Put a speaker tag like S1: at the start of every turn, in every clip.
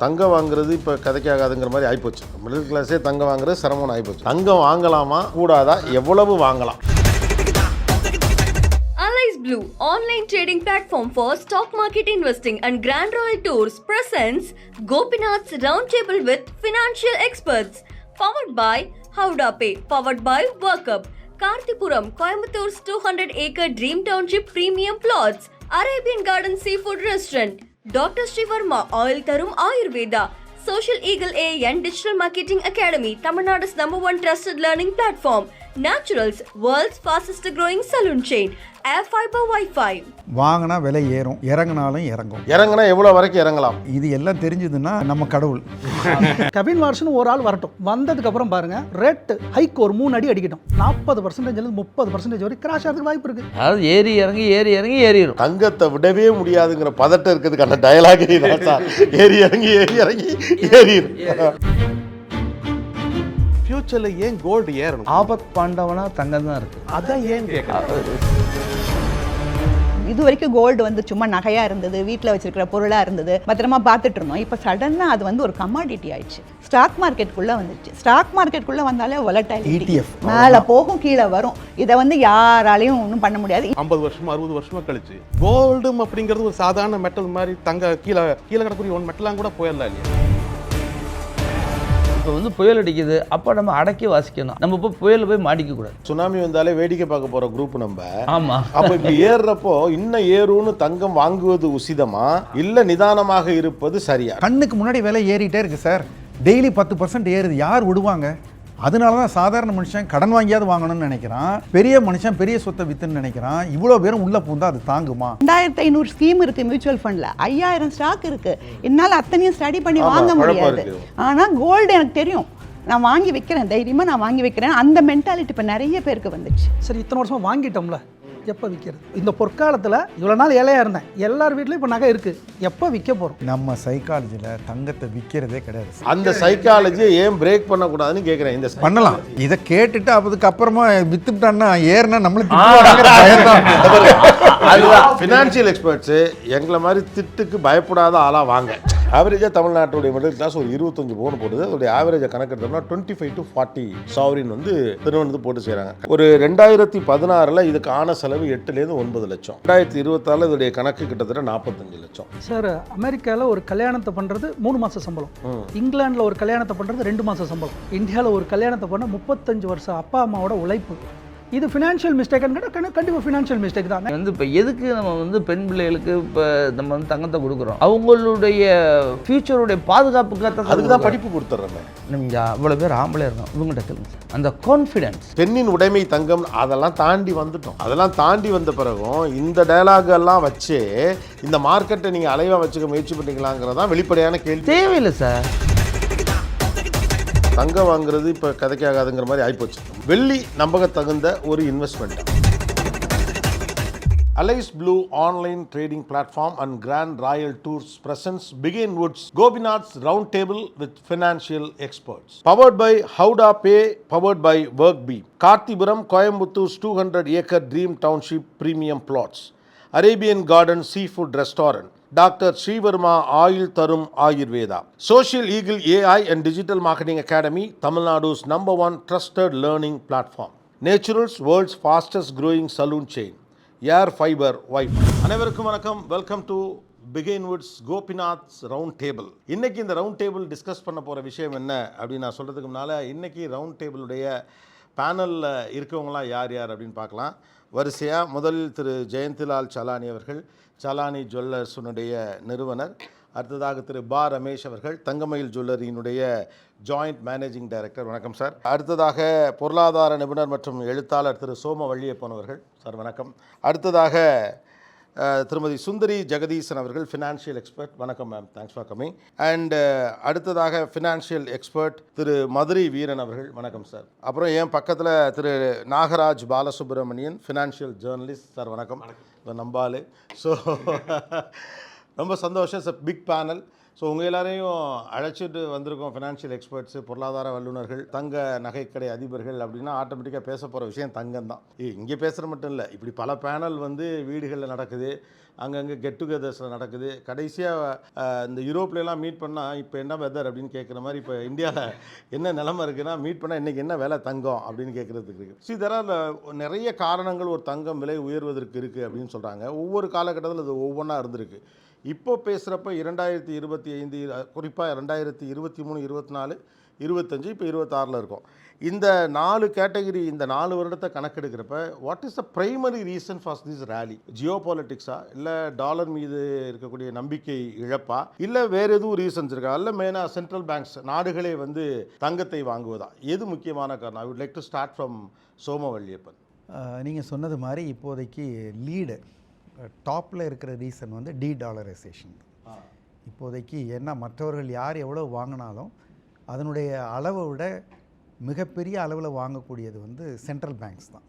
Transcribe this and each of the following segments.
S1: தங்கம் வாங்குறது இப்போ கதைக்காகாதுங்கிற மாதிரி ஆகிப்போச்சு. மிடில் கிளாஸே தங்கம் வாங்குறது சிரமம்னு ஆகிப்போச்சு. தங்கம் வாங்கலாமா கூடாதா, எவ்வளவு வாங்கலாம்?
S2: Allies Blue, online trading platform for stock market investing and Grand Royal Tours presents Gopinath's Roundtable with financial experts. Powered by Howda Pay, powered by Workup, Karthipuram, Coimbator's 200-acre Dream Township premium plots, Arabian Garden Seafood Restaurant, Dr. Srivarma Oil Tarum Ayurveda, Social Eagle AN Digital Marketing Academy, Tamil Nadu's #1 trusted learning platform, Naturals, world's fastest growing saloon chain, Air Fiber Wi-Fi.
S3: வாங்கினா விலை ஏறும், இறங்கினாலும் இறங்கும்.
S1: இறங்கினா எவ்வளோ வரைக்கும் இறங்கலாம்?
S3: இது எல்லாம் தெரிஞ்சதுன்னா நம்ம கடவுள்.
S4: கவின் வார்ஷன் ஒரு ஆள் வரட்டும், வந்ததுக்கப்புறம் பாருங்க ரேட் ஹைக் ஒரு 3 அடி அடிக்கட்டும். 40% 30% வரை கிராஷ் ஆகிறதுக்கு வாய்ப்பு இருக்கு.
S5: அதாவது ஏறி இறங்கி ஏறிடும்.
S1: தங்கத்தை விடவே முடியாதுங்கிற பதட்டம் இருக்கிறதுக்கான டயலாக் ஏறி இறங்கி ஏறிடும்.
S6: ஃபியூச்சர்ல ஏன் கோல்டு ஏறணும்?
S5: ஆபத் பாண்டவனா தங்கம் தான் இருக்கு.
S6: அதான் ஏன்
S7: இது வரைக்கும் கோல்டு வந்து சும்மா நகையா இருந்தது, வீட்டில் வச்சிருக்கிற பொருளா இருந்தது, பத்திரமா பார்த்துட்டு இருந்தோம். இப்போ சடனா அது வந்து ஒரு கமாடிட்டி ஆயிடுச்சு. ஸ்டாக் மார்க்கெட்டுக்குள்ள வந்துடுச்சு. ஸ்டாக் மார்க்கெட்டுக்குள்ள வந்தாலே வொலடைலிட்டி, மேலே போகும் கீழே வரும். இதை வந்து யாராலையும் ஒன்றும் பண்ண முடியாது.
S6: 50 வருஷமா 60 வருஷமா கழிச்சு கோல்டு அப்படிங்கிறது ஒரு சாதாரண மெட்டல் மாதிரி தங்க கீழே கிடக்கூடிய ஒரு மெட்டலாம் கூட போயிடலாம் இல்லையா?
S5: இப்போ வந்து புயல் அடிக்குது, அப்போ நம்ம அடக்கி வாசிக்கணும். நம்ம இப்போ புயல் போய் மாட்டிக்க கூடாது.
S1: சுனாமி வந்தாலே வேடிக்கை பார்க்க போற குரூப் நம்ம.
S5: ஆமா,
S1: அப்போ இப்படி ஏறுறப்போ இன்னும் ஏறும்னு தங்கம் வாங்குவது உசிதமா இல்ல நிதானமாக இருப்பது சரியா?
S3: கண்ணுக்கு முன்னாடி விலை ஏறிட்டே இருக்கு சார். டெய்லி 10% ஏறுது. யார் விடுவாங்க? அதனால தான் சாதாரண மனுஷன் கடன் வாங்கியாவது வாங்கணும்னு நினைக்கிறான். பெரிய மனுஷன் பெரிய சொத்தை வித்துன்னு நினைக்கிறான். இவ்வளோ பேரும் உள்ள பூந்தா அது தாங்குமா?
S7: 2500 ஸ்கீம் இருக்கு மியூச்சுவல் ஃபண்ட்ல, 5000 ஸ்டாக் இருக்கு. என்னால் அத்தனையும் ஸ்டடி பண்ணி வாங்க முடியாது. ஆனா கோல்டு எனக்கு தெரியும், நான் வாங்கி வைக்கிறேன், தைரியமா நான் வாங்கி வைக்கிறேன். அந்த மென்டாலிட்டி இப்போ நிறைய பேருக்கு வந்துச்சு.
S4: சரி, இத்தனை வருஷமா வாங்கிட்டோம்ல, எப்போ விற்கிறது? இந்த பொற்காலத்தில் இவ்வளோ நாள் ஏழையா இருந்தேன், எல்லார் வீட்லையும் இப்போ நகை இருக்கு, எப்போ விற்க போகிறோம்?
S3: நம்ம சைக்காலஜியில் தங்கத்தை விற்கிறதே கிடையாது.
S1: அந்த சைக்காலஜியை ஏன் பிரேக் பண்ணக்கூடாதுன்னு கேட்குறேன். இந்த
S3: பண்ணலாம். இதை கேட்டுட்டு அதுக்கு அப்புறமா வித்துட்டான்னா ஏறினா நம்மளுக்கு
S1: அதுதான் ஃபினான்ஷியல் எக்ஸ்பர்ட்ஸ் எங்களை மாதிரி திட்டுக்கு பயப்படாத ஆளாக வாங்க. ஆவரேஜாக தமிழ்நாட்டுடைய மிடில் கிளாஸ் ஒரு 25 பவுன் போடுது. அதோடைய ஆவரேஜை கணக்கெடுத்தோம்னா 25 to 40 சாவரின் வந்து திருவனந்தபுரத்து போட்டு செய்கிறாங்க. ஒரு 2016 இதுக்கான செலவு 8லேருந்து 9 லட்சம். 2024 இதோடைய கணக்கு கிட்டத்தட்ட 45 லட்சம்.
S4: சார், அமெரிக்காவில் ஒரு கல்யாணத்தை பண்ணுறது 3 மாத சம்பளம், இங்கிலாண்டில் ஒரு கல்யாணத்தை பண்ணுறது 2 மாத சம்பளம், இந்தியாவில் ஒரு கல்யாணத்தை பண்ண 35 வருஷம் அப்பா அம்மாவோட உழைப்பு. இது ஃபினான்ஷியல் மிஸ்டேக்னு கேட்டால் கண்டிப்பாக ஃபினான்ஷியல் மிஸ்டேக் தான்.
S5: வந்து இப்போ எதுக்கு நம்ம வந்து பெண் பிள்ளைகளுக்கு இப்போ நம்ம வந்து தங்கத்தை கொடுக்குறோம்? அவங்களுடைய ஃபியூச்சருடைய பாதுகாப்புக்காக.
S1: அதுக்கு தான் படிப்பு கொடுத்துட்றேன்.
S5: நீங்கள் அவ்வளோ பேர் ஆம்பளை இருக்கோம், இவங்ககிட்ட கேளுங்க. அந்த கான்ஃபிடென்ஸ்,
S1: பெண்ணின் உடைமை தங்கம், அதெல்லாம் தாண்டி வந்துட்டோம். அதெல்லாம் தாண்டி வந்த பிறகும் இந்த டயலாக் எல்லாம் வச்சு இந்த மார்க்கெட்டை நீங்கள் அலைவாக வச்சுக்க முயற்சி பண்ணிக்கலாங்கிறதான் வெளிப்படையான கேள்வி.
S5: தேவையில்லை சார்.
S1: தங்கம் வாங்குறது இப்போ கதைக்காகாதுங்கிற மாதிரி ஆகிப்போச்சு. வெள்ளி நம்பக தகுந்த ஒரு investment. Allies Blue online trading platform and Grand Royal Tours presents Begin Woods Gopinath's Roundtable with financial experts. Powered by Howda Pay, powered by Workup, Karthipuram, Coimbator's 200-acre Dream Township premium plots, Arabian Garden Seafood Restaurant, Dr. Srivarma Oil Tarum Ayurveda, Social Eagle AI and Digital Marketing Academy, Tamil Nadu's #1 trusted learning platform, Naturals, world's fastest growing saloon chain, Air Fiber Wi-Fi. அனைவருக்கும் வணக்கம். Welcome to Behindwoods Gopinath's round table. இன்னைக்கு இந்த round table discuss பண்ண போகிற விஷயம் என்ன அப்படின்னு நான் சொல்கிறதுக்கு முன்னால் இன்னைக்கு ரவுண்ட் டேபிளுடைய பேனலில் இருக்கவங்களாம் யார் யார் அப்படின்னு பார்க்கலாம். வரிசையாக முதலில் திரு ஜெயந்திலால் சலானி அவர்கள், சலானி ஜுவல்லர்ஸுடைய நிறுவனர். அடுத்ததாக திரு பா ரமேஷ் அவர்கள், தங்கமயில் ஜுவல்லரியினுடைய ஜாயிண்ட் மேனேஜிங் டைரக்டர். வணக்கம் சார். அடுத்ததாக பொருளாதார நிபுணர் மற்றும் எழுத்தாளர் திரு சோம வள்ளியப்பன் அவர்கள். சார் வணக்கம். அடுத்ததாக திருமதி சுந்தரி ஜெகதீசன் அவர்கள், ஃபினான்ஷியல் எக்ஸ்பர்ட். வணக்கம் ma'am, thanks for coming. And அடுத்ததாக ஃபினான்ஷியல் எக்ஸ்பர்ட் திரு மதுரை வீரன் அவர்கள். வணக்கம் சார். அப்புறம் என் பக்கத்தில் திரு Nagaraj Balasubramanian, financial journalist. Sir வணக்கம். நம்பாலு. ஸோ ரொம்ப சந்தோஷம். Sir big panel. ஸோ உங்கள் எல்லாரையும் அழைச்சிட்டு வந்திருக்கோம். ஃபினான்ஷியல் எக்ஸ்பர்ட்ஸு, பொருளாதார வல்லுநர்கள், தங்க நகைக்கடை அதிபர்கள் அப்படின்னா ஆட்டோமேட்டிக்காக பேச போகிற விஷயம் தங்கம் தான். இங்கே பேசுகிற மட்டும் இல்லை, இப்படி பல பேனல் வந்து வீடுகளில் நடக்குது, அங்கங்கே கெட் டுகெதர்ஸில் நடக்குது. கடைசியாக இந்த யூரோப்லலாம் மீட் பண்ணால் இப்போ என்ன வெதர் அப்படின்னு கேட்குற மாதிரி இப்போ இந்தியாவில் என்ன நிலமை இருக்குன்னா மீட் பண்ணால் இன்றைக்கி என்ன விலை தங்கம் அப்படின்னு கேட்குறதுக்கு இருக்குது. ஸோ இதெல்லாம் நிறைய காரணங்கள் ஒரு தங்கம் விலை உயர்வதற்கு இருக்குது அப்படின்னு சொல்கிறாங்க. ஒவ்வொரு காலகட்டத்தில் அது ஒவ்வொன்றா இருந்திருக்கு. இப்போ பேசுகிறப்ப 2025 குறிப்பாக 2023, 24, 25 இப்போ 26 இருக்கும். இந்த 4 கேட்டகரி இந்த 4 வருடத்தை கணக்கெடுக்கிறப்ப what is the primary reason for this rally? ஜியோ பாலிட்டிக்ஸா, இல்லை டாலர் மீது இருக்கக்கூடிய நம்பிக்கை இழப்பா, இல்லை வேறு எதுவும் ரீசன்ஸ் இருக்கா, இல்லை மெயினாக சென்ட்ரல் பேங்க்ஸ் நாடுகளே வந்து தங்கத்தை வாங்குவதா? எது முக்கியமான காரணம்? I would like to start from Somavalliappan.
S3: நீங்கள் சொன்னது மாதிரி இப்போதைக்கு லீடு டாப்பில் இருக்கிற ரீசன் வந்து டீடாலரைசேஷன். இப்போதைக்கு என்ன மற்றவர்கள் யார் எவ்வளோ வாங்கினாலும் அதனுடைய அளவை விட மிகப்பெரிய அளவில் வாங்கக்கூடியது வந்து சென்ட்ரல் பேங்க்ஸ் தான்.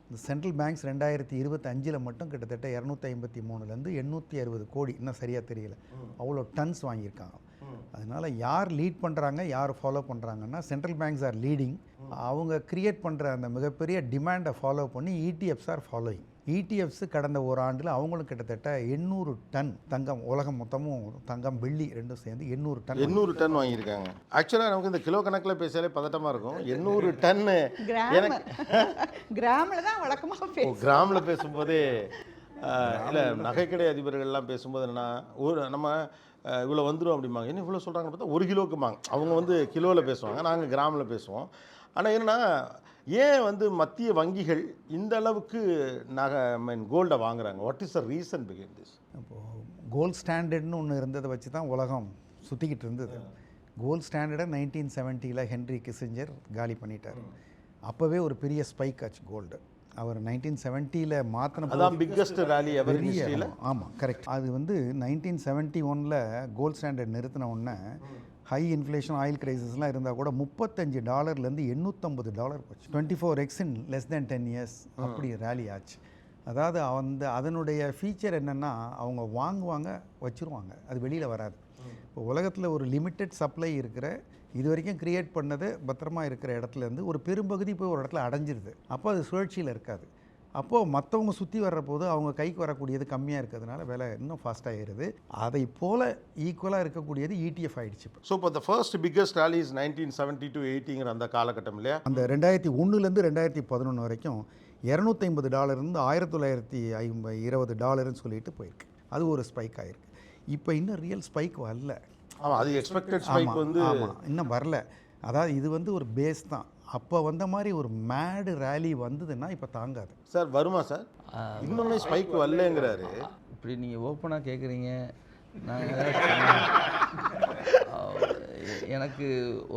S3: இந்த சென்ட்ரல் பேங்க்ஸ் 2025 மட்டும் கிட்டத்தட்ட 253லேருந்து 860 கோடி, இன்னும் சரியாக தெரியல, அவ்வளோ டன்ஸ் வாங்கியிருக்காங்க. அதனால் யார் லீட் பண்ணுறாங்க, யார் ஃபாலோ பண்ணுறாங்கன்னா சென்ட்ரல் பேங்க்ஸ் ஆர் லீடிங். அவங்க க்ரியேட் பண்ணுற அந்த மிகப்பெரிய டிமாண்டை ஃபாலோ பண்ணி இடிஎஃப்ஸ் ஆர் ஃபாலோயிங். இடிஎஃப்ஸ் கடந்த ஒரு ஆண்டில் அவங்களும் கிட்டத்தட்ட 800 டன் தங்கம், உலகம் மொத்தமும் தங்கம் வெள்ளி ரெண்டும் சேர்ந்து 800
S1: டன் வாங்கியிருக்காங்க. ஆக்சுவலாக நமக்கு இந்த கிலோ கணக்கில் பேசியாலே பதட்டமாக இருக்கும். 800 டன்னு
S7: கிராமில் தான் வழக்கமாக
S1: கிராமில் பேசும்போதே இல்லை, நகைக்கடை அதிபர்கள்லாம் பேசும்போது என்னன்னா நம்ம இவ்வளோ வந்துடும் அப்படிம்பாங்க. என்ன இவ்வளோ சொல்கிறாங்கன்னு பார்த்தா 1 கிலோக்குமாங்க. அவங்க வந்து கிலோவில் பேசுவாங்க, நாங்கள் கிராமில் பேசுவோம். ஆனால் என்னென்னா ஏன் வந்து மத்திய வங்கிகள் இந்த அளவுக்கு கோல்டை வாங்குறாங்க? What is the reason behind this?
S3: இப்போது கோல்ட் ஸ்டாண்டர்ட்னு ஒன்று இருந்ததை வச்சு தான் உலகம் சுற்றிக்கிட்டு இருந்தது. கோல்ட் ஸ்டாண்டர்டை 1970 ஹென்ரி கிஸிஞ்சர் காலி பண்ணிட்டார். அப்போவே ஒரு பெரிய ஸ்பைக் ஆச்சு கோல்டு. அவர் 1970 மாற்றின
S1: அதான் பிக்கஸ்ட் ரேலி எவர் ஹிஸ்டரியில்.
S3: ஆமாம், கரெக்ட். அது வந்து 1971 கோல்ட் ஸ்டாண்டர்ட் நிறுத்தின உடனே ஹை இன்ஃப்ளேஷன், ஆயில் கிரைசிஸ்லாம் இருந்தால் கூட $35 $850 போச்சு. 24x in less than 10 years அப்படி ரேலி ஆச்சு. அதாவது அதனுடைய ஃபீச்சர் என்னென்னா அவங்க வாங்குவாங்க, வச்சுருவாங்க, அது வெளியில் வராது. இப்போ உலகத்தில் ஒரு லிமிட்டட் சப்ளை இருக்கிற, இது வரைக்கும் க்ரியேட் பண்ணது பத்திரமா இருக்கிற இடத்துலேருந்து ஒரு பெரும்பகுதி போய் ஒரு இடத்துல அடைஞ்சிருது. அப்போ அது சுழற்சியில் இருக்காது. அப்போது மற்றவங்க சுற்றி வர்ற போது அவங்க கைக்கு வரக்கூடியது கம்மியாக இருக்கிறதுனால விலை இன்னும் ஃபாஸ்ட்டாக ஏறுது. அதை போல் ஈக்குவலாக இருக்கக்கூடியது ETF ஆகிடுச்சு. இப்போ
S1: ஸோ இப்போ the first biggest rally is 1970 to 80 அந்த காலகட்டம் இல்லையா?
S3: அந்த 2001 2011 வரைக்கும் $250 $1920 சொல்லிட்டு போயிருக்கு. அது ஒரு ஸ்பைக் ஆகிருக்கு. இப்போ இன்னும் ரியல் ஸ்பைக் வரல.
S1: ஆமாம், அது எக்ஸ்பெக்டட் ஸ்பைக் வந்து
S3: இன்னும் வரல. அதாவது இது வந்து ஒரு பேஸ் தான். அப்போ வந்த மாதிரி ஒரு மேடு ரேலி வந்ததுன்னா இப்போ தாங்காது.
S1: சார் வருமா சார்? இன்னொன்று ஸ்பைக் வரலங்கிறாரு.
S5: இப்படி நீங்கள் ஓப்பனாக கேட்குறீங்க. நான் எனக்கு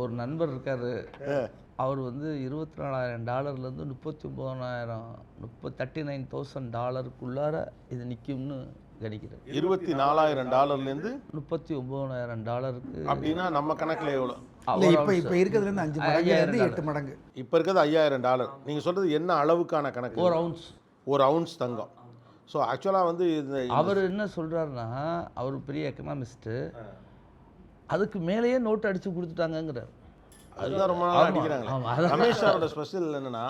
S5: ஒரு நண்பர் இருக்கார். அவர் வந்து $24,000 $39,000 இது நிற்கும்னு கணிக்கிறார்.
S1: $24,000
S5: $39,000
S1: அப்படின்னா நம்ம கணக்கில் எவ்வளோ?
S3: இல்லை, இப்போ இருக்கிறதுலேருந்து 5 மடங்கு 8 மடங்கு.
S1: இப்போ இருக்கிறது $5,000. நீங்கள் சொல்கிறது என்ன அளவுக்கான கணக்கு? ஒரு அவுன்ஸ் தங்கம். ஸோ ஆக்சுவலாக வந்து
S5: அவர் என்ன சொல்கிறாருன்னா, அவர் பெரிய எக்கனாமிஸ்ட்டு, அதுக்கு மேலேயே நோட்டு அடித்து கொடுத்துட்டாங்கங்கிறார்.
S1: அதுதான் ரொம்ப நாள் அடிக்கிறாங்க. ரமேஷ் சாரோட ஸ்பெஷல் என்னென்னா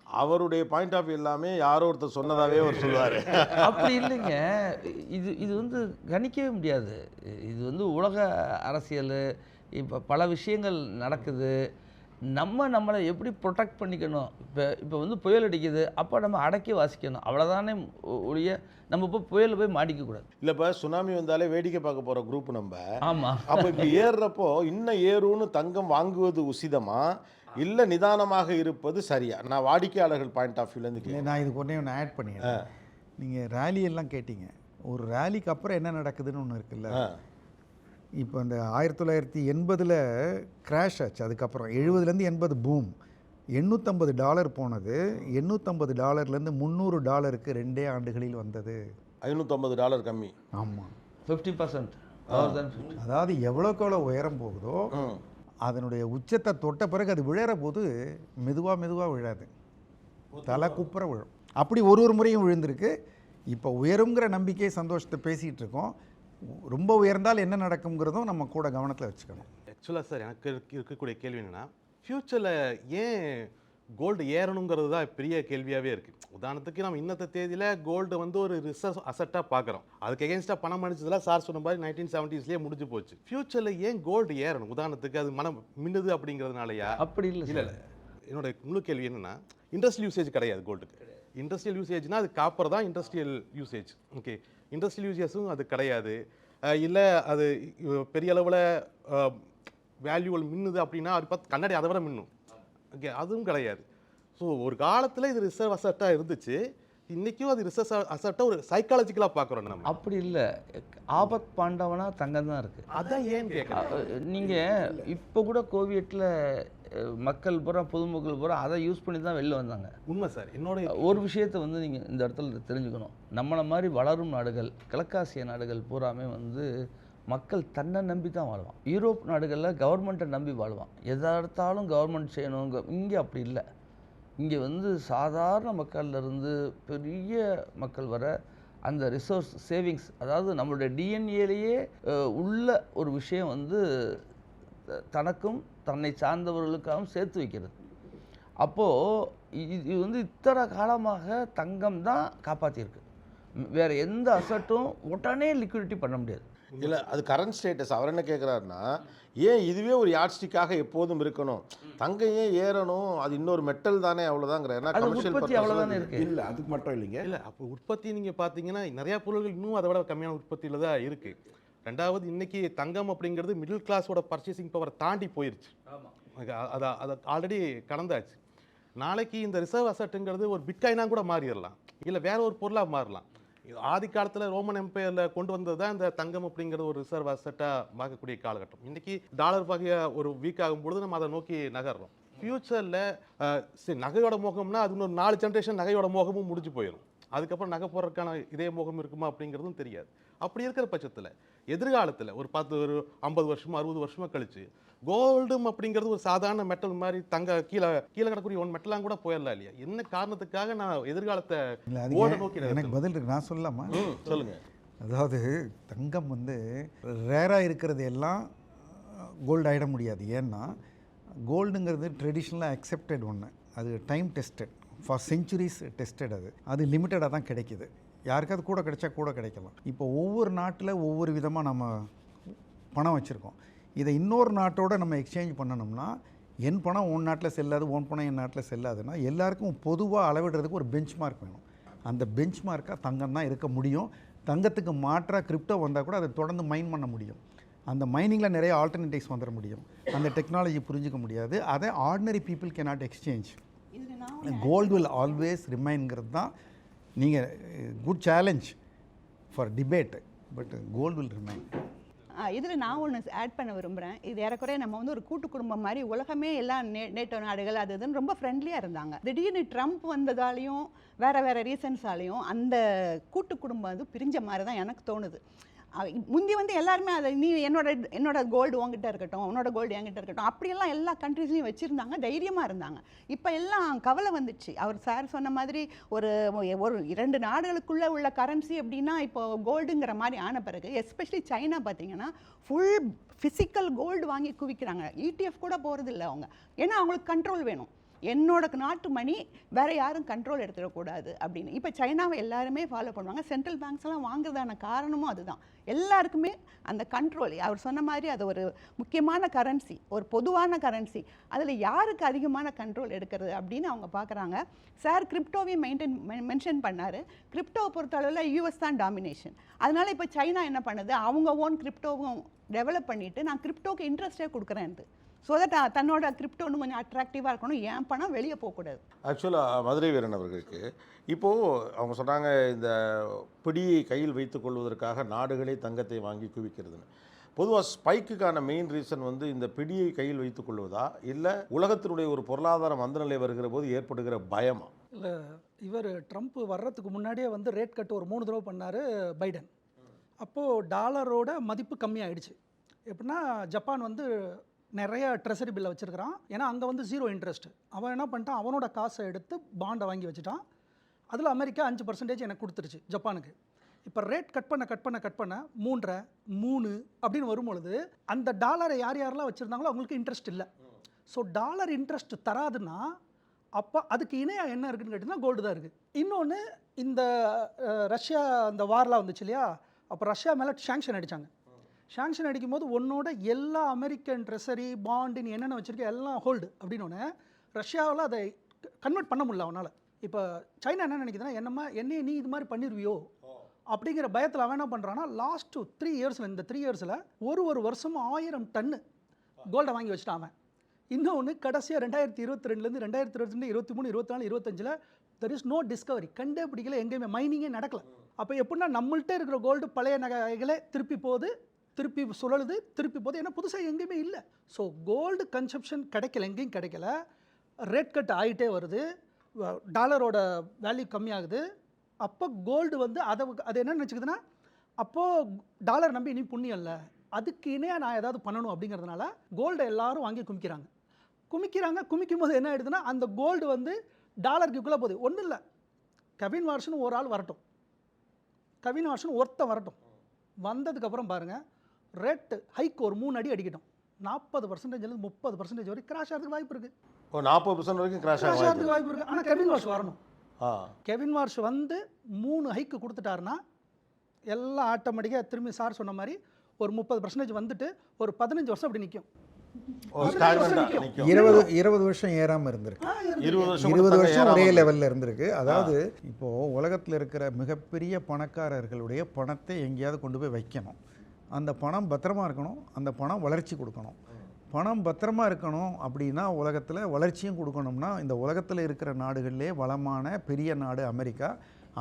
S1: அவருடைய பாயிண்ட் ஆஃப் வியூ எல்லாமே யாரோ ஒருத்தர் சொன்னதாகவே அவர் சொல்லுவார்.
S5: அப்படி இல்லைங்க. இது வந்து கணிக்கவே முடியாது. இது வந்து உலக அரசியல், இப்போ பல விஷயங்கள் நடக்குது. நம்மளை எப்படி ப்ரொடெக்ட் பண்ணிக்கணும்? இப்போ வந்து புயல் அடிக்குது, அப்போ நம்ம அடக்கி வாசிக்கணும், அவ்வளோதானே ஒழிய நம்ம இப்போ புயலில் போய் மாட்டிக்கக்கூடாது.
S1: இல்லை, இப்போ சுனாமி வந்தாலே வேடிக்கை பார்க்க போகிற குரூப் நம்ம.
S5: ஆமாம்.
S1: அப்போ இப்போ ஏறுறப்போ இன்னும் ஏறும்னு தங்கம் வாங்குவது உசிதமா இல்லை நிதானமாக இருப்பது சரியா? நான் வாடிக்கையாளர்கள் பாயிண்ட் ஆஃப் வியூலேருந்து
S3: நான் இதுக்கு ஒன்று ஆட் பண்ணிடுறேன். நீங்கள் ரேலியெல்லாம் கேட்டீங்க. ஒரு ரேலிக்கு அப்புறம் என்ன நடக்குதுன்னு ஒன்று இருக்குல்ல. இப்போ இந்த 1980 கிராஷ் ஆச்சு. அதுக்கப்புறம் 70லேருந்து 80 பூம். $850 போனது. $850 $300 2 ஆண்டுகளில் வந்தது.
S1: $550 கம்மி.
S3: ஆமாம்,
S5: 50%.
S3: அதாவது எவ்வளோக்கு எவ்வளோ உயரம் போகுதோ அதனுடைய உச்சத்தை தொட்ட பிறகு அது விழற போது மெதுவாக விழாது, தலை குப்புற விழும். அப்படி ஒரு முறையும் விழுந்திருக்கு. இப்போ உயருங்கிற நம்பிக்கை சந்தோஷத்தை பேசிகிட்டு இருக்கோம். ரொம்ப உயர்ந்தால் என்ன நடக்குங்கிறதும் நம்ம கூட கவனத்தில் வச்சுக்கணும்.
S6: ஆக்சுவலாக சார் எனக்கு இருக்கக்கூடிய கேள்வி என்னென்னா, ஃப்யூச்சரில் ஏன் கோல்டு ஏறணுங்கிறது தான் பெரிய கேள்வியாகவே இருக்குது. உதாரணத்துக்கு நம்ம இன்னத்த தேதியில் கோல்டு வந்து ஒரு ரிசர்வ் அசட்டாக பார்க்குறோம். அதுக்கு எகென்ஸ்டாக பணம் அடிச்சதுலாம் சார் சொன்ன மாதிரி 1970s முடிஞ்சு போச்சு. ஃபியூச்சரில் ஏன் கோல்டு ஏறணும்? உதாரணத்துக்கு அது மனம் மின்னுது அப்படிங்கிறதுனாலயா?
S5: அப்படி இல்லை
S6: இல்லை இல்லை, என்னோட முழு கேள்வி என்னென்னா, இண்டஸ்ட்ரியல் யூசேஜ் கிடையாது கோல்டுக்கு. இண்டஸ்ட்ரியல் யூசேஜ்னால் அது காப்பர் தான் இண்டஸ்ட்ரியல் யூசேஜ். ஓகே, இண்டஸ்ட்ரியல் யூசேஜும் அது கிடையாது. இல்லை அது பெரிய அளவில் வேல்யூவல் மின்னுது அப்படின்னா அது பார்த்து கண்ணாடி அதை விட மின்னும். ஓகே, அதுவும் கிடையாது. ஸோ ஒரு காலத்தில் இது ரிசர்வ் அசட்டாக இருந்துச்சு, இன்றைக்கும் அது ரிசர்வ் அசட்டாக ஒரு சைக்காலஜிக்கலாக பார்க்குறோம் நம்ம.
S5: அப்படி இல்லை, ஆபத் பாண்டவனா தங்கம் தான் இருக்குது.
S6: அதான் ஏன் கேட்குறேன்.
S5: நீங்கள் இப்போ கூட கோவியட்டில் மக்கள் பூரா பொதுமக்கள் பூரா அதை யூஸ் பண்ணி தான் வெளில வந்தாங்க.
S6: உண்மை சார். என்னோட
S5: ஒரு விஷயத்தை வந்து நீங்கள் இந்த இடத்துல தெரிஞ்சுக்கணும். நம்மளை மாதிரி வளரும் நாடுகள், கிழக்காசிய நாடுகள் பூராமே வந்து மக்கள் தன்னை நம்பி தான் வாழ்வான். யூரோப் நாடுகளில் கவர்மெண்ட்டை நம்பி வாழ்வான். எதை எடுத்தாலும் கவர்மெண்ட் செய்யணுங்க. இங்கே அப்படி இல்லை. இங்கே வந்து சாதாரண மக்கள்லேருந்து பெரிய மக்கள் வர அந்த ரிசோர்ஸ் சேவிங்ஸ், அதாவது நம்மளுடைய டிஎன்ஏலேயே உள்ள ஒரு விஷயம் வந்து தனக்கும் தன்னை சார்ந்தவர்களுக்காகவும் சேர்த்து வைக்கிறது. அப்போது இது வந்து இத்தனை காலமாக தங்கம் தான் காப்பாற்றியிருக்கு. வேறு எந்த அசட்டும் உடனே லிக்விடிட்டி பண்ண முடியாது.
S1: இல்லை, அது கரண்ட் ஸ்டேட்டஸ். அவர் என்ன கேட்குறாருன்னா, ஏன் இதுவே ஒரு யாட்ஸ்டிக்காக எப்போதும் இருக்கணும், தங்கம் ஏன் ஏறணும், அது இன்னொரு மெட்டல் தானே, அவ்வளோதாங்கிற.
S5: அது உற்பத்தி அவ்வளோதானே இருக்குது.
S8: இல்லை, அதுக்கு மட்டும் இல்லைங்க.
S6: இல்லை, அப்போ உற்பத்தி நீங்கள் பார்த்தீங்கன்னா நிறையா பொருள்கள் இன்னும் அதை விட கம்மியான உற்பத்தியில் தான் இருக்குது. ரெண்டாவது, இன்றைக்கி தங்கம் அப்படிங்கிறது மிடில் கிளாஸோட பர்ச்சேசிங் பவரை தாண்டி போயிடுச்சு. அதை ஆல்ரெடி கடந்தாச்சு. நாளைக்கு இந்த ரிசர்வ் அசட்டுங்கிறது ஒரு பிட்காயினாக கூட மாறிடலாம், இல்லை வேற ஒரு பொருளாக மாறலாம். ஆதி காலத்தில் ரோமன் எம்பையரில் கொண்டு வந்தது தான் இந்த தங்கம் அப்படிங்கிறது ஒரு ரிசர்வ் அசட்டாக பார்க்கக்கூடிய காலகட்டம். இன்றைக்கி டாலர் வகையாக ஒரு வீக் ஆகும்பொழுது நம்ம அதை நோக்கி நகர்றோம். ஃப்யூச்சரில் சரி, நகையோட மோகம்னா அது இன்னொரு 4 ஜென்ரேஷன் நகையோட மோகமும் முடிஞ்சு போயிடும். அதுக்கப்புறம் நகை போடுறதுக்கான இதே மோகம் இருக்குமா அப்படிங்கிறதும் தெரியாது. அப்படி இருக்கிற பட்சத்தில் எதிர்காலத்தில் ஒரு 50 வருஷமோ 60 வருஷமோ கழிச்சு கோல்டும் அப்படிங்கிறது ஒரு சாதாரண மெட்டல் மாதிரி கீழே கிடக்கூடிய ஒன் மெட்டலாம் கூட போயிடலாம் இல்லையா? என்ன காரணத்துக்காக நான் எதிர்காலத்தை நோக்கி
S3: எனக்கு பதில் இருக்கு, நான் சொல்லலாமா?
S1: சொல்லுங்கள்.
S3: அதாவது தங்கம் வந்து ரேராக இருக்கிறது எல்லாம் கோல்டு ஆகிட முடியாது. ஏன்னா கோல்டுங்கிறது ட்ரெடிஷ்னலாக அக்செப்டட் ஒன்று. அது time tested, for centuries tested. அது லிமிட்டடாக தான் கிடைக்கிது. யாருக்காவது கூட கிடைச்சா கூட கிடைக்கலாம். இப்போ ஒவ்வொரு நாட்டில் ஒவ்வொரு விதமாக நம்ம பணம் வச்சுருக்கோம். இதை இன்னொரு நாட்டோட நம்ம எக்ஸ்சேஞ்ச் பண்ணணும்னா, என் பணம் உன் நாட்டில் செல்லாது, உன் பணம் என் நாட்டில் செல்லாதுன்னா எல்லாருக்கும் பொதுவாக அளவிடுறதுக்கு ஒரு பெஞ்ச் மார்க் வேணும். அந்த பெஞ்ச் மார்க்காக தங்கம் தான் இருக்க முடியும். தங்கத்துக்கு மாற்றாக கிரிப்டோ வந்தால் கூட அதை தொடர்ந்து மைன் பண்ண முடியும். அந்த மைனிங்கில் நிறைய ஆல்டர்னேட்டிவ்ஸ் வந்துட முடியும். அந்த டெக்னாலஜி புரிஞ்சிக்க முடியாது. அதை ordinary people cannot exchange. Gold will always ரிமைன்ங்கிறது தான் நீங்கள் good challenge for debate. But gold will remain.
S7: இதில் நான் ஒன்று ஆட் பண்ண விரும்புகிறேன். இது ஏறக்குறைய நம்ம வந்து ஒரு கூட்டு குடும்பம் மாதிரி, உலகமே எல்லாம் நேட்டோ நாடுகள் அது இதுன்னு ரொம்ப ஃப்ரெண்ட்லியாக இருந்தாங்க. திடீர்னு ட்ரம்ப் வந்ததாலையும் வேறு ரீசன்ஸாலையும் அந்த கூட்டு குடும்பம் அது பிரிஞ்ச மாதிரி தான் எனக்கு தோணுது. முந்தி வந்து எல்லாருமே அதை நீ என்னோட கோல்டு உங்ககிட்ட இருக்கட்டும், உன்னோட கோல்டு என்கிட்ட இருக்கட்டும், அப்படியெல்லாம் எல்லா கண்ட்ரீஸ்லையும் வச்சுருந்தாங்க, தைரியமாக இருந்தாங்க. இப்போ எல்லாம் கவலை வந்துடுச்சு. அவர் சார் சொன்ன மாதிரி ஒரு 2 நாடுகளுக்குள்ளே உள்ள கரன்சி அப்படின்னா இப்போ கோல்டுங்கிற மாதிரி ஆன பிறகு, எஸ்பெஷலி சைனா பார்த்தீங்கன்னா ஃபுல் ஃபிசிக்கல் கோல்டு வாங்கி குவிக்கிறாங்க. ETF கூட போகிறது இல்லை அவங்க. ஏன்னா அவங்களுக்கு கண்ட்ரோல் வேணும். என்னோட நாட்டு மணி வேறு யாரும் கண்ட்ரோல் எடுத்துடக்கூடாது அப்படின்னு. இப்போ சைனாவை எல்லாருமே ஃபாலோ பண்ணுவாங்க. சென்ட்ரல் பேங்க்ஸ் எல்லாம் வாங்குறதான காரணமும் அதுதான். எல்லாருக்குமே அந்த கண்ட்ரோல், அவர் சொன்ன மாதிரி அது ஒரு முக்கியமான கரன்சி, ஒரு பொதுவான கரன்சி. அதில் யாருக்கு அதிகமான கண்ட்ரோல் எடுக்கிறது அப்படின்னு அவங்க பார்க்குறாங்க. சார் கிரிப்டோவையும் மென்ஷன் பண்ணார். கிரிப்டோவை பொறுத்தளவில் US தான் டாமினேஷன். அதனால் இப்போ சைனா என்ன பண்ணுது, அவங்க ஓன் கிரிப்டோவும் டெவலப் பண்ணிவிட்டு நான் கிரிப்டோவுக்கு இன்ட்ரெஸ்டே கொடுக்குறேன். ஸோ தட் தன்னோட கிரிப்டோ இன்னும் கொஞ்சம் அட்ராக்டிவாக இருக்கணும், ஏன் பணம் வெளியே போகக்கூடாது.
S1: ஆக்சுவலாக மதுரை வீரன் அவர்களுக்கு இப்போது அவங்க சொன்னாங்க, இந்த பிடியை கையில் வைத்துக் கொள்வதற்காக நாடுகளே தங்கத்தை வாங்கி குவிக்கிறதுன்னு. பொதுவாக ஸ்பைக்குக்கான மெயின் ரீசன் வந்து இந்த பிடியை கையில் வைத்துக் கொள்வதா, இல்லை உலகத்தினுடைய ஒரு பொருளாதார மந்தநிலை வருகிற போது ஏற்படுகிற பயமா?
S4: இல்லை, இவர் ட்ரம்ப் வர்றதுக்கு முன்னாடியே வந்து ரேட் கட் ஒரு 3 தடவை பண்ணார் பைடன். அப்போது டாலரோட மதிப்பு கம்மியாயிடுச்சு. எப்படின்னா ஜப்பான் வந்து நிறைய ட்ரெஸரி பில்லை வச்சுருக்கிறான். ஏன்னா அங்கே வந்து 0 இன்ட்ரெஸ்ட். அவன் என்ன பண்ணிட்டான், அவனோட காசை எடுத்து பாண்டை வாங்கி வச்சுட்டான். அதில் அமெரிக்கா 5% எனக்கு கொடுத்துருச்சு ஜப்பானுக்கு. இப்போ ரேட் கட் பண்ண 3.5 3 அப்படின்னு வரும்பொழுது அந்த டாலரை யாரெல்லாம் வச்சுருந்தாங்களோ அவங்களுக்கு இன்ட்ரெஸ்ட் இல்லை. ஸோ டாலர் இன்ட்ரெஸ்ட் தராதுன்னா அப்போ அதுக்கு இணையாக என்ன இருக்குன்னு கேட்டிங்கன்னா கோல்டு தான் இருக்குது. இன்னொன்று, இந்த ரஷ்யா அந்த வார்லாம் வந்துச்சு இல்லையா, அப்போ ரஷ்யா மேலே சாங்ஷன் அடித்தாங்க. சாங்ஷன் அடிக்கும் போது உன்னோட எல்லா அமெரிக்கன் ட்ரெஸரி பாண்டு நீ என்னென்ன வச்சுருக்க எல்லாம் ஹோல்டு அப்படின்னோடனே ரஷ்யாவில் அதை கன்வெர்ட் பண்ண முடியல அவனால். இப்போ சைனா என்ன நினைக்குதுன்னா, என்னையே நீ இது மாதிரி பண்ணிடுவியோ அப்படிங்கிற பயத்தில் அவன் என்ன பண்ணுறான்னா, லாஸ்ட்டு 3 இயர்ஸில், இந்த 3 இயர்ஸில் ஒரு வருஷமும் 1000 டன்னு கோல்டை வாங்கி வச்சுட்டான் அவன். இன்னொன்று, கடைசியாக 2022 2022 23 24 25 தெர் இஸ் நோ டிஸ்கவரி, கண்டுபிடிக்கல, எங்கேயுமே மைனிங்கே நடக்கலை. அப்போ எப்படின்னா நம்மள்கிட்ட இருக்கிற கோல்டு பழைய நகைகளே திருப்பி போகுது, திருப்பி சுழலுது, திருப்பி போகுது, ஏன்னா புதுசாக எங்கேயுமே இல்லை. ஸோ கோல்டு கன்சப்ஷன் கிடைக்கல, எங்கேயும் கிடைக்கல, ரேட் கட் ஆகிட்டே வருது, டாலரோட வேல்யூ கம்மியாகுது. அப்போ கோல்டு வந்து அது என்ன நினச்சிக்குதுன்னா, அப்போது டாலர் நம்பி இனி புண்ணியம் இல்லை, அதுக்கு இணையாக நான் ஏதாவது பண்ணணும் அப்படிங்கிறதுனால கோல்டை எல்லாரும் வாங்கி குமிக்கும் போது என்ன ஆகிடுதுன்னா, அந்த கோல்டு வந்து டாலருக்கு போகுது. ஒன்றும் இல்லை, கெவின் வார்ஷன் ஒரு ஆள் வரட்டும், கெவின் வார்ஷன் ஒருத்தன் வரட்டும், வந்ததுக்கப்புறம் பாருங்கள் ரேட்டு ஹைக் ஒரு 3 அடி அடிக்கட்டும், 40% 30% வரைக்கும் கிராஷ் ஆகிறதுக்கு வாய்ப்பு இருக்குது.
S1: 40% வரைக்கும் கிராஷ்
S4: ஆகிறதுக்கு வாய்ப்பு இருக்குது. ஆனால் கெவின் வார்ஷ் வரணும். கெவின் வார்ஷ் வந்து 3 ஹைக்கு கொடுத்துட்டாருன்னா எல்லாம் ஆட்டோமேட்டிக்காக திரும்பி சார் சொன்ன மாதிரி ஒரு 30% வந்துட்டு ஒரு 15 வருஷம் அப்படி நிற்கும்.
S3: 20 வருஷம் ஏறாமல் இருந்திருக்கு, 20 வருஷம் ஒரே லெவலில் இருந்திருக்கு. அதாவது இப்போது உலகத்தில் இருக்கிற மிகப்பெரிய பணக்காரர்களுடைய பணத்தை எங்கேயாவது கொண்டு போய் வைக்கணும், அந்த பணம் பத்திரமா இருக்கணும், அந்த பணம் வளர்ச்சி கொடுக்கணும். பணம் பத்திரமா இருக்கணும் அப்படின்னா உலகத்தில் வளர்ச்சியும் கொடுக்கணும்னா, இந்த உலகத்தில் இருக்கிற நாடுகளிலே வளமான பெரிய நாடு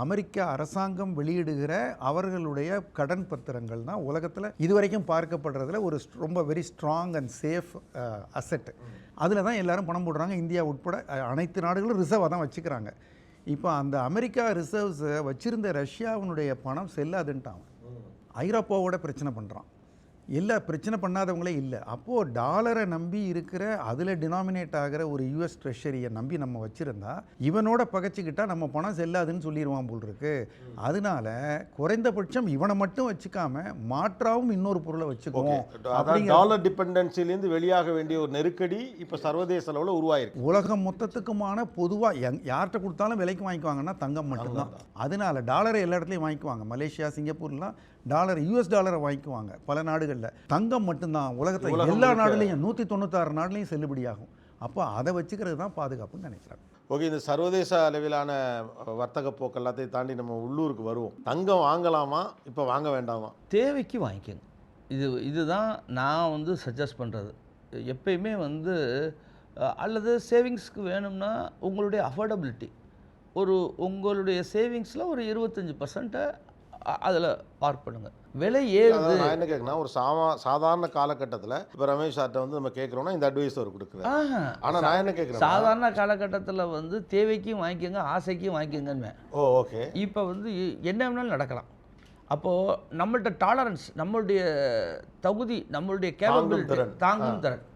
S3: அமெரிக்கா அரசாங்கம் வெளியிடுகிற அவர்களுடைய கடன் பத்திரங்கள் தான் உலகத்தில் இதுவரைக்கும் பார்க்கப்படுறதுல ஒரு ரொம்ப very strong and safe asset. அதில் தான் எல்லாரும் பணம் போடுறாங்க, இந்தியா உட்பட அனைத்து நாடுகளும் ரிசர்வாக தான் வச்சுக்கிறாங்க. இப்போ அந்த அமெரிக்கா ரிசர்வ்ஸை வச்சுருந்த ரஷ்யாவினுடைய பணம் செல்லாதுன்ட்டான், ஐரோப்பாவோட பிரச்சனை பண்ணுறான், எல்லா பிரச்சனை பண்ணாதவங்களே இல்லை. அப்போது டாலரை நம்பி இருக்கிற அதில் டினாமினேட் ஆகிற ஒரு யூஎஸ் ட்ரெஷரியை நம்பி நம்ம வச்சுருந்தா இவனோட பகைச்சிக்கிட்டால் நம்ம பணம் செல்லாதுன்னு சொல்லிடுவான் போல் இருக்கு. அதனால குறைந்தபட்சம் இவனை மட்டும் வச்சுக்காம மாற்றாவும் இன்னொரு பொருளை வச்சுக்குவோம்.
S1: டாலர் டிபெண்டன்சிலேருந்து வெளியாக வேண்டிய ஒரு நெருக்கடி இப்போ சர்வதேச அளவில் உருவாயிருக்கு.
S3: உலகம் மொத்தத்துக்குமான பொதுவாக யார்கிட்ட கொடுத்தாலும் விலைக்கு வாங்கிக்குவாங்கன்னா தங்கம் மட்டும்தான். அதனால டாலரை எல்லா இடத்துலையும் வாங்கிக்குவாங்க, மலேசியா சிங்கப்பூர்லாம் டாலர் யூஎஸ் டாலரை வாங்கிக்குவாங்க பல நாடுகளில். தங்கம் மட்டும்தான் உலகத்தில் எல்லா நாடுலையும் 196 நாடுலையும் செல்லுபடியாகும். அப்போ அதை வச்சுக்கிறது தான் பாதுகாப்புன்னு நினைக்கிறாங்க.
S1: ஓகே, இந்த சர்வதேச அளவிலான வர்த்தக போக்கு எல்லாத்தையும் தாண்டி நம்ம உள்ளூருக்கு வருவோம். தங்கம் வாங்கலாமா, இப்போ வாங்க வேண்டாமா?
S5: தேவைக்கு வாங்கிக்கோங்க. இதுதான் நான் வந்து சஜஸ்ட் பண்ணுறது. எப்பயுமே வந்து அல்லது சேவிங்ஸ்க்கு வேணும்னா உங்களுடைய அஃபோர்டபிலிட்டி, உங்களுடைய சேவிங்ஸில் ஒரு 25% அதில் பார்க் பண்ணுங்கள். விலை ஏறுது.
S1: நான் என்ன கேட்குறேன்னா, ஒரு சாதாரண காலகட்டத்தில் இப்போ ரமேஷ் சார்ட்ட வந்து நம்ம கேட்குறோன்னா இந்த அட்வைஸ் அவர் கொடுக்குறேன். ஆனால் நான் என்ன கேட்குறேன்,
S5: சாதாரண காலகட்டத்தில் வந்து தேவைக்கும் வாங்கிக்கோங்க, ஆசைக்கும் வாங்கிக்கோங்கன்னு.
S1: ஓகே, இப்போ
S5: வந்து என்ன வேணாலும் நடக்கலாம். அப்போது நம்மள்ட்ட டாலரன்ஸ், நம்மளுடைய தகுதி, நம்மளுடைய கேப்பபிலிட்டி, தாங்கும் திறன்,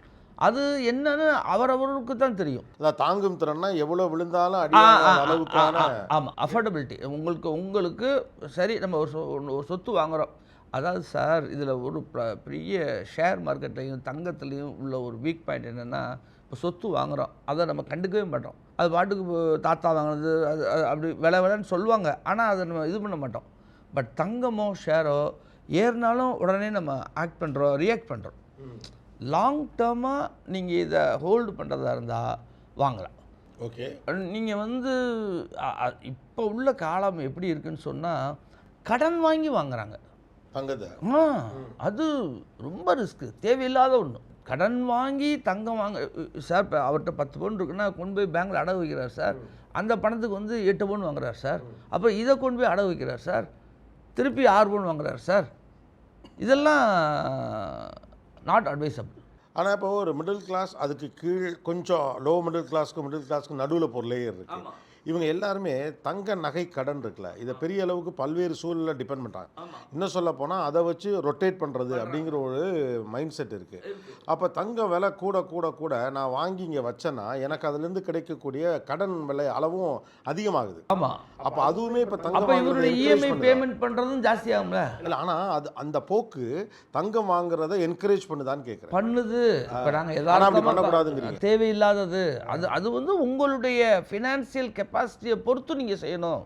S5: அது என்னன்னு அவரவருக்கு தான் தெரியும்.
S1: தாங்கும் திறன்னா எவ்வளோ விழுந்தாலும் அளவுக்கான
S5: ஆமாம் அஃபோர்டபிலிட்டி. உங்களுக்கு சரி, நம்ம ஒரு சொத்து வாங்குகிறோம், அதாவது சார் இதில் ஒரு பெரிய ஷேர் மார்க்கெட்லையும் தங்கத்துலேயும் உள்ள ஒரு வீக் பாயிண்ட் என்னென்னா, இப்போ சொத்து வாங்குகிறோம், அதை நம்ம கண்டுக்கவே மாட்டோம். அது பாட்டுக்கு தாத்தா வாங்கினது அது அப்படி விலைன்னு சொல்லுவாங்க, ஆனால் அதை நம்ம இது பண்ண மாட்டோம். பட் தங்கமோ ஷேரோ ஏறினாலும் உடனே நம்ம ரியாக்ட் பண்ணுறோம். லாங் டேர்மாக நீங்கள் இதை ஹோல்டு பண்ணுறதா இருந்தால் வாங்கலாம்.
S1: ஓகே,
S5: நீங்கள் வந்து இப்போ உள்ள காலம் எப்படி இருக்குன்னு சொன்னால், கடன் வாங்கி வாங்குறாங்க
S1: தங்கத்தை.
S5: அது ரொம்ப ரிஸ்க்கு, தேவையில்லாத ஒன்று. கடன் வாங்கி தங்கம் வாங்க சார். இப்போ அவர்கிட்ட 10 பவுன் இருக்குன்னா கொண்டு போய் பேங்க்கில் அடகு வைக்கிறார் சார், அந்த பணத்துக்கு வந்து 8 பவுன் வாங்குறார் சார். அப்புறம் இதை கொண்டு போய் அடகு வைக்கிறார் சார், திருப்பி 6 பவுன் வாங்குறார் சார். இதெல்லாம் நாட் அட்வைசபிள்.
S1: ஆனால் இப்போ ஒரு மிடில் கிளாஸ், அதுக்கு கீழ் கொஞ்சம் லோ மிடில் கிளாஸ்க்கு நடுவில் ஒரு லேயர் இருக்குது. இவங்க எல்லாருமே தங்க நகை கடன் இருக்குல்ல, இதை பெரிய அளவுக்கு பல்வேறு சூழலில் டிபெண்ட் பண்ணுறாங்க. இன்னும் சொல்ல போனால் அதை வச்சு ரொட்டேட் பண்ணுறது அப்படிங்கிற ஒரு மைண்ட் செட் இருக்குது. அப்போ தங்க விலை கூட கூட கூட நான் வாங்கி இங்கே வச்சேன்னா எனக்கு அதுலேருந்து கிடைக்கக்கூடிய கடன் விலை அளவும் அதிகமாகுது.
S5: ஆமாம்,
S1: அப்போ அதுவுமே இப்போ
S5: அப்போ
S1: தங்கம்
S5: இவருடைய இஎம்ஐ பேமெண்ட் பண்ணுறதும் ஜாஸ்தி ஆகும்ல.
S1: இல்லை, ஆனால் அது அந்த போக்கு தங்கம் வாங்குறத என்கரேஜ் பண்ணுதான்னு கேட்குறேன்.
S5: பண்ணுது. இப்போ நாங்கள்
S1: அப்படி பண்ணக்கூடாதுங்கிறீங்க.
S5: தேவையில்லாதது அது அது வந்து உங்களுடைய ஃபினான்சியல் கெப்பாசிட்டியை பொறுத்து நீங்கள் செய்யணும்.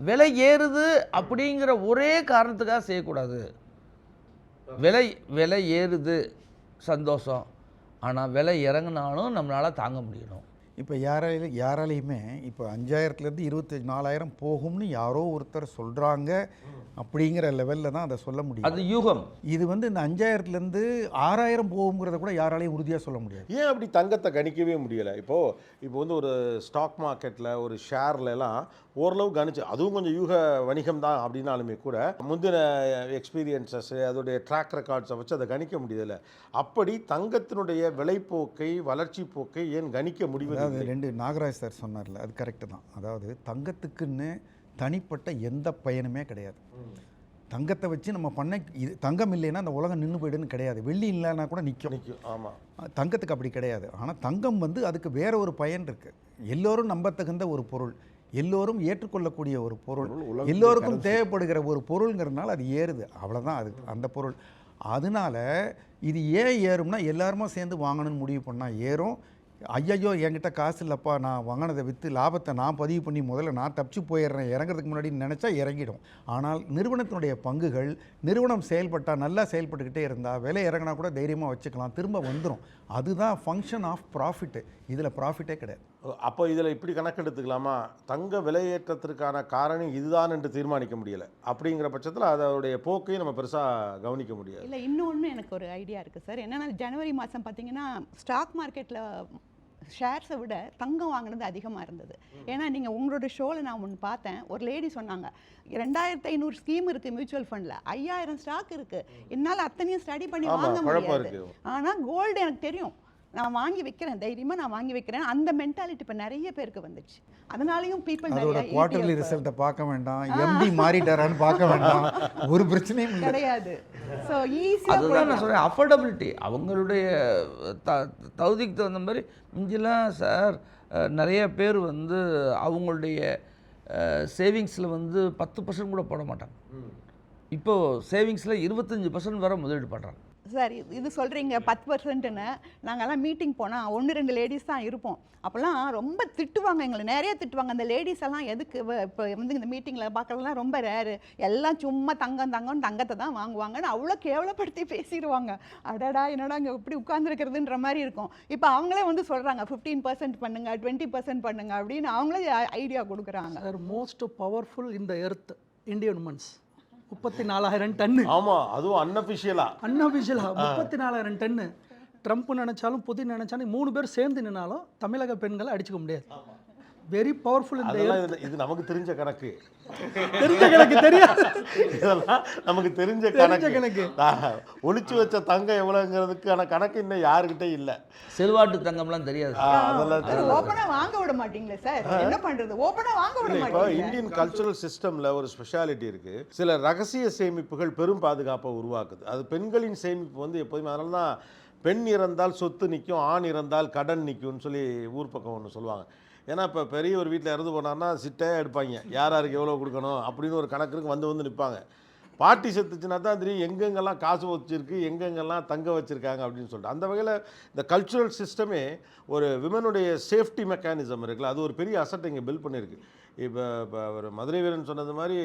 S5: விலை ஏறுது அப்படிங்கிற ஒரே காரணத்துக்காக செய்யக்கூடாது. விலை ஏறுது சந்தோஷம், ஆனால் விலை இறங்குனாலும் நம்மளால் தாங்க முடியணும்.
S3: இப்போ யாராலையுமே இப்போ 5000லேருந்து 24,000 போகும்னு யாரோ ஒருத்தர் சொல்கிறாங்க அப்படிங்கிற லெவலில் தான் அதை சொல்ல முடியும்.
S5: அது யூகம்.
S3: இது வந்து இந்த 5000லேருந்து 6000 போகுங்கிறத கூட யாராலையும் உறுதியாக சொல்ல முடியாது.
S1: ஏன் அப்படி தங்கத்தை கணிக்கவே முடியலை? இப்போ வந்து ஒரு ஸ்டாக் மார்க்கெட்டில் ஒரு ஷேர்லலாம் ஓரளவு கணிச்சு, அதுவும் கொஞ்சம் யூக வணிகம் தான் அப்படின்னாலுமே கூட முந்தின எக்ஸ்பீரியன்ஸஸ் அதோடைய ட்ராக் ரெக்கார்ட்ஸை வச்சு அதை கணிக்க முடியதில்லை. அப்படி தங்கத்தினுடைய விலைப்போக்கை வளர்ச்சி போக்கை ஏன் கணிக்க முடிவது?
S3: அதாவது 2 நாகராஜ் சார் சொன்னார்ல, அது கரெக்டு தான். அதாவது தங்கத்துக்குன்னு தனிப்பட்ட எந்த பயனுமே கிடையாது. தங்கத்தை வச்சு நம்ம பண்ண இது தங்கம் இல்லைன்னா அந்த உலகம் நின்று போயிடுன்னு கிடையாது. வெள்ளி இல்லைன்னா கூட நிற்கும்.
S1: ஆமாம்,
S3: தங்கத்துக்கு அப்படி கிடையாது. ஆனால் தங்கம் வந்து அதுக்கு வேற ஒரு பயன் இருக்குது. எல்லோரும் நம்பத்தகுந்த ஒரு பொருள், எல்லோரும் ஏற்றுக்கொள்ளக்கூடிய ஒரு பொருள், எல்லோருக்கும் தேவைப்படுகிற ஒரு பொருளுங்கிறதுனால அது ஏறுது. அவ்வளோதான் அது அந்த பொருள். அதனால இது ஏன் ஏறும்னா எல்லாருமே சேர்ந்து வாங்கணும்னு முடிவு பண்ணால் ஏறும். ஐயையோ என்கிட்ட காசு இல்லைப்பா, நான் வாங்கினதை விற்று லாபத்தை நான் பதிவு பண்ணி முதல்ல நான் தப்பிச்சு போயிடுறேன் இறங்குறதுக்கு முன்னாடி நினச்சா இறங்கிடும். ஆனால் நிறுவனத்தினுடைய பங்குகள் நிறுவனம் செயல்பட்டால் நல்லா செயல்பட்டுக்கிட்டே இருந்தால் விலை இறங்கினா கூட தைரியமாக வச்சுக்கலாம், திரும்ப வந்துடும். அதுதான் ஃபங்க்ஷன் ஆஃப் ப்ராஃபிட்டு. இதில் ப்ராஃபிட்டே கிடையாது.
S1: அப்போ இதில் இப்படி கணக்கெடுத்துக்கலாமா? தங்க விலையேற்றத்திற்கான காரணம் இதுதான் என்று தீர்மானிக்க முடியலை அப்படிங்கிற பட்சத்தில் அதோடைய போக்கையும் நம்ம பெருசாக கவனிக்க முடியாது.
S7: இல்லை, இன்னொன்று எனக்கு ஒரு ஐடியா இருக்குது சார். என்னென்னா ஜனவரி மாதம் பார்த்தீங்கன்னா ஸ்டாக் மார்க்கெட்டில் ஷேர்ஸை விட தங்கம் வாங்கினது அதிகமாக இருந்தது. ஏன்னா நீங்கள் உங்களோட ஷோவில் நான் ஒன்று பார்த்தேன், ஒரு லேடி சொன்னாங்க 2500 ஸ்கீம் இருக்குது மியூச்சுவல் ஃபண்டில், 5000 ஸ்டாக் இருக்குது, என்னால் அத்தனையும் ஸ்டடி பண்ணி வாங்க முடியாது. ஆனால் கோல்டு எனக்கு தெரியும், நான் வாங்கி வைக்கிறேன், தைரியமாக நான் வாங்கி வைக்கிறேன். அந்த மென்டாலிட்டி இப்போ நிறைய பேருக்கு வந்துச்சு. அதனாலையும் பீப்புள்
S3: அதோட குவார்டர்லி ரிசல்ட்டை பார்க்க வேண்டாம், எம்டி மாறிட்டாரான்னு பார்க்க வேண்டாம், ஒரு பிரச்சனையும்
S7: கிடையாது. ஸோ ஈஸியாக
S5: அதுதான் நான் சொல்கிறேன், அஃபோர்டபிலிட்டி அவங்களுடைய தகுதிக்கு தகுந்த மாதிரி. இங்கெல்லாம் சார் நிறைய பேர் வந்து அவங்களுடைய சேவிங்ஸில் வந்து 10% கூட போட மாட்டாங்க. இப்போது சேவிங்ஸில் 25% வரை முதலீடு பண்ணுறாங்க.
S7: சார் இது சொல்கிறீங்க 10%ன்னு. நாங்கள்லாம் மீட்டிங் போனால் 1-2 லேடிஸ் தான் இருப்போம். அப்போல்லாம் ரொம்ப திட்டுவாங்க, எங்களை நிறைய திட்டுவாங்க. அந்த லேடிஸ் எல்லாம் எதுக்கு இப்போ வந்து இந்த மீட்டிங்கில் பார்க்குறதுலாம் ரொம்ப ரேரு, எல்லாம் சும்மா தங்கம்னு தங்கத்தை தான் வாங்குவாங்கன்னு அவ்வளோ கேவலப்படுத்தி பேசிடுவாங்க. அடடா என்னடா இங்கே இப்படி உட்காந்துருக்கிறதுன்ற மாதிரி இருக்கும். இப்போ அவங்களே வந்து சொல்கிறாங்க 15% பண்ணுங்க, 20% பண்ணுங்க அப்படின்னு அவங்களே ஐடியா கொடுக்குறாங்க.
S4: சார் மோஸ்ட் பவர்ஃபுல் இந்த எர்த் இந்தியன் உமன்ஸ் 34,000 டன்னு.
S1: ஆமாம், அதுவும் அன்அஃபிஷியலா
S4: 34,000 டன்னு. ட்ரம்ப் நினைச்சாலும் புதின் நினைச்சாலும் 3 பேர் சேர்ந்து நின்னாலும் தமிழக பெண்களை அடிச்சுக்க முடியாது. Very powerful.
S1: இது நமக்கு தெரிஞ்ச கணக்கு.
S4: தெரியாது,
S1: இதெல்லாம் நமக்கு தெரிஞ்ச கணக்கு. ஒளிச்சு வச்ச தங்கம் எவ்வளோங்கிறதுக்கான கணக்கு இன்னும் யாருக்கிட்டே இல்லை.
S5: செல்வாட்டு தங்கம்லாம் தெரியாது.
S7: ஓப்பனா வாங்க விட மாட்டீங்களே சார், என்ன பண்றது? ஓப்பனா வாங்க விட
S1: இப்போ
S7: மாட்டீங்க.
S1: இந்தியன் கல்ச்சுரல் சிஸ்டம்ல ஒரு ஸ்பெஷாலிட்டி இருக்கு. சில ரகசிய சேமிப்புகள் பெரும் பாதுகாப்பை உருவாக்குது. அது பெண்களின் சேமிப்பு வந்து எப்போதுமே. அதனால தான் பெண் இறந்தால் சொத்து நிற்கும், ஆண் இறந்தால் கடன் நிற்கும்னு சொல்லி ஊர் பக்கம் ஒன்று சொல்லுவாங்க. ஏன்னா இப்போ பெரிய ஒரு வீட்டில் இறந்து போனார்னா சிட்டையாக எடுப்பாங்க, யார் யாருக்கு எவ்வளோ கொடுக்கணும் அப்படின்னு ஒரு கணக்கு வந்து நிற்பாங்க. பாட்டி செத்துச்சுன்னா தான் தெரியும் எங்கெங்கெல்லாம் காசு வச்சுருக்கு, எங்கெங்கெல்லாம் தங்க வச்சுருக்காங்க அப்படின்னு சொல்லிட்டு. அந்த வகையில் இந்த கல்ச்சுரல் சிஸ்டமே ஒரு விமனுடைய சேஃப்டி மெக்கானிசம் இருக்குல்ல, அது ஒரு பெரிய அசட்டை இங்கே பில்ட் பண்ணியிருக்கு. இப்போ ஒரு மதுரை வீரன் சொன்னது மாதிரி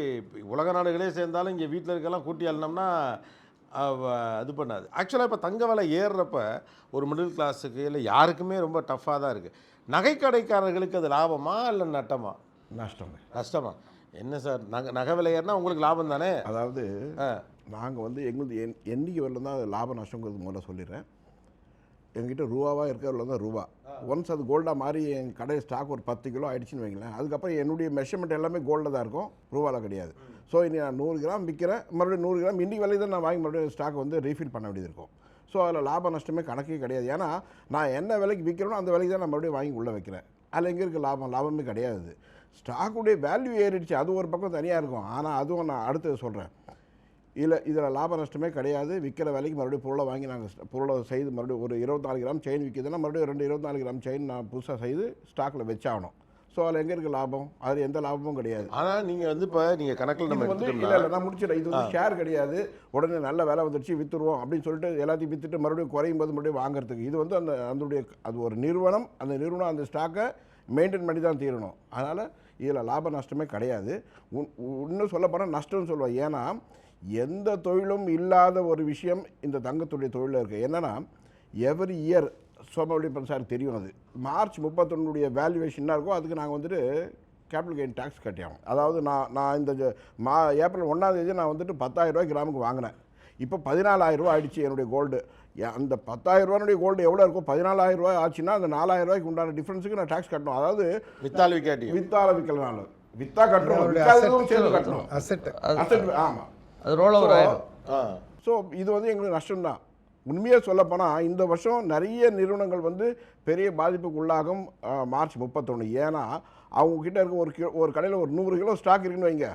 S1: உலக நாடுகளே சேர்ந்தாலும் இங்கே வீட்டில் இருக்கலாம் கூட்டி அள்ளனோம்னா இது பண்ணாது. ஆக்சுவலாக இப்போ தங்க விலை ஏறுறப்ப ஒரு மிடில் கிளாஸுக்கு இல்லை யாருக்குமே ரொம்ப டஃப்பாக தான் இருக்குது. நகைக்கடைக்காரர்களுக்கு அது லாபமா இல்லை நட்டமா? நஷ்டமா? என்ன சார், நகை விலை ஏறினா உங்களுக்கு லாபம் தானே?
S8: அதாவது நாங்கள் வந்து எங்களுக்கு என்றைக்கு வரல தான் லாப நஷ்டங்கிறது முதல்ல சொல்லிடுறேன். எங்ககிட்ட ரூபாவாக இருக்கிறதுல தான் ரூபா. ஒன்ஸ் அது கோல்டாக மாறி என் கடை ஸ்டாக் ஒரு 10 கிலோ ஆகிடுச்சின்னு வைங்களேன், அதுக்கப்புறம் என்னுடைய மெஷர்மெண்ட் எல்லாமே கோல்டில் தான் இருக்கும், ரூபாவில் கிடையாது. ஸோ இனி நான் 100 கிராம் விற்கிறேன், மறுபடியும் 100 கிராம் இன்றைக்கி விலை தான் நான் வாங்கி மறுபடியும் ஸ்டாக் வந்து ரீஃபில் பண்ண வேண்டியது இருக்கும். ஸோ அதில் லாப நஷ்டமே கணக்கே கிடையாது. ஏன்னா நான் என்ன விலைக்கு விற்கிறேனோ அந்த விலைக்கு தான் நான் மறுபடியும் வாங்கி உள்ளே வைக்கிறேன். அதில் எங்கே இருக்க லாபமே கிடையாது. ஸ்டாக்குடைய வேல்யூ ஏறிடுச்சு, அது ஒரு பக்கம் தனியாக இருக்கும். ஆனால் அதுவும் நான் அடுத்தது சொல்கிறேன். இதில் லாப நஷ்டமே கிடையாது. விற்கிற விலைக்கு மறுபடியும் பொருளை வாங்கி நாங்கள் பொருளை செய்து மறுபடியும் ஒரு 24 கிராம் செயின் விற்கிதுன்னா மறுபடியும் 24 கிராம் செயின் நான் புதுசாக செய்து ஸ்டாக்கில் வச்சாகணும். ஸோ அதில் எங்கே இருக்குது லாபம்? அதில் எந்த லாபமும் கிடையாது.
S1: ஆனால் நீங்கள் வந்து இப்போ நீங்கள் கணக்கில் நம்ம
S8: வந்து இல்லை நான் முடிச்சிடறேன். இது வந்து ஷேர் கிடையாது, உடனே நல்ல விலை வந்துடுச்சு விற்றுருவோம் அப்படின்னு சொல்லிட்டு எல்லாத்தையும் விற்றுட்டு மறுபடியும் குறையும் போது மறுபடியும் வாங்குறதுக்கு. இது வந்து அதனுடைய அது ஒரு நிறுவனம், அந்த நிறுவனம் அந்த ஸ்டாக்கை மெயின்டைன் பண்ணி தான் தீரணும். அதனால் இதில் லாப நஷ்டமே கிடையாது. இன்னும் சொல்லப்போனால் நஷ்டம்னு சொல்லுவேன். ஏன்னா எந்த தொழிலும் இல்லாத ஒரு விஷயம் இந்த தங்கத்துடைய தொழிலில் இருக்குது. என்னென்னா எவ்ரி இயர் சோமவெளி சார் தெரியும், அது மார்ச் 31 வேல்யூவேஷன் இருக்கும். அதுக்கு நாங்கள் வந்துட்டு கேபிட்டல் கெயின் டேக்ஸ் கட்டியாகும். அதாவது நான் இந்த ஏப்ரல் 1ஆம் தேதி நான் வந்துட்டு 10,000 ரூபாய் கிராமுக்கு வாங்கினேன். இப்போ 14,000 ரூபா ஆயிடுச்சு என்னுடைய கோல்டு. அந்த 10,000 ரூபாய் கோல்டு எவ்வளோ இருக்கும்? 14,000 ரூபாய் ஆச்சுன்னா அந்த 4,000 ரூபாய்க்கு உண்டான டிஃப்ரென்ஸுக்கு நான் டேக்ஸ் கட்டணும். அதாவது
S1: வித்தால் விற்காட்டி
S8: வித்தால விற்கலனால வித்தா கட்டணும், சேர்த்து கட்டணும். ஆமாம்,
S5: அது ரோல் ஓவர் ஆயிடும்.
S8: ஸோ இது வந்து எங்களுக்கு நஷ்டம்தான். உண்மையாக சொல்லப்போனால் இந்த வருஷம் நிறைய நிறுவனங்கள் வந்து பெரிய பாதிப்புக்கு உள்ளாகும் மார்ச் 31. ஏன்னா அவங்கக்கிட்ட இருக்க ஒரு கடையில் ஒரு 100 கிலோ ஸ்டாக் இருக்குன்னு வைங்க,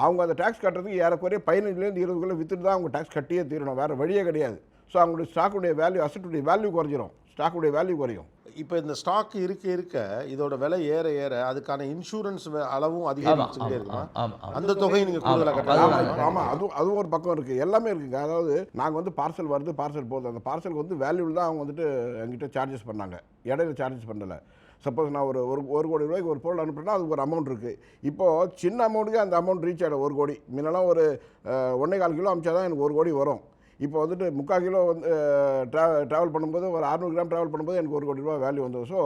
S8: அவங்க அந்த டேக்ஸ் கட்டுறதுக்கு ஏறக்குறைய 15 20 கிலோ விற்றுட்டு தான் அவங்க டேக்ஸ் கட்டியே தீரணும், வேறு வழியே கிடையாது. ஸோ அவங்களுடைய ஸ்டாக்குடைய வேல்யூ, அசட்டுடைய வேல்யூ குறைஞ்சிரும், ஸ்டாக்குடைய வேல்யூ குறையும்.
S1: இப்போ இந்த ஸ்டாக் இருக்க இதோட விலை ஏற அதுக்கான இன்சூரன்ஸ் அளவும் அதிகரிச்சுட்டே இருக்கும். அந்த தொகையை நீங்கள் கூடுதலாக கட்டலாம்.
S8: ஆமாம், அதுவும் ஒரு பக்கம் இருக்குது, எல்லாமே இருக்குங்க. அதாவது நாங்கள் வந்து பார்சல் வருது, பார்சல் போகுது, அந்த பார்சலுக்கு வந்து வேல்யூவில் தான் அவங்க வந்துட்டு எங்கிட்ட சார்ஜஸ் பண்ணாங்க, இடையில சார்ஜஸ் பண்ணலை. சப்போஸ் நான் ஒரு கோடி ரூபாய்க்கு ஒரு பொருள் அனுப்புறேன்னா அதுக்கு ஒரு அமௌண்ட் இருக்குது. இப்போது சின்ன அமௌண்ட்டுக்கு அந்த அமௌண்ட் ரீச் ஆகிடும். 1 கோடி முன்னெல்லாம் ஒரு 1.25 கிலோ அமிச்சா தான் எனக்கு 1 கோடி வரும். இப்போ வந்துட்டு 3/4 கிலோ வந்து ட்ராவல் பண்ணும்போது ஒரு 600 கிராம் ட்ராவல் பண்ணும்போது எனக்கு 1 கோடி ரூபா வேல்யூ வந்தது. ஸோ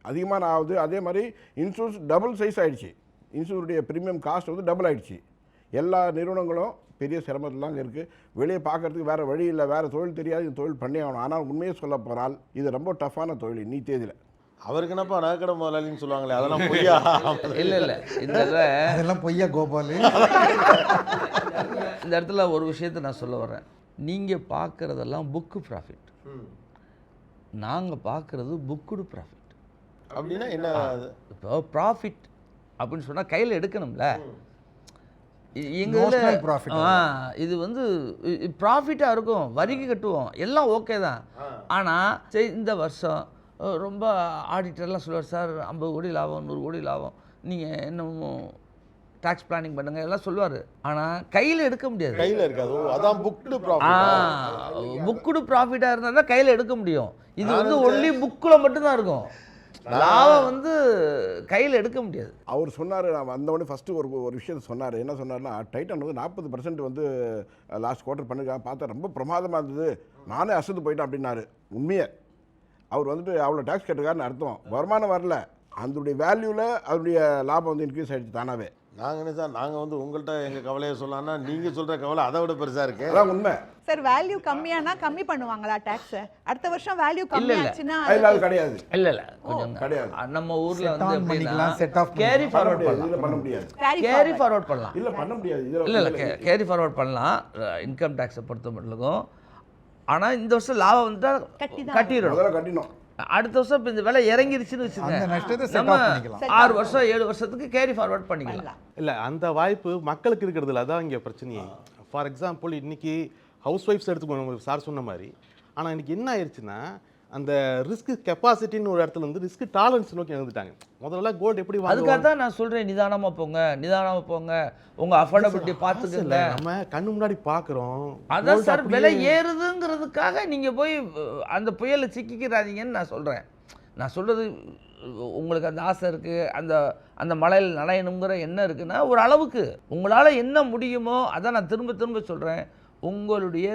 S8: அதிகமாக நான் ஆகுது. அதே மாதிரி இன்சூரன்ஸ் டபுள் சைஸ் ஆகிடுச்சு. இன்சூரனுடைய ப்ரீமியம் காஸ்ட் வந்து டபுள் ஆகிடுச்சு. எல்லா நிறுவனங்களும் பெரிய சிரமத்தில் தான் இருக்குது. வெளியே பார்க்குறதுக்கு வேறு வழி இல்லை, வேறு தொழில் தெரியாது, இந்த தொழில் பண்ணி ஆகணும். ஆனால் உண்மையை சொல்ல போனால் இது ரொம்ப டஃப்பான தொழில் இன்னி தேதியில்.
S1: அவருக்கு என்னப்பா நகைக்கடை முதலாளின்னு சொல்லுவாங்களே, அதெல்லாம் பொய்யா?
S5: இல்லை இந்த
S3: அதெல்லாம் பொய்யா கோபால்.
S5: இந்த இடத்துல ஒரு விஷயத்தை நான் சொல்ல வரேன். நீங்கள் பார்க்குறதெல்லாம் புக்கு ப்ராஃபிட், நாங்கள் பார்க்குறது புக்குடு ப்ராஃபிட்.
S1: அப்படின்னா என்ன?
S5: இப்போ ப்ராஃபிட் அப்படின்னு சொன்னால் கையில் எடுக்கணும்ல. இது வந்து ப்ராஃபிட்டாக இருக்கும், வரிக்கு கட்டுவோம், எல்லாம் ஓகே தான். ஆனால் சரி இந்த வருஷம் ரொம்ப ஆடிட்டர்லாம் சொல்லுவார், சார் 50 கோடி லாபம், 100 கோடி லாபம், நீங்கள் இன்னமும் டாக்ஸ் பிளானிங் பண்ணுங்க எல்லாம் சொல்லுவார். ஆனால் கையில் எடுக்க முடியாது.
S1: கையில் இருக்காது. அதான் புக்குடு ப்ராஃபிட்.
S5: புக்குடு ப்ராஃபிட்டாக இருந்தால் தான் கையில் எடுக்க முடியும். இது வந்து ஒன்லி புக்கில் மட்டும்தான் இருக்கும், லாபம் வந்து கையில் எடுக்க முடியாது.
S8: அவர் சொன்னார், நான் வந்தவொடனே ஃபஸ்ட்டு ஒரு விஷயத்தை சொன்னார். என்ன சொன்னார்னா, டைட்டன் வந்து 40% வந்து லாஸ்ட் குவார்ட்டர் பண்ணிருக்காங்க, பார்த்தா ரொம்ப பிரமாதமாக இருந்தது, நானே அசந்து போயிட்டேன் அப்படின்னாரு. உண்மையை அவர் வந்துட்டு அவ்வளோ டேக்ஸ் கட்டுக்காருன்னு அர்த்தம். வருமானம் வரல, அதனுடைய வேல்யூவில் அதனுடைய லாபம் வந்து இன்க்ரீஸ் ஆகிடுச்சு தானாவே.
S1: நாங்கள் என்ன சார், நாங்கள் வந்து உங்கள்கிட்ட எங்கள் கவலையை சொல்லலாம்னா நீங்கள் சொல்கிற கவலை அதை விட பெருசாக இருக்கு.
S8: அதான் உண்மை
S7: சார். வேல்யூ கம்மியானா கம்மி பண்ணுவாங்களா டாக்ஸ்? அடுத்த வருஷம் வேல்யூ கம்மியாச்சுன்னா
S8: அது கிடையாது.
S5: இல்லை கொஞ்சம் கிடையாது. நம்ம ஊரில் வந்து எப்படின்னா கேரி ஃபார்வர்ட்
S8: பண்ண முடியாது.
S5: கேரி ஃபார்வர்ட் பண்ணலாம்.
S8: இல்லை பண்ண முடியாது.
S5: இல்லை கேரி ஃபார்வர்ட் பண்ணலாம் இன்கம் டேக்ஸை பொறுத்த மட்டும். ஆனால் இந்த வருஷம் லாபம் வந்துட்டால் கட்டிடணும். அடுத்த வருஷம் இப்போ இந்த விலை இறங்கிருச்சுன்னு வச்சுக்கோங்க, நம்ம 6 வருஷம் 7 வருஷத்துக்கு கேரி ஃபார்வர்ட் பண்ணிக்கலாம்.
S6: இல்லை, அந்த வாய்ப்பு மக்களுக்கு இருக்கிறது இல்லை, அதான் இங்கே பிரச்சனையே. ஃபார் எக்ஸாம்பிள் இன்னைக்கு ஹவுஸ் ஒய்ஃப்ஸ் எடுத்துக்கணும் சார் சொன்ன மாதிரி. ஆனால் இன்னைக்கு என்ன ஆயிடுச்சுன்னா, அந்த ரிஸ்க் கெப்பாசிட்டின்னு ஒரு இடத்துல வந்து ரிஸ்க் டாலரன்ஸ் நோக்கி வந்துட்டாங்க. முதல்ல கோல்டு எப்படி
S5: அதுக்காக தான் நான் சொல்கிறேன், நிதானமாக போங்க, உங்கள் அஃபோர்டபிலிட்டி பார்த்துக்கல.
S6: நம்ம கண்ணு முன்னாடி பார்க்குறோம்.
S5: அதான் சார், விலை ஏறுதுங்கிறதுக்காக நீங்கள் போய் அந்த புயலை சிக்கிக்கிறாதீங்கன்னு நான் சொல்கிறேன். நான் சொல்கிறது, உங்களுக்கு அந்த ஆசை இருக்குது, அந்த மலையில் நனையணுங்கிற எண்ணம் இருக்குன்னா ஒரு அளவுக்கு உங்களால் என்ன முடியுமோ அதை நான் திரும்ப சொல்கிறேன். உங்களுடைய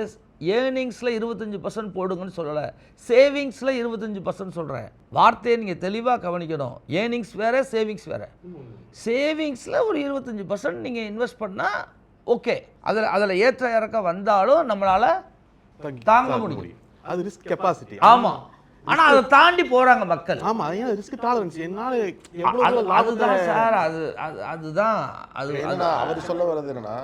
S5: ஏர்னிங்ஸில் 25% போடுங்கன்னு சொல்லலை, சேவிங்ஸில் 25% சொல்கிறேன். வார்த்தையை நீங்கள் தெளிவாக கவனிக்கணும். ஏர்னிங்ஸ் வேறு, சேவிங்ஸ் வேறு. சேவிங்ஸில் ஒரு 25% நீங்கள் இன்வெஸ்ட் பண்ணால் ஓகே, அதில் ஏற்ற இறக்கம் வந்தாலும் நம்மளால் தாங்க முடியும்.
S6: அது ரிஸ்க் கெப்பாசிட்டி.
S5: ஆமாம், ஆனால் அதை தாண்டி போகிறாங்க மக்கள்.
S6: ஆமாம், ஏன்னா ரிஸ்க் டாலரன்ஸ் என்னால்
S5: அதுதான் சார், அதுதான்
S1: என்னன்னா அவர் சொல்ல வர்றது என்னன்னா,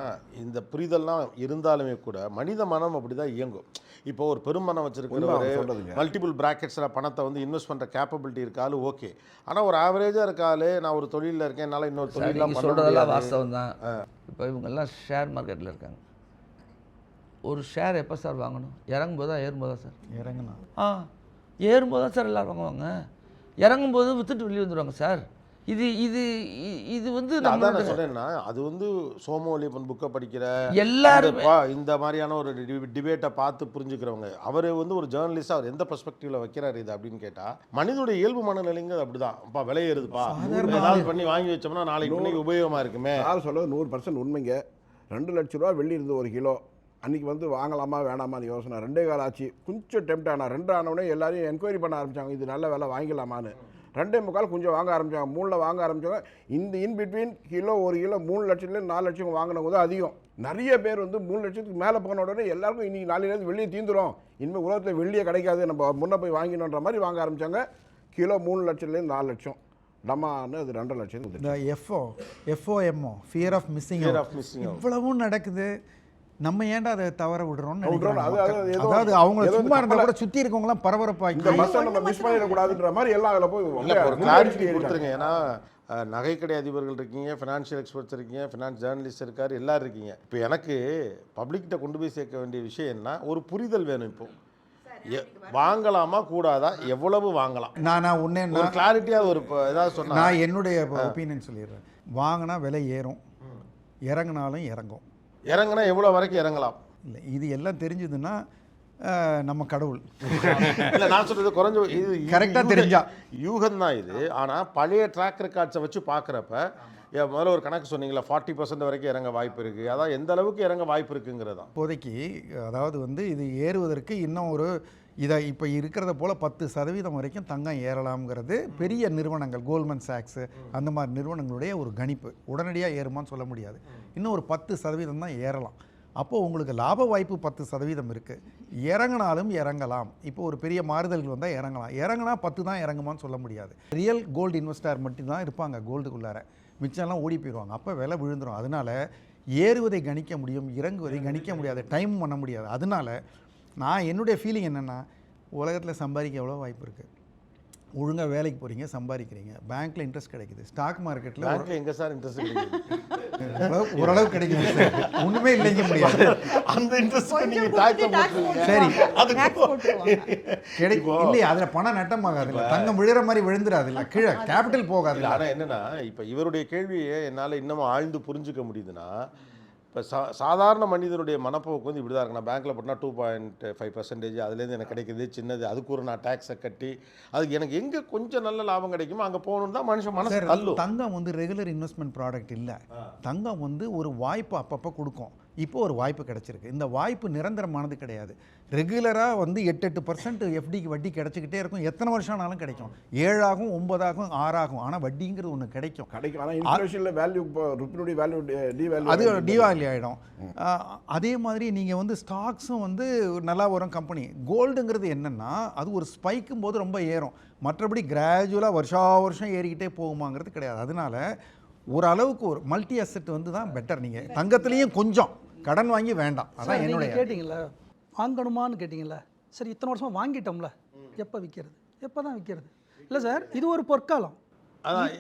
S1: இந்த புரிதல்லாம் இருந்தாலுமே கூட மனித மனம் அப்படி தான் இயங்கும். இப்போ ஒரு பெரும்பணம்
S8: உண்மை
S1: வச்சிருக்கிறவர்
S8: அவர் சொல்றதுங்க.
S1: மல்டிபிள் பிராக்கெட்ஸில் பணத்தை வந்து இன்வெஸ்ட் பண்ணுற கேப்பபிலிட்டி இருக்காலும் ஓகே. ஆனால் ஒரு ஆவரேஜாக இருக்காலே நான் ஒரு தொழிலில் இருக்கேன், என்னால் இன்னொரு தொழிலாம்
S5: நீங்கள்
S1: பண்ண
S5: சொல்கிறதெல்லாம்
S1: முடியாது.
S5: வாஸ்தவம் தான். இப்போ இவங்கெல்லாம் ஷேர் மார்க்கெட்டில் இருக்காங்க. ஒரு ஷேர் எப்போ சார் வாங்கணும்? இறங்கும்போதா ஏறும்போதா சார்?
S3: இறங்கணும்.
S5: ஏறும்போது தான் சார் எல்லோரும் வாங்குவாங்க. இறங்கும்போது விற்றுட்டு வெளியே வந்துடுவாங்க சார். இது இது இது வந்து
S1: அதான்
S5: நம்ம
S1: நான் சொன்னேன்னா, அது வந்து சோமவல்லியப்பன் புக்கை படிக்கிற
S5: எல்லாருமே
S1: இந்த மாதிரியான ஒரு டிபேட்டை பார்த்து புரிஞ்சுக்கிறவங்க. அவர் வந்து ஒரு ஜேர்னலிஸ்டாக அவர் எந்த பெர்ஸ்பெக்டிவ்ல வைக்கிறாரு இது அப்படின்னு கேட்டால், மனிதனுடைய இயல்பு மனநிலைங்கிறது அப்படிதான். அப்பா விலை ஏறுதுப்பா, ஏதாவது பண்ணி வாங்கி வச்சோம்னா நாளைக்கு உபயோகமாக இருக்குமே.
S8: யார் சொல்றது 100% உண்மைங்க. 2 லட்ச ரூபா வெள்ளி இருந்து 1 கிலோ அன்றைக்கி வந்து வாங்கலாமா வேணாமான்னு யோசனை 2 கால் ஆச்சு. கொஞ்சம் டெம்ட் ஆனால் 2 ஆனவுடனே எல்லாரையும் என்கொயரி பண்ண ஆரம்பித்தாங்க, இது நல்ல விலை வாங்கிக்கலாமான்னு. 2.25 கொஞ்சம் வாங்க ஆரம்பித்தாங்க, 3ல் வாங்க ஆரம்பித்தாங்க. இந்த இன்பிட்வீன் கிலோ 1 கிலோ 3 லட்சத்துலேருந்து 4 லட்சம் வாங்கினவங்க தான் அதிகம். நிறைய பேர் வந்து 3 லட்சத்துக்கு மேலே போன உடனே எல்லாருக்கும் இன்றைக்கி நாளையிலேருந்து வெள்ளியை தீந்துடும், இனிமேல் உலகத்தில் வெள்ளியே கிடைக்காது, நம்ம முன்னே போய் வாங்கினோன்ற மாதிரி வாங்க ஆரம்பித்தாங்க. கிலோ 3 லட்சத்துலேருந்து 4 லட்சம், நம்மன்னு அது 2.5 லட்சத்துக்கு.
S3: இந்த FOMO ஃபியர் ஆஃப் மிஸ்ஸிங் இவ்வளவும் நடக்குது. நம்ம ஏன்டா அதை தவற விடுறோம்னு நினைக்கிறோம். அதாவது அவங்க சும்மா இருந்தால் கூட சுற்றி இருக்கவங்களாம் பரபரப்பாக்கி
S8: இந்த பஸ்ஸை நம்ம மிஸ் பண்ணிடக்கூடாதுன்ற மாதிரி எல்லாம் அதில் போய்
S1: ஒரு கிளாரிட்டி கொடுத்துருங்க. ஏன்னா நகைக்கடை அதிபர்கள் இருக்கீங்க, ஃபினான்ஷியல் எக்ஸ்பர்ட்ஸ் இருக்கீங்க, ஃபினான்ஸ் ஜேர்னலிஸ்ட் இருக்கார், எல்லோரும் இருக்கீங்க. இப்போ எனக்கு பப்ளிக்கிட்ட கொண்டு போய் சேர்க்க வேண்டிய விஷயம் என்ன, ஒரு புரிதல் வேணும். இப்போ வாங்கலாமா கூடாதா, எவ்வளவு வாங்கலாம், நான் ஒரு கிளாரிட்டியாக ஒரு ஏதாவது சொன்னால்
S3: நான் என்னுடைய ஒப்பீனியன் சொல்லிடுறேன். வாங்கினா விலை ஏறும், இறங்கினாலும் இறங்கும்.
S1: இறங்குனா எவ்வளோ வரைக்கும் இறங்கலாம்?
S3: இல்லை, இது எல்லாம் தெரிஞ்சதுன்னா நம்ம கடவுள்.
S1: இல்லை நான் சொல்கிறது குறைஞ்ச இது
S3: கரெக்டாக தெரிஞ்சா
S1: யூகம் தான் இது. ஆனால் பழைய ட்ராக் ரெக்கார்ட்ஸை வச்சு பார்க்குறப்ப முதல்ல ஒரு கணக்கு சொன்னீங்களா, 40% வரைக்கும் இறங்க வாய்ப்பு இருக்குது. அதான் எந்த அளவுக்கு இறங்க வாய்ப்பு இருக்குங்கிறது தான்
S3: இப்போதைக்கு. அதாவது வந்து இது ஏறுவதற்கு இன்னும் ஒரு இப்போ இருக்கிறத போல் 10% வரைக்கும் தங்கம் ஏறலாம்ங்கிறது பெரிய நிறுவனங்கள், கோல்ட்மேன் சாக்ஸு அந்த மாதிரி நிறுவனங்களுடைய ஒரு கணிப்பு. உடனடியாக ஏறுமான்னு சொல்ல முடியாது, இன்னும் ஒரு 10% தான் ஏறலாம். அப்போது உங்களுக்கு லாப வாய்ப்பு 10% இருக்குது. இறங்கினாலும் இறங்கலாம். இப்போ ஒரு பெரிய மாறுதல்கள் வந்தால் இறங்கலாம். இறங்கினா 10 தான் இறங்குமான்னு சொல்ல முடியாது. ரியல் கோல்டு இன்வெஸ்டர் மட்டும்தான் இருப்பாங்க கோல்டுக்குள்ளார, மிச்சம்லாம் ஓடி போயிடுவாங்க. அப்போ விலை விழுந்துடும். அதனால் ஏறுவதை கணிக்க முடியும், இறங்குவதை கணிக்க முடியாது, டைம் பண்ண முடியாது. அதனால் நான் என்னுடைய ஃபீலிங் என்னென்னா, உலகத்தில் சம்பாதிக்க எவ்வளோ வாய்ப்பு இருக்குது. ஒழுங்காக வேலைக்கு போகிறீங்க, சம்பாதிக்கிறீங்க, பேங்க்கில் இன்ட்ரெஸ்ட் கிடைக்குது, ஸ்டாக் மார்க்கெட்டில்
S1: எங்கே சார் இன்ட்ரெஸ்ட் கிடைக்குது?
S3: ஓரளவு கிடைக்குது சார், ஒன்றுமே இல்லைங்க முடியாது.
S1: அந்த இன்ட்ரெஸ்ட்
S3: சரி கிடைக்கும் இல்லையா, அதில் பணம் நட்டமாகாது, இல்லை தங்கம் விழுற மாதிரி விழுந்துடாது, இல்லை கீழே கேபிட்டல் போகாது.
S1: ஆனால் என்னென்னா, இப்போ இவருடைய கேள்வியை என்னால் இன்னமும் ஆழ்ந்து புரிஞ்சுக்க முடியுதுன்னா, இப்போ சாதாரண மனிதனுடைய மனப்போக்கு வந்து இப்படி தான் இருக்கு. நான் பேங்க்கில் போட்டால் 2.5% அதுலேருந்து எனக்கு கிடைக்கிது சின்னது, அதுக்கு ஒரு நான் டேக்ஸை கட்டி அதுக்கு எனக்கு எங்கே கொஞ்சம் நல்ல லாபம் கிடைக்குமோ அங்கே போகணுன்னு தான் மனுஷன் மனசு தள்ளும்.
S3: தங்கம் வந்து ரெகுலர் இன்வெஸ்ட்மெண்ட் ப்ராடக்ட் இல்லை. தங்கம் வந்து ஒரு வாய்ப்பு அப்பப்போ கொடுக்கும். இப்போ ஒரு வாய்ப்பு கிடச்சிருக்கு. இந்த வாய்ப்பு நிரந்தரமானது கிடையாது. ரெகுலராக வந்து 8% எஃப்டிக்கு வட்டி கிடச்சிக்கிட்டே இருக்கும். எத்தனை வருஷம் ஆனாலும் கிடைக்கும். 7 ஆகும், 9 ஆகும், 6 ஆகும். ஆனால் வட்டிங்கிறது ஒன்று கிடைக்கும்.
S8: ஆனால் இன்ஃப்ளேஷனில் வேல்யூ, ருப்பினுடைய வேல்யூ டிவேல்யூ,
S3: அது டிவேல்யூ ஆகிடும். அதே மாதிரி நீங்கள் வந்து ஸ்டாக்ஸும் வந்து நல்லா வரும் கம்பெனி. கோல்டுங்கிறது என்னென்னா, அது ஒரு ஸ்பைக்கும் போது ரொம்ப ஏறும். மற்றபடி கிராஜுவலாக வருஷம் ஏறிக்கிட்டே போகுமாங்கிறது கிடையாது. அதனால ஒரு அளவுக்கு ஒரு மல்டி அசெட் வந்து தான் பெட்டர். நீங்கள் தங்கத்துலேயும் கொஞ்சம் கடன் வாங்கி வேண்டாம். அதான் என்னுடைய
S4: கேட்டிங்களா, வாங்கணுமான்னு கேட்டிங்களா. சரி, இத்தனை வருஷமாக வாங்கிட்டோம்ல, எப்போ விற்கிறது, எப்போ தான் விற்கிறது? இல்லை சார், இது ஒரு பொற்காலம்.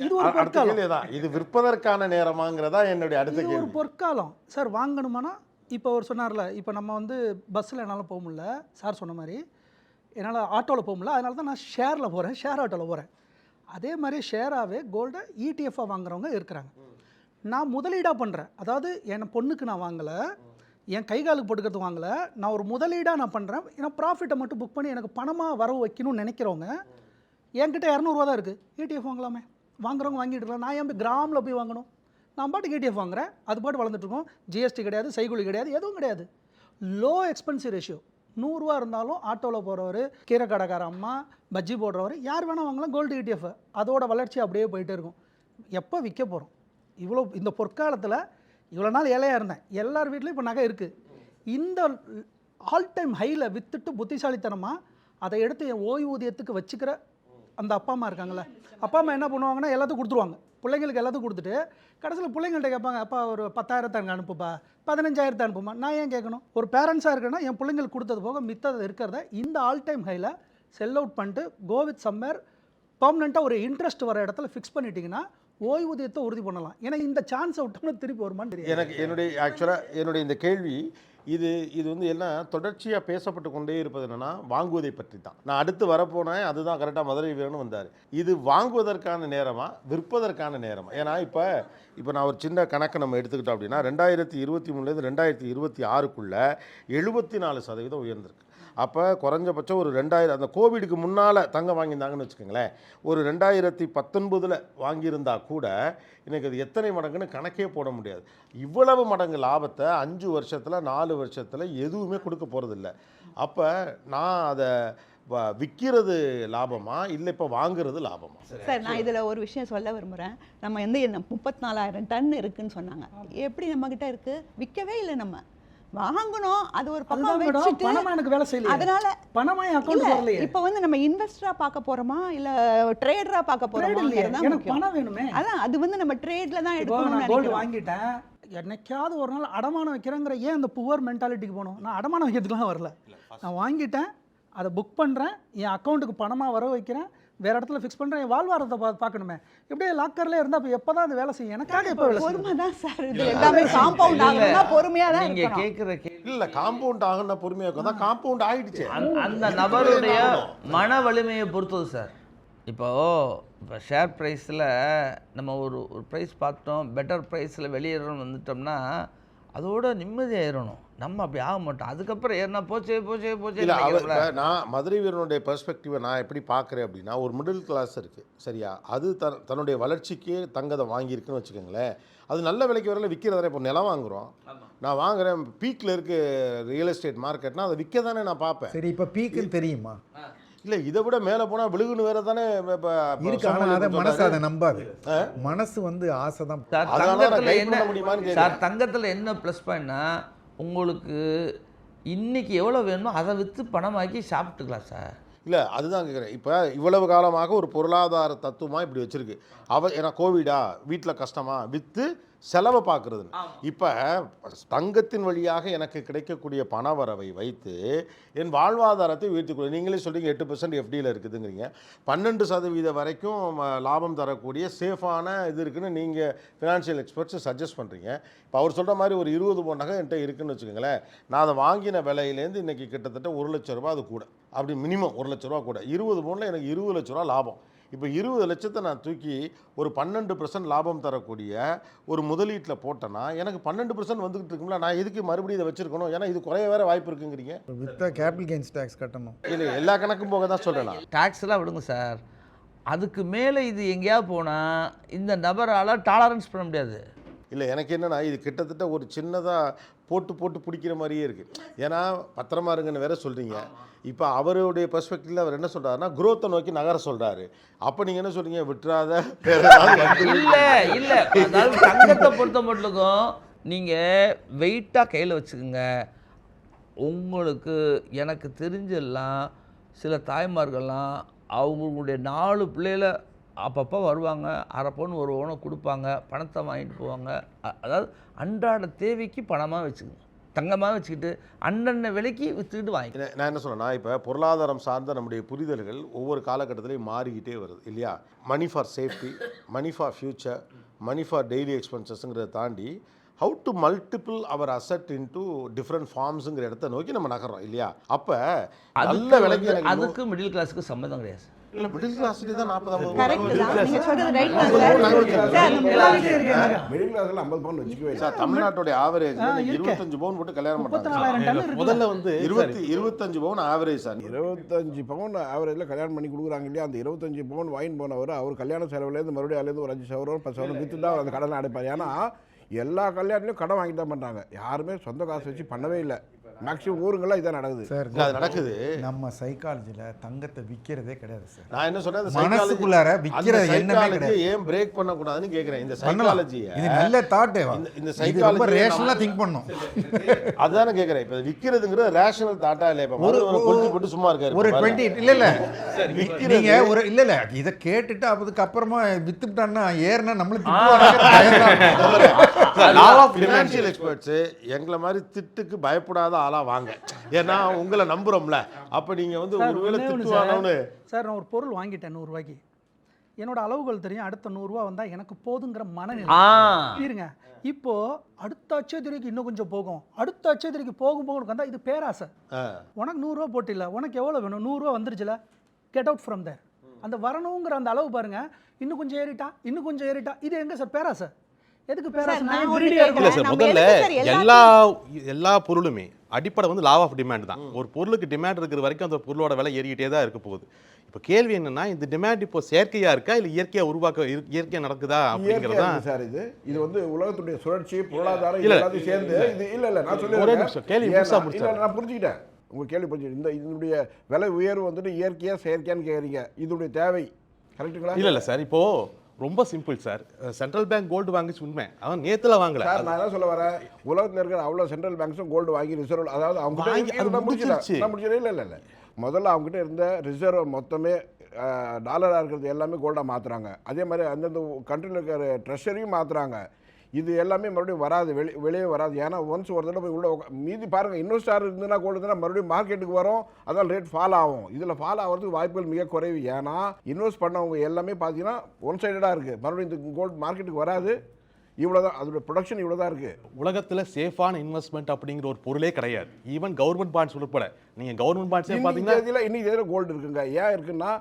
S4: இது ஒரு பொற்காலம்.
S1: இது விற்பதற்கான நேரமாங்கிறதா என்னுடைய அடுத்த கேள்வி.
S4: ஒரு பொற்காலம் சார். வாங்கணுமானா இப்போ அவர் சொன்னார்ல, இப்போ நம்ம வந்து பஸ்ஸில் என்னால் போக முடியல சார் சொன்ன மாதிரி, என்னால் ஆட்டோவில் போக முடியல, அதனால தான் நான் ஷேரில் போகிறேன், ஷேர் ஆட்டோவில் போகிறேன். அதே மாதிரி ஷேராகவே கோல்டை ETF-ஆக வாங்குறவங்க இருக்கிறாங்க. நான் முதலீடாக பண்ணுறேன். அதாவது என் பொண்ணுக்கு நான் வாங்கலை, என் கை காலுக்கு போட்டுக்கிறது வாங்கலை, நான் ஒரு முதலீடாக நான் பண்ணுறேன். ஏன்னா ப்ராஃபிட்டை மட்டும் புக் பண்ணி எனக்கு பணமாக வரவு வைக்கணும்னு நினைக்கிறவங்க என்கிட்ட 200 ரூபா தான் இருக்குது, ETF வாங்கலாமே. வாங்குறவங்க வாங்கிட்டு இருக்கலாம். நான் ஏன் போய் கிராமில் போய் வாங்கணும்? நான் பாட்டுக்கு ETF வாங்குறேன், அது பாட்டு வளர்ந்துட்டுருக்கோம். GST கிடையாது, செய்கூலி கிடையாது, எதுவும் கிடையாது. Low expensive ratio. 100 ரூபா இருந்தாலும் ஆட்டோவில் போகிறவர், கீரை கடைக்கார அம்மா, பஜ்ஜி போடுறவர், யார் வேணால் வாங்கலாம் கோல்டு ETF. அதோட வளர்ச்சி அப்படியே போயிட்டே இருக்கும். எப்போ விற்க போகிறோம்? இவ்வளோ இந்த பொற்காலத்தில் இவ்வளோ நாள் ஏழையாக இருந்தேன், எல்லார் வீட்லேயும் இப்போ நகை இருக்குது. இந்த ஆல் டைம் ஹையில் விற்றுட்டு புத்திசாலித்தனமாக அதை எடுத்து என் ஓய்வூதியத்துக்கு வச்சுக்கிற அந்த அப்பா அம்மா இருக்காங்கல்ல, அப்பா அம்மா என்ன பண்ணுவாங்கன்னா எல்லாத்தையும் கொடுத்துருவாங்க, பிள்ளைங்களுக்கு எல்லாத்தையும் கொடுத்துட்டு கடைசியில் பிள்ளைங்கள்ட்ட கேட்பாங்க, அப்பா ஒரு 10,000 எனக்கு அனுப்புப்பா, 15,000 அனுப்புமா. நான் ஏன் கேட்கணும்? ஒரு பேரண்ட்ஸாக இருக்கேன்னா என் பிள்ளைங்களுக்கு கொடுத்தது போக மித்தது இருக்கிறத இந்த ஆல் டைம் ஹையில் செல் அவுட் பண்ணிட்டு கோ வித் சம்மேர் பர்மனெண்ட்டாக ஒரு இன்ட்ரெஸ்ட் வர இடத்துல ஃபிக்ஸ் பண்ணிட்டீங்கன்னா ஓய்வூதியத்தை உறுதி பண்ணலாம். ஏன்னா இந்த சான்ஸை விட்டோம்னா திருப்பி வருமானு தெரியும்.
S1: எனக்கு என்னுடைய இந்த கேள்வி இது வந்து என்ன தொடர்ச்சியாக பேசப்பட்டு கொண்டே இருப்பது என்னென்னா வாங்குவதை பற்றி தான். நான் அடுத்து வரப்போனேன், அதுதான் கரெக்டாக மதுரை வீரன்னு வந்தார். இது வாங்குவதற்கான நேரமா விற்பதற்கான நேரமா? ஏன்னா இப்போ நான் ஒரு சின்ன கணக்கு நம்ம எடுத்துக்கிட்டோம் அப்படின்னா 2023 2026 74% உயர்ந்திருக்கு. அப்போ குறைஞ்சபட்சம் ஒரு 2000 அந்த கோவிடுக்கு முன்னால் தங்கம் வாங்கியிருந்தாங்கன்னு வச்சுக்கோங்களேன், ஒரு 2019 வாங்கியிருந்தா கூட இன்றைக்கி அது எத்தனை மடங்குன்னு கணக்கே போட முடியாது. இவ்வளவு மடங்கு லாபத்தை 5 வருஷத்தில் 4 வருஷத்தில் எதுவுமே கொடுக்க போகிறதில்ல. அப்போ நான் அதை விற்கிறது லாபமா இல்லை இப்போ வாங்குறது லாபமா?
S7: சார், நான் இதில் ஒரு விஷயம் சொல்ல விரும்புகிறேன். நம்ம வந்து 34,000 டன் இருக்குன்னு சொன்னாங்க. எப்படி நம்மக்கிட்ட இருக்குது? விற்கவே இல்லை, நம்ம வாங்கணும். அது ஒரு பக்கம் வச்சிட்டு
S4: பணமா எனக்கு வேலை செய்யல,
S7: அதனால
S4: பணமா என் அக்கவுண்ட் வரலையே.
S7: இப்போ வந்து நம்ம இன்வெஸ்டரா பார்க்க போறோமா இல்ல ட்ரேடரா பார்க்க போறோமா?
S4: எனக்கு பணம் வேணுமே.
S7: அதான் அது வந்து நம்ம ட்ரேட்ல தான்
S4: இப்போ
S7: எடுக்கணும்னு
S4: நான் கோல்டு
S7: நினைக்கிறேன்.
S4: வாங்கிட்டேன், என்னைக்காவது ஒரு நாள் அடமானம் வைக்கிறேங்கிற ஏன் அந்த புவர் மென்டாலிட்டிக்கு போகணும்? நான் அடமானம் வைக்கிறதுக்குலாம் வரல, நான் வாங்கிட்டேன், அதை புக் பண்ணுறேன், என் அக்கௌண்ட்டுக்கு பணமாக வர வைக்கிறேன், வேறு இடத்துல ஃபிக்ஸ் பண்ணுறேன், என் வாழ்வாரத்தை பார்க்கணுமே. எப்படியே லாக்கர்லேயே இருந்தால் அப்போ எப்போ தான் அது வேலை செய்யும்? எனக்காக எப்போ வேலை செய்யும்?
S7: பொறுமை தான் சார், இது எல்லாமே காம்பவுண்ட் ஆகணும்னா பொறுமையாக தான்
S5: நீங்க
S7: இருக்கணும்.
S5: கேட்குற
S1: இல்லை காம்பவுண்ட் ஆகுன்னா பொறுமையாக இருக்கும், தான் காம்பவுண்ட் ஆகிடுச்சு.
S5: அந்த நபருடைய மன வலிமையை பொறுத்தது சார். இப்போ ஷேர் ப்ரைஸில் நம்ம ஒரு ப்ரைஸ் பார்த்தோம், பெட்டர் ப்ரைஸில் வெளியேறணும் வந்துட்டோம்னா அதோட நிம்மதியாயிடணும். நம்ம அப்படி ஆக மாட்டோம். அதுக்கப்புறம் ஏன்னா போச்சே
S1: இல்லை, நான் மதுரை வீரனுடைய பெர்ஸ்பெக்டிவை நான் எப்படி பார்க்குறேன் அப்படின்னா, ஒரு மிடில் கிளாஸ் இருக்குது சரியா, அது தன்னுடைய வளர்ச்சிக்கே தங்கத்தை வாங்கியிருக்குன்னு வச்சுக்கோங்களேன். அது நல்ல விலைக்கு வரல விற்கிறதானே. இப்போ நிலம் வாங்குகிறோம், நான் வாங்குறேன், பீக்கில் இருக்க ரியல் எஸ்டேட் மார்க்கெட்னா அதை விற்க தானே நான் பார்ப்பேன்.
S3: சரி, இப்போ பீக்குன்னு தெரியுமா?
S1: இல்லை, இதை விட மேலே போனால் விழுகுன்னு வேற தானே
S3: இருக்கு. ஆனால் அதை மனசு அதை நம்பாது. மனசு வந்து ஆசை தான்.
S5: சார் தங்கத்தில் என்ன ப்ளஸ் பாயிண்ட்னா, உங்களுக்கு இன்னைக்கு எவ்வளோ வேணுமோ அதை விற்று பணமாக்கி சாப்பிட்டுக்கலாம் சார்.
S1: இல்லை, அதுதான் கேட்குறேன். இப்போ இவ்வளவு காலமாக ஒரு பொருளாதார தத்துவமாக இப்படி வச்சுருக்கு. ஏன்னா கோவிடா, வீட்டில் கஷ்டமா, விற்று செலவை பார்க்குறது. இப்போ தங்கத்தின் வழியாக எனக்கு கிடைக்கக்கூடிய பண வரவை வைத்து என் வாழ்வாதாரத்தை உயர்த்திக்கொள்ள. நீங்களே சொல்கிறீங்க 8% எஃப்டியில் இருக்குதுங்கிறீங்க, 12% வரைக்கும் லாபம் தரக்கூடிய சேஃபான இது இருக்குதுன்னு நீங்கள் ஃபினான்ஷியல் எக்ஸ்பர்ட்ஸ் சஜஸ்ட் பண்ணுறீங்க. இப்போ அவர் சொல்கிற மாதிரி ஒரு 20 பவுன் நகை என்கிட்ட இருக்குதுன்னு வச்சுக்கோங்களேன், நான் அதை வாங்கின விலையிலேருந்து இன்றைக்கி கிட்டத்தட்ட 1 லட்ச ரூபா, அது கூட அப்படி மினிமம் 1 லட்ச ரூபா கூட, 20 பவுனில் எனக்கு 20 லட்ச ரூபா லாபம். இப்போ 20 லட்சத்தை நான் தூக்கி ஒரு 12% லாபம் தரக்கூடிய ஒரு முதலீட்டில் போட்டேன்னா எனக்கு 12% வந்துக்கிட்டு இருக்கும்ல. நான் எதுக்கு மறுபடியும் இதை வச்சுருக்கணும்? ஏன்னா இது குறைய வேறு வாய்ப்பு இருக்குங்கிறீங்க.
S3: வித்தா கேபிட்டல் கெயின்ஸ் டேக்ஸ் கட்டணும்.
S1: இல்லை, எல்லா கணக்கும் போக தான் சொல்கிறேன்.
S5: டேக்ஸ்லாம் விடுங்க சார், அதுக்கு மேலே இது எங்கேயாவது போனால் இந்த நபரால் டாலரன்ஸ் பண்ண முடியாது.
S1: இல்லை, எனக்கு என்னென்னா இது கிட்டத்தட்ட ஒரு சின்னதாக போட்டு பிடிக்கிற மாதிரியே இருக்குது. ஏன்னா பத்திரமா இருங்கன்னு வேற சொல்கிறீங்க. இப்போ அவருடைய பெர்ஸ்பெக்டிவ்ல அவர் என்ன சொல்கிறாருன்னா குரோத்தை நோக்கி நகர சொல்கிறாரு. அப்போ நீங்கள் என்ன சொல்கிறீங்க? விட்டுறாத.
S5: இல்லை அதாவது தங்கத்தை பொறுத்த மட்டும் நீங்கள் வெயிட்டாக கையில் வச்சுக்கோங்க. உங்களுக்கு எனக்கு தெரிஞ்செல்லாம் சில தாய்மார்கள்லாம் அவங்களுடைய 4 பிள்ளைகளை அப்பப்போ வருவாங்க, அரை பவுன் 1 பவுனை கொடுப்பாங்க, பணத்தை வாங்கிட்டு போவாங்க. அதாவது அன்றாட தேவைக்கு பணமாக வச்சுக்கோங்க, தங்கமாக வச்சுக்கிட்டு அன்னன்ன விலைக்கு விற்றுக்கிட்டு வாங்கிக்கிறேன்.
S1: நான் என்ன சொன்னேன்னா, இப்போ பொருளாதாரம் சார்ந்த நம்முடைய புரிதல்கள் ஒவ்வொரு காலகட்டத்திலையும் மாறிக்கிட்டே வருது இல்லையா? Money for safety, money for future, money for daily எக்ஸ்பென்சஸ்ங்கிறத தாண்டி how to multiple our asset into different ஃபார்ம்ஸுங்கிற இடத்த நோக்கி நம்ம நகர்றோம் இல்லையா? அப்போ நல்ல விலைக்கு
S5: அதுக்கு மிடில் கிளாஸுக்கு சம்பந்தம் கிடையாது.
S1: இல்லை, மிடில் கிளாஸுக்கு தான் 40
S7: கரெக்ட் தான், நீங்க சொல்றது ரைட் தான் சார்.
S8: மிடில் கிளாஸ்ல 50 பவுன் வச்சுக்கவே இல்லை.
S1: சார், தமிழ்நாட்டுடைய ஆவரேஜ் 25 பவுன் போட்டு கல்யாணம் பண்ணாங்க.
S6: முதல்ல வந்து
S1: 25 பவுன் ஆவரேஜ் சார்.
S8: 25 பவுன் ஆவரேஜில் கல்யாணம் பண்ணி கொடுக்குறாங்க இல்லையா? அந்த 25 பவுன் வாங்கி போனவர் அவர் கல்யாண செலவுலேருந்து மறுபடியும் அதுலேருந்து ஒரு 5 சவரம் 10 சவரம் விற்று தான் அந்த கடனை அடைப்பார். ஏன்னா எல்லா கல்யாணத்துலையும் கடன் வாங்கி தான் பண்ணுறாங்க, யாருமே சொந்த காசு வச்சு பண்ணவே இல்லை. மேக்ஸிமம் ஊருங்கள்லாம் இதான் நடக்குது.
S3: சார்
S1: அது நடக்குது.
S3: நம்ம சைக்காலஜியில் தங்கத்தை விற்கிறதே கிடையாது சார்.
S1: நான் என்ன சொன்னேன்,
S3: மனசுக்குள்ளார விற்கிற எண்ணமே கிடையாது.
S1: ஏன் பிரேக் பண்ணக்கூடாதுன்னு கேட்குறேன். இந்த சைக்காலஜியை,
S3: இது நல்ல தாட்.
S1: இந்த
S3: சைக்காலஜி ரேஷனலாக திங்க் பண்ணணும்.
S1: அதுதானே கேட்குறேன். இப்போ விற்கிறதுங்கிறது ரேஷனல் தாட்டா இல்லை? இப்போ கொஞ்சம் போட்டு சும்மா இருக்காரு
S3: ஒரு 20 இல்லை நீங்க ஒரு இல்லை இதை கேட்டுட்டு அதுக்கு அப்புறமா வித்துட்டான்னா ஏறினா நம்மளுக்கு
S1: ஃபினான்ஷியல் எக்ஸ்பர்ட்ஸ் எங்களை மாதிரி திட்டுக்கு பயப்படாத ஆளா வாங்க. ஏன்னா உங்களை நம்புறோம்ல. அப்ப நீங்க வந்து ஒருவேளை திட்டுவானு.
S4: சார் நான் ஒரு பொருள் வாங்கிட்டேன் 100 ரூபாய்க்கு, என்னோட அளவுகள் தெரியும், அடுத்த 100 ரூபா வந்தா எனக்கு போதுங்கிற மனநிலை இருங்க. இப்போ அடுத்த அச்சேதிரிக்கு இன்னும் கொஞ்சம் போகும், அடுத்த அச்சேதிரிக்கு போகும் வந்தா இது பேராசை. உனக்கு 100 ரூபா போட்டு இல்லை, உனக்கு எவ்வளவு வேணும், 100 ரூபா வந்துருச்சுல, கெட் அவுட் ஃப்ரம் தேர். அந்த வரணுங்கிற அந்த அளவு பாருங்க, இன்னும் கொஞ்சம் ஏறிட்டா இன்னும் கொஞ்சம் ஏறிட்டா, இது எங்க சார் பேராசை? எதுக்கு பேராசை?
S6: இல்ல சார், முதல்ல எல்லா பொருளுமே அடிப்படை வந்து லா ஆஃப் டிமாண்ட் தான். ஒரு பொருளுக்கு டிமாண்ட் இருக்கிற வரைக்கும் அந்த பொருளோட விலை ஏறிக்கிட்டே தான் இருக்க போகுது. இப்போ கேள்வி என்னன்னா, இந்த டிமாண்ட் இப்போ செயற்கையா இருக்கா இல்ல இயற்கையா இயற்கையா நடக்குதா அப்படிங்கிறது தான்
S8: சார். இது வந்து உலகத்துடைய சுழற்சி, பொருளாதாரம் எல்லாத்தையும் சேர்ந்து இது. இல்ல நான் சொல்லுறேன்,
S6: கேள்வி
S8: நான் புரிஞ்சுக்கிட்டேன் உங்க கேள்வி புரிஞ்சு. இதனுடைய விலை உயர்வு வந்துட்டு இயற்கையா செயற்கையான்னு கேக்குறீங்க. இதனுடைய தேவை கரெக்ட்டுங்களா?
S6: இல்ல சார், இப்போ ரொம்ப simple sir. Central bank gold வாங்கிச்சு உண்மை, அவன் நேத்துல வாங்கல
S8: சார். நான் என்ன சொல்ல வரேன், உலகத்தில் இருக்கிற அவ்வளோ சென்ட்ரல் பேங்க்ஸும் கோல்டு வாங்கி ரிசர்வ், அதாவது அவங்க முடிச்சிடல. இல்லை முதல்ல அவங்ககிட்ட இருந்த ரிசர்வ் மொத்தமே டாலராக இருக்கிறது எல்லாமே கோல்டாக மாற்றுறாங்க. அதே மாதிரி அந்தந்த கண்ட்ரியில் இருக்கிற ட்ரெஷரியும் மாற்றுறாங்க. இது எல்லாமே மறுபடியும் வராது, வெளியே வராது. ஏன்னா ஒன்ஸ் ஒரு தடவை உள்ள மீதி பாருங்கள், இன்வெஸ்டார் இருந்ததுன்னா கோல்டு இருந்தால் மறுபடியும் மார்க்கெட்டுக்கு வரும், அதனால் ரேட் ஃபால் ஆகும். இதில் ஃபால் ஆகிறதுக்கு வாய்ப்புகள் மிக குறைவு. ஏன்னா இன்வெஸ்ட் பண்ணவங்க எல்லாமே பார்த்தீங்கன்னா ஒன் சைடடாக இருக்குது. மறுபடியும் இந்த கோல்டு மார்க்கெட்டுக்கு வராது. இவ்வளோதான் அதோட ப்ரொடக்ஷன், இவ்வளோதான் இருக்குது.
S6: உலகத்தில் சேஃபான இன்வெஸ்ட்மெண்ட் அப்படிங்கிற ஒரு பொருளே கிடையாது. ஈவன் கவர்மெண்ட் பாண்ட்ஸ் உட்பட. நீங்கள் கவர்மெண்ட் பாண்ட்ஸே பார்த்தீங்கன்னா
S8: இன்னைக்கு இதில் கோல்டு இருக்குங்க. ஏன் இருக்குன்னா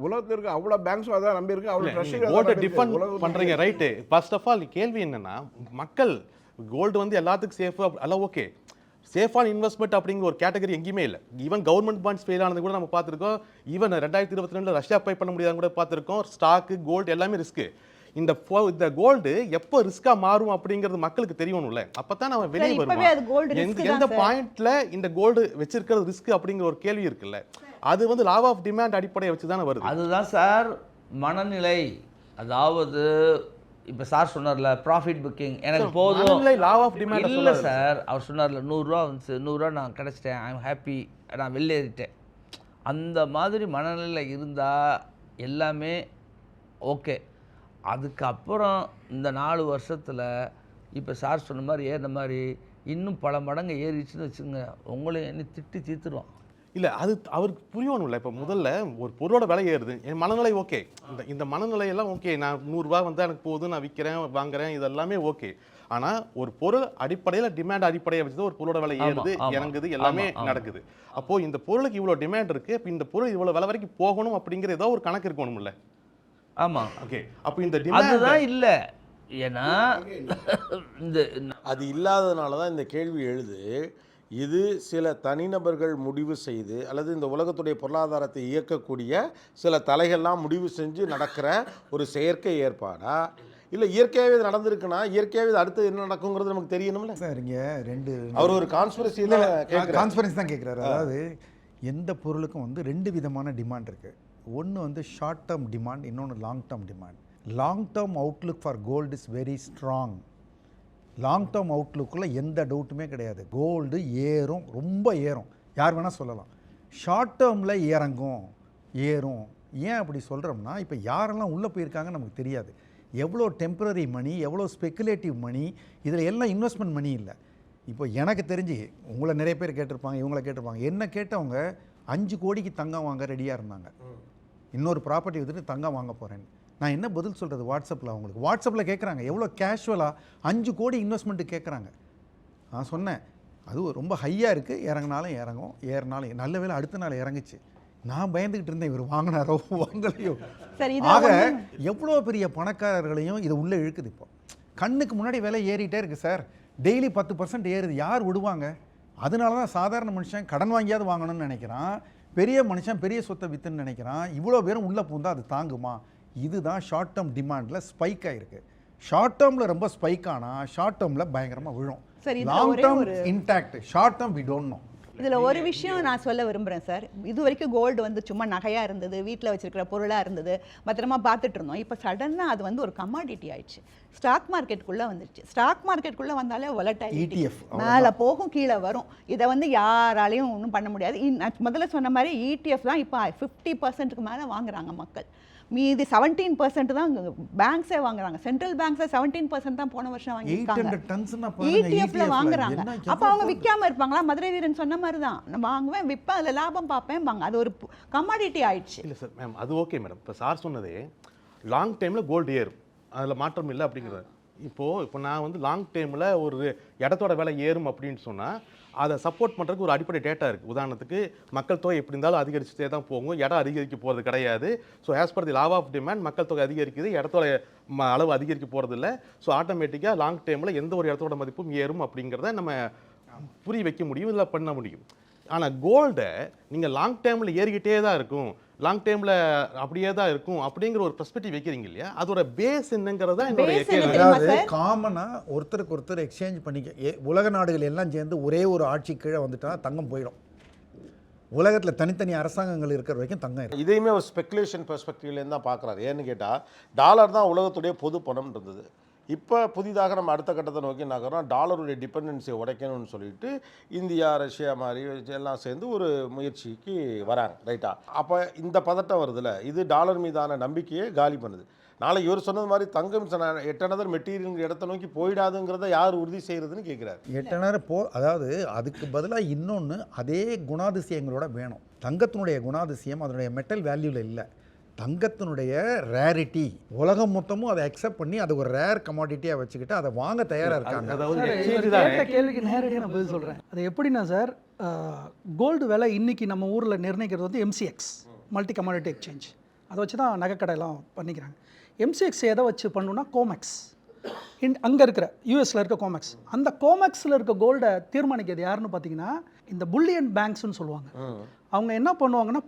S8: உலகத்தில் இருக்க அவ்வளோ பேங்க்ஸும் அதான் நம்பி இருக்கு. அவ்வளோ
S6: கோல்டை டிஃபெண்ட் பண்ணுறீங்க, ரைட்டு. ஃபர்ஸ்ட் ஆஃப் ஆல் கேள்வி என்னன்னா, மக்கள் கோல்டு வந்து எல்லாத்துக்கும் சேஃபு எல்லாம் ஓகே. சேஃபான இன்வெஸ்ட்மெண்ட் அப்படிங்கிற ஒரு கேட்டகரி எங்கேயுமே இல்லை. ஈவன் கவர்மெண்ட் பாண்ட்ஸ் ஃபெயில் ஆனது கூட நம்ம பார்த்துருக்கோம். ஈவன் 2022 ரஷ்யா பை பண்ண முடியாதுன்னு கூட பார்த்துருக்கோம். ஸ்டாக்கு, கோல்டு எல்லாமே ரிஸ்க்கு. இந்த கோல்டு எப்போ ரிஸ்கா மாறும் அப்படிங்கிறது மக்களுக்கு தெரியணும்ல. அப்பதான் நம்ம வெளியே வருவோம். எந்த பாயிண்ட்ல இந்த கோல்டு வச்சிருக்கிறது ரிஸ்க் அப்படிங்கிற ஒரு கேள்வி இருக்குல்ல, அது வந்து லா ஆஃப் டிமாண்ட் அடிப்படையை வச்சு தானே வருது.
S5: அதுதான் சார் மனநிலை. அதாவது இப்போ சார் சொன்னார்ல ப்ராஃபிட் புக்கிங் எனக்கு போதும்,
S6: லா ஆஃப் டிமாண்ட்
S5: இல்லை சார். அவர் சொன்னார்ல 100 ரூபா வந்துச்சு, 100 ரூபா நான் கிடச்சிட்டேன், ஐ எம் ஹாப்பி, நான் வெளியேறிட்டேன். அந்த மாதிரி மனநிலையில் இருந்தால் எல்லாமே ஓகே. அதுக்கப்புறம் இந்த 4 வருஷத்தில் இப்போ சார் சொன்ன மாதிரி ஏறின மாதிரி இன்னும் பல மடங்கு ஏறிச்சுன்னு வச்சுங்க, உங்களையும் என்ன திட்டி தீர்த்துருவான்.
S6: இல்லை, அது அவருக்கு புரியணும்ல. இப்போ முதல்ல ஒரு பொருளோட விலை ஏறுது, என் மனநிலை ஓகே, இந்த மனநிலையெல்லாம் ஓகே. நான் 100 ரூபா வந்தால் எனக்கு போதும், நான் விற்கிறேன் வாங்குறேன், இதெல்லாமே ஓகே. ஆனால் ஒரு பொருள் அடிப்படையில் டிமாண்ட் அடிப்படையை வச்சு தான் ஒரு பொருளோட விலை ஏறுது, இறங்குது, எல்லாமே நடக்குது. அப்போது இந்த பொருளுக்கு இவ்வளோ டிமாண்ட் இருக்குது, இப்போ இந்த பொருள் இவ்வளோ விலை வரைக்கும் போகணும் அப்படிங்கிற ஏதோ ஒரு கணக்கு இருக்கணும்ல.
S5: ஆமாம்,
S6: ஓகே. அப்போ இந்த டிமாண்ட்
S5: அதுதான் இல்லை. ஏன்னா இந்த
S1: அது இல்லாததுனால தான் இந்த கேள்வி எழுது. இது சில தனிநபர்கள் முடிவு செய்து அல்லது இந்த உலகத்துடைய பொருளாதாரத்தை இயக்கக்கூடிய சில தலைகள்லாம் முடிவு செஞ்சு நடக்கிற ஒரு செயற்கை ஏற்பாடா, இல்லை இயற்கையாகவே இது நடந்திருக்குன்னா இயற்கையாகவே இது அடுத்து என்ன நடக்குங்கிறது நமக்கு தெரியணும்ல
S3: சார். இங்கே ரெண்டு
S1: அவர் ஒரு கான்ஸ்பிரசி
S3: தான் கேட்குறாரு. அதாவது எந்த பொருளுக்கும் வந்து 2 விதமான டிமாண்ட் இருக்குது. ஒன்று வந்து ஷார்ட் டேர்ம் டிமாண்ட், இன்னொன்று long term demand. Long term outlook for gold is very strong. Long term அவுட்லுக்கில் எந்த டவுட்டுமே கிடையாது. கோல்டு ஏறும், ரொம்ப ஏறும், யார் வேணால் சொல்லலாம். ஷார்ட் டேர்மில் ஏறும். ஏன் அப்படி சொல்கிறோம்னா, இப்போ யாரெல்லாம் உள்ளே போயிருக்காங்கன்னு நமக்கு தெரியாது. எவ்வளோ டெம்பரரி மணி, எவ்வளோ ஸ்பெக்குலேட்டிவ் மணி, இதில் எல்லாம் இன்வெஸ்ட்மெண்ட் மணி இல்லை. இப்போ எனக்கு தெரிஞ்சு உங்களை நிறைய பேர் கேட்டிருப்பாங்க, இவங்கள கேட்டிருப்பாங்க. என்ன கேட்டவங்க 5 கோடிக்கு தங்கம் வாங்க ரெடியாக இருந்தாங்க. இன்னொரு ப்ராப்பர்ட்டி வந்துட்டு தங்கம் வாங்க போகிறேன்னு. நான் என்ன பதில் சொல்கிறது வாட்ஸ்அப்பில்? அவங்களுக்கு வாட்ஸ்அப்பில் கேட்குறாங்க எவ்வளோ கேஷுவலாக 5 கோடி இன்வெஸ்ட்மெண்ட்டு கேட்குறாங்க. நான் சொன்னேன் அது ரொம்ப ஹையாக இருக்குது, இறங்கினாலும் இறங்கும், ஏறினாலும். நல்ல வேளை அடுத்த நாள் இறங்குச்சு. நான் பயந்துக்கிட்டு இருந்தேன் இவர் வாங்கினாரோ வாங்கலையோ. ஆக எவ்வளோ பெரிய பணக்காரர்களையும் இது உள்ளே இழுக்குது. இப்போ கண்ணுக்கு முன்னாடி விலை ஏறிட்டே இருக்குது சார். டெய்லி 10% ஏறுது. யார் விடுவாங்க? அதனால தான் சாதாரண மனுஷன் கடன் வாங்கியாவது வாங்கணும்னு நினைக்கிறான். பெரிய மனுஷன் பெரிய சொத்தை விற்றுன்னு நினைக்கிறான். இவ்வளோ பேரும் உள்ளே பூந்தா அது தாங்குமா? இதுதான் ஷார்ட் டேர்ம் டிமாண்டில் ஸ்பைக் ஆகிருக்கு. ஷார்ட் டேர்மில் ரொம்ப ஸ்பைக் ஆனால் ஷார்ட் டேர்மில் பயங்கரமாக விழும். Long term intact, short term we don't know.
S7: இதில் ஒரு விஷயம் நான் சொல்ல விரும்புகிறேன் சார். இது வரைக்கும் கோல்டு வந்து சும்மா நகையாக இருந்தது, வீட்டில் வச்சிருக்கிற பொருளாக இருந்தது, பத்திரமா பார்த்துட்டு இருந்தோம். இப்போ சடனாக அது வந்து ஒரு கமாடிட்டி ஆயிடுச்சு. ஸ்டாக் மார்க்கெட்டுக்குள்ளே வந்துடுச்சு. ஸ்டாக் மார்க்கெட்டுக்குள்ளே வந்தாலே வொலடைலிட்டி,
S3: ETF
S7: மேலே போகும் கீழே வரும். இதை வந்து யாராலையும் ஒன்றும் பண்ண முடியாது. நான் முதல்ல சொன்ன மாதிரி ETF தான் இப்போ 50%க்கு மேலே வாங்குறாங்க மக்கள். மீதி 17% தான் பேங்க்ஸே வாங்குறாங்க. சென்ட்ரல் பேங்க்ஸே 17% தான் போன வருஷம் வாங்கியிருக்காங்க. ETF-ல வாங்குறாங்க. அப்போ அவங்க விற்காம இருப்பாங்களா? மதுரை வீரன் சொன்ன மாதிரி தான், நான் வாங்குவேன், விற்பேன், அதில் லாபம் பார்ப்பேன். அது ஒரு கமாடிட்டி ஆயிடுச்சு.
S6: இல்லை சார் மேம், அது ஓகே மேடம். இப்போ சார் சொன்னதே லாங் டைமில் கோல்டு ஏறும், அதில் மாற்றம் இல்லை அப்படிங்கிறார். இப்போ நான் வந்து லாங் டைமில் ஒரு இடத்தோட விலை ஏறும் அப்படின்னு சொன்னால் அதை சப்போர்ட் பண்ணுறதுக்கு ஒரு அடிப்படை டேட்டா இருக்குது. உதாரணத்துக்கு மக்கள் தொகை எப்படி இருந்தாலும் அதிகரிச்சுட்டே தான் போகும், இடம் அதிகரிக்க போகிறது கிடையாது. So as per the law of demand மக்கள் தொகை அதிகரிக்குது, இடத்தோட அளவு அதிகரிக்க போகிறது இல்லை. ஸோ ஆட்டோமேட்டிக்காக லாங் டைமில் எந்த ஒரு இடத்தோட மதிப்பும் ஏறும் அப்படிங்கிறத நம்ம புரிய வைக்க முடியும், இல்லை பண்ண முடியும். ஆனால் கோல்டை நீங்கள் லாங் டைமில் ஏறிக்கிட்டே தான் இருக்கும், லாங் டைமில் அப்படியே தான் இருக்கும் அப்படிங்கிற ஒரு பெர்ஸ்பெக்டிவ் வைக்கிறீங்க இல்லையா, அதோட பேஸ் என்னங்கிறதா என்னோட கேள்வி.
S3: அதாவது காமனாக ஒருத்தருக்கு ஒருத்தர் எக்ஸ்சேஞ்ச் பண்ணிக்க உலக நாடுகள் எல்லாம் சேர்ந்து ஒரே ஒரு ஆட்சி கீழே வந்துட்டா தங்கம் போயிடும். உலகத்தில் தனித்தனி அரசாங்கங்கள் இருக்கிற வரைக்கும் தங்கம் இருக்கும்.
S1: இதையுமே ஒரு ஸ்பெகுலேஷன் பெர்ஸ்பெக்டிவ்லேருந்து தான் பார்க்குறாரு. ஏன்னு கேட்டால் டாலர் தான் உலகத்துடைய பொது பணம் இருந்தது. இப்போ புதிதாக நம்ம அடுத்த கட்டத்தை நோக்கி நகரோம். டாலருடைய டிபெண்டன்சியை உடைக்கணும்னு சொல்லிட்டு இந்தியா, ரஷ்யா மாதிரி எல்லாம் சேர்ந்து ஒரு முயற்சிக்கு வராங்க, ரைட்டா? அப்போ இந்த பதட்டம் வருதுல்ல, இது டாலர் மீதான நம்பிக்கையை காலி பண்ணுது. நாளை இவர் சொன்னது மாதிரி தங்கம் எட்டனதர் மெட்டீரியல் இடத்தை நோக்கி போயிடாதுங்கிறத யார் உறுதி செய்கிறதுன்னு கேட்குறாரு.
S3: எட்டனர் அதாவது அதுக்கு பதிலாக இன்னொன்று அதே குணாதிசயங்களோட வேணும். தங்கத்தினுடைய குணாதிசயம் அதனுடைய மெட்டல் வேல்யூவில் இல்லை, தங்கத்தினுடைய ரேரிட்டி. உலகம் மொத்தமும் அதை அக்செப்ட் பண்ணி அதை ஒரு ரேர் கமாடிட்டியாக வச்சுக்கிட்டு அதை வாங்க தயாராக இருக்காங்க.
S4: கேட்ட கேள்விக்கு நேரடியாக நான் பதில் சொல்கிறேன். அது எப்படின்னா சார், கோல்டு விலை இன்னைக்கு நம்ம ஊரில் நிர்ணயிக்கிறது வந்து MCX, மல்டி கமாடிட்டி எக்ஸ்சேஞ்ச். அதை வச்சு தான் நகைக்கடையெல்லாம் பண்ணிக்கிறாங்க. MCX எதை வச்சு பண்ணணுன்னா கோமெக்ஸ், அங்கே இருக்கிற யூஎஸில் இருக்க கோமெக்ஸ். அந்த கோமெக்ஸில் இருக்க கோல்டை தீர்மானிக்கிறது யாருன்னு பார்த்தீங்கன்னா இந்த புல்லியன் பேங்க்ஸ்னு சொல்லுவாங்க. அவங்க என்ன பண்ணுவாங்கன்னா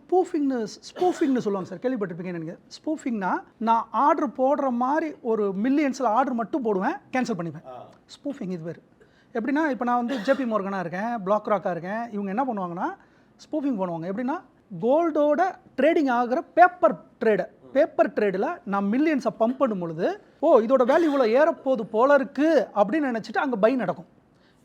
S4: ஸ்பூஃபிங்னு சொல்லுவாங்க சார், கேள்விப்பட்டிருப்பீங்கன்னு நினைக்கிறேன். ஸ்பூஃபிங்னா நான் ஆர்டர் போடுற மாதிரி ஒரு மில்லியன்ஸில் ஆர்டர் மட்டும் போடுவேன், கேன்சல் பண்ணிப்பேன். ஸ்பூஃபிங் இது பேர். எப்படின்னா இப்போ நான் வந்து JP Morgan இருக்கேன், பிளாக் ராக்காக இருக்கேன், இவங்க என்ன பண்ணுவாங்கன்னா ஸ்பூஃபிங் பண்ணுவாங்க. எப்படின்னா கோல்டோட ட்ரேடிங் ஆகிற பேப்பர் ட்ரேடில் நான் மில்லியன்ஸை பம்ப் பண்ணும் பொழுது, இதோட வேல்யூ இவ்வளோ ஏறப்போது போல இருக்குது அப்படின்னு நினச்சிட்டு அங்கே பை நடக்கும்.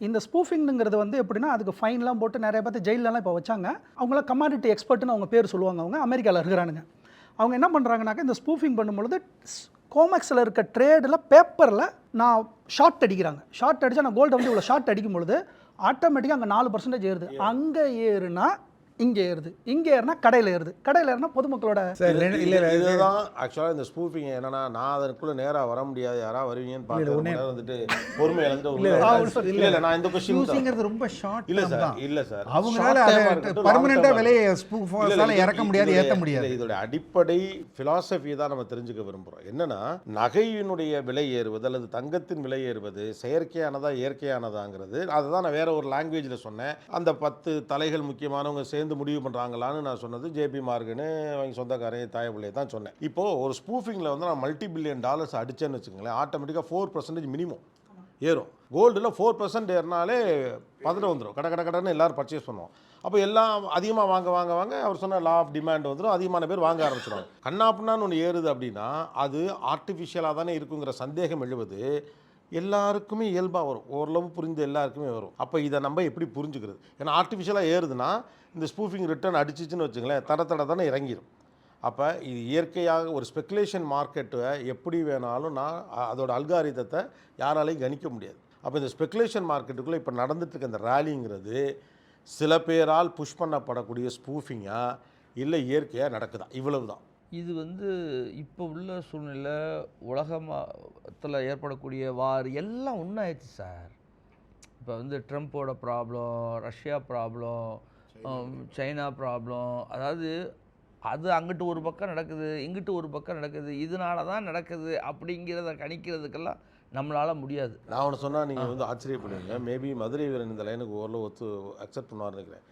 S4: இந்த ஸ்பூஃபிங்கிறது வந்து எப்படின்னா அதுக்கு ஃபைன்லாம் போட்டு நிறைய பேர் ஜெயிலெலாம் இப்போ வச்சாங்க. அவங்களாம் கமாடிட்டி எக்ஸ்பர்ட்னு அவங்க பேர் சொல்லுவாங்க. அவங்க அமெரிக்காவில் இருக்கிறானுங்க. அவங்க என்ன பண்ணுறாங்கனாக்கா இந்த ஸ்பூஃபிங் பண்ணும்பொழுது கோமெக்ஸில் இருக்க ட்ரேடில் பேப்பரில் நான் ஷார்ட் அடிக்கிறாங்க. ஷார்ட் அடித்தா நான் கோல்டை வந்து இவ்வளோ ஷார்ட் அடிக்கும் பொழுது ஆட்டோமேட்டிக்காக அங்கே 4% ஏறுது. அங்கே ஏறுனா இங்கே ஏறுது, இங்கே ஏறுனா கடையில் ஏறுது, கடையில் ஏறுனா பொதுமக்களோட.
S1: இதுதான் ஆக்சுவலாக இந்த ஸ்பூஃபிங் என்னன்னா, நான் அதற்குள்ளே நேராக வர முடியாது, யாராவது வருவீங்கன்னு பார்த்து வந்துட்டு பொறுமை இழந்துட்டு நான் இந்த
S3: ஸ்பூஃபிங்கிறது ரொம்ப ஷார்ட்.
S1: இல்லை சார்,
S3: அவங்களால பர்மனெண்டா விலையை ஸ்பூஃபால இறக்க முடியாது, ஏற்ற முடியாது.
S1: இதோட அடிப்படை பிலாசபி தான் நம்ம தெரிஞ்சுக்க விரும்புகிறோம். என்னன்னா, நகையினுடைய விலை ஏறுவது அல்லது தங்கத்தின் விலை ஏறுவது செயற்கையானதா இயற்கையானதாங்கிறது, அதை தான் நான் வேற ஒரு லாங்குவேஜில் சொன்னேன். அந்த 10 தலைகள் முக்கியமானவங்க சேர்ந்து முடிவு பண்ணுறாங்களான்னு நான் சொன்னது JP Morgan அவங்க சொந்தக்காரன் தாயப்பிள்ளையை தான் சொன்னேன். இப்போது ஒரு ஸ்பூஃபிங்கில் வந்து நான் $multi billion அடித்தேன்னு வச்சுக்கோங்களேன், ஆட்டோமேட்டிக்காக 4% மினிமம் ஏறும். கோல்டில் 4% ஏறினாலே பதட்டம் வந்துடும், கடன்னு எல்லோரும் பர்ச்சேஸ் பண்ணுவோம். அப்போ எல்லாம் அதிகமாக வாங்க அவர் சொன்ன லா ஆஃப் டிமாண்ட் வந்துடும், அதிகமான பேர் வாங்க ஆரம்பிச்சிடுவாங்க. கண்ணாப்புனான்னு ஒன்று ஏறுது அப்படின்னா அது ஆர்டிஃபிஷியலாக தானே இருக்குங்கிற சந்தேகம் எழுவது எல்லாருக்குமே இயல்பாக வரும், ஓரளவு புரிந்து எல்லாருக்குமே வரும். அப்போ இதை நம்ம எப்படி புரிஞ்சுக்கிறது? ஏன்னா ஆர்டிஃபிஷியலாக ஏறுதுன்னா இந்த ஸ்பூஃபிங் ரிட்டர்ன் அடிச்சிச்சுன்னு வச்சுங்களேன், தட தானே இறங்கிடும். அப்போ இது இயற்கையாக ஒரு ஸ்பெகுலேஷன் மார்க்கெட்டை எப்படி வேணாலும் நான் அதோட அல்காரிதத்தை யாராலையும் கணிக்க முடியாது. அப்போ இந்த ஸ்பெகுலேஷன் மார்க்கெட்டுக்குள்ளே இப்போ நடந்துட்டு இருக்க இந்த ரேலிங்கிறது சில பேரால் புஷ் பண்ணப்படக்கூடிய ஸ்பூஃபிங்காக இல்லை இயற்கையாக நடக்குதா, இவ்வளவு தான்.
S5: இது வந்து இப்போ உள்ள சூழ்நிலை உலகத்தில் ஏற்படக்கூடிய வார் எல்லாம் ஒன்றாயிடுச்சு சார். இப்போ வந்து ட்ரம்ப்போட problem, Russia problem, China problem, அதாவது அது அங்கிட்டு ஒரு பக்கம் நடக்குது, இங்கிட்டு ஒரு பக்கம் நடக்குது, இதனால தான் நடக்குது அப்படிங்கிறத கணிக்கிறதுக்கெல்லாம் நம்மளால் முடியாது.
S1: நான் ஒன்று சொன்னால் நீங்கள் வந்து ஆச்சரியப்படுவீங்க. மேபி மதுரை வீரன் இந்த லைனுக்கு ஓரளவு அக்செப்ட் பண்ணுவார்னு நினைக்கிறேன்.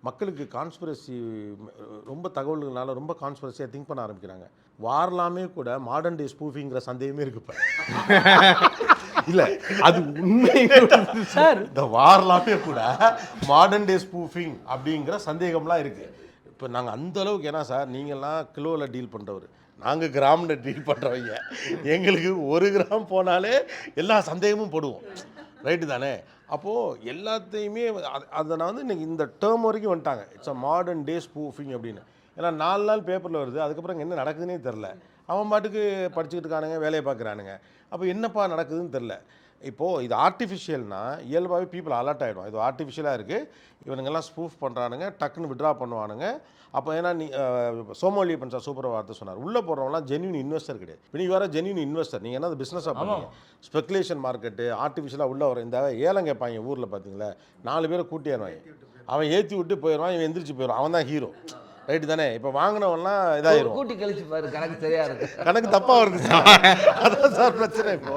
S1: மக்களுக்கு கான்ஸ்பிரசி ரொம்ப தகவல்கள்னால ரொம்ப கான்ஸ்பிரசியாக திங்க் பண்ண ஆரம்பிக்கிறாங்க. வாரலாமே கூட மாடர்ன் டே ஸ்பூஃபிங்கிற சந்தேகமே இருக்கு. இப்போ
S6: இல்ல அது உண்மை
S4: சார்
S1: இந்த வாரலாமே கூட மாடர்ன் டே ஸ்பூஃபிங் அப்படிங்கிற சந்தேகம்லாம் இருக்குது. இப்போ நாங்கள் அந்த அளவுக்கு, ஏன்னா சார் நீங்கள்லாம் கிலோவில் டீல் பண்ணுறவர், நாங்கள் கிராமில் டீல் பண்ணுறவங்க, எங்களுக்கு 1 கிராம் போனாலே எல்லா சந்தேகமும் போடுவோம், ரைட்டு தானே? அப்போது எல்லாத்தையுமே அதை நான் வந்து இன்றைக்கி இந்த டேர்ம் வரைக்கும் வந்துட்டாங்க, it's a modern day spoofing அப்படின்னு. ஏன்னா 4 நாள் பேப்பரில் வருது, அதுக்கப்புறம் என்ன நடக்குதுன்னே தெரில. அவன் பாட்டுக்கு படிச்சுக்கிட்டு இருக்கானுங்க, வேலையை பார்க்குறானுங்க. அப்போ என்னப்பா நடக்குதுன்னு தெரில. இப்போது இது ஆர்டிஃபிஷியல்னா இயல்பாகவே பீப்புள் அலர்ட் ஆகிடும், இது ஆர்டிஃபிஷியலாக இருக்குது, இவனுங்கெல்லாம் ஸ்பூஃப் பண்ணுறானுங்க, டக்குன்னு விட்ரா பண்ணுவானுங்க. அப்போ ஏன்னா நீ சோமோலி பஞ்சா சூப்பர் வார்த்தை சொன்னார், உள்ளே போடுறவங்களாம் ஜென்யூன் இன்வெஸ்டர் கிடையாது. இப்போ நீங்கள் வேறு ஜென்யூன் இன்வெஸ்டர், நீங்கள் என்ன அது பிஸ்னஸாக பண்ணுவீங்க? ஸ்பெகுலேஷன் மார்க்கெட்டு ஆர்டிஃபிஷியலாக உள்ளே வர இந்த ஏலம் கேட்பாங்க ஊரில் பார்த்தீங்களா, 4 பேரை கூட்டிடுவாங்க, அவன் ஏற்றி விட்டு போயிடுவான், இவன் எந்திரிச்சு போயிடுவான், அவன் தான் ஹீரோ, ரைட்டு தானே? இப்போ வாங்கினவன்லாம் இதாகிடும்,
S5: கூட்டி கழிச்சு பாரு, கணக்கு சரியா இருக்கு,
S1: கணக்கு தப்பாக வருது. அதான் சார் பிரச்சனை இப்போ.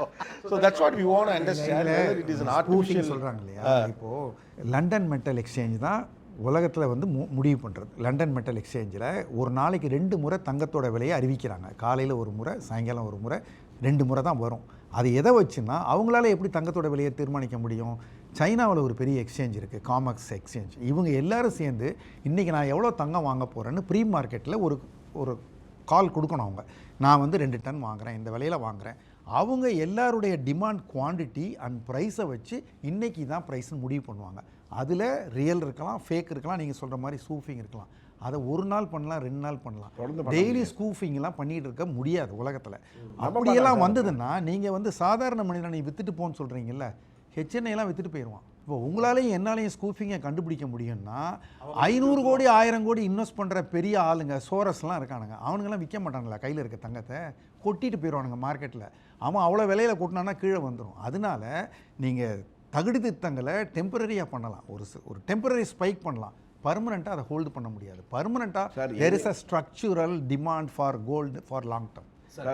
S1: So that's what we want to understand whether it is an artificial
S3: சொல்கிறாங்க இல்லையா. இப்போது லண்டன் மெட்டல் எக்ஸ்சேஞ்ச் தான் உலகத்தில் வந்து முடிவு பண்ணுறது. லண்டன் மெட்டல் எக்ஸ்சேஞ்சில் ஒரு நாளைக்கு 2 முறை தங்கத்தோட விலையை அறிவிக்கிறாங்க. காலையில் ஒரு முறை, சாயங்காலம் ஒரு முறை, 2 முறை தான் வரும். அது எதை வச்சுன்னா அவங்களால எப்படி தங்கத்தோட விலையை தீர்மானிக்க முடியும்? சைனாவில் ஒரு பெரிய எக்ஸ்சேஞ்ச் இருக்குது, காமக்ஸ் எக்ஸ்சேஞ்ச். இவங்க எல்லாரும் சேர்ந்து இன்றைக்கி நான் எவ்வளோ தங்கம் வாங்க போகிறேன்னு ப்ரீ மார்க்கெட்டில் ஒரு கால் கொடுக்கணும். அவங்க நான் வந்து 2 டன் வாங்குகிறேன், இந்த விலையில் வாங்குகிறேன். அவங்க எல்லாருடைய டிமாண்ட், குவான்டிட்டி அண்ட் ப்ரைஸை வச்சு இன்றைக்கி தான் ப்ரைஸ்ன்னு முடிவு பண்ணுவாங்க. அதில் ரியல் இருக்கலாம், ஃபேக் இருக்கலாம், நீங்கள் சொல்கிற மாதிரி ஸ்கூஃபிங் இருக்கலாம். அதை 1 நாள் பண்ணலாம், 2 நாள் பண்ணலாம். டெய்லி ஸ்கூஃபிங்லாம் பண்ணிகிட்டு இருக்க முடியாது உலகத்தில். அப்படியெல்லாம் வந்ததுன்னா நீங்கள் வந்து சாதாரண மனிதனை நீ விற்றுட்டு போன்னு சொல்கிறீங்கல்ல, ஹெச்என்ஐலாம் விற்றுட்டு போயிடுவான். இப்போ உங்களாலேயும் என்னாலையும் ஸ்கூஃபிங்கை கண்டுபிடிக்க முடியும்னா 500 கோடி 1000 கோடி இன்வெஸ்ட் பண்ணுற பெரிய ஆளுங்க, சோரஸ்லாம் இருக்கானுங்க, அவனுங்கெல்லாம் விற்க மாட்டானுங்களா கையில் இருக்க தங்கத்தை? கொட்டிட்டு போயிடுவானுங்க மார்க்கெட்டில். அவன் அவ்வளோ விலையில் கொட்டினான்னா கீழே வந்துடும். அதனால நீங்கள் தகுதி திட்டங்களை டெம்பரரியாக பண்ணலாம், ஒரு டெம்பரரி ஸ்பைக் பண்ணலாம், பர்மனெண்ட்டாக அதை ஹோல்டு பண்ண முடியாது. பர்மனெண்ட்டாக there is a structural demand for gold for long term.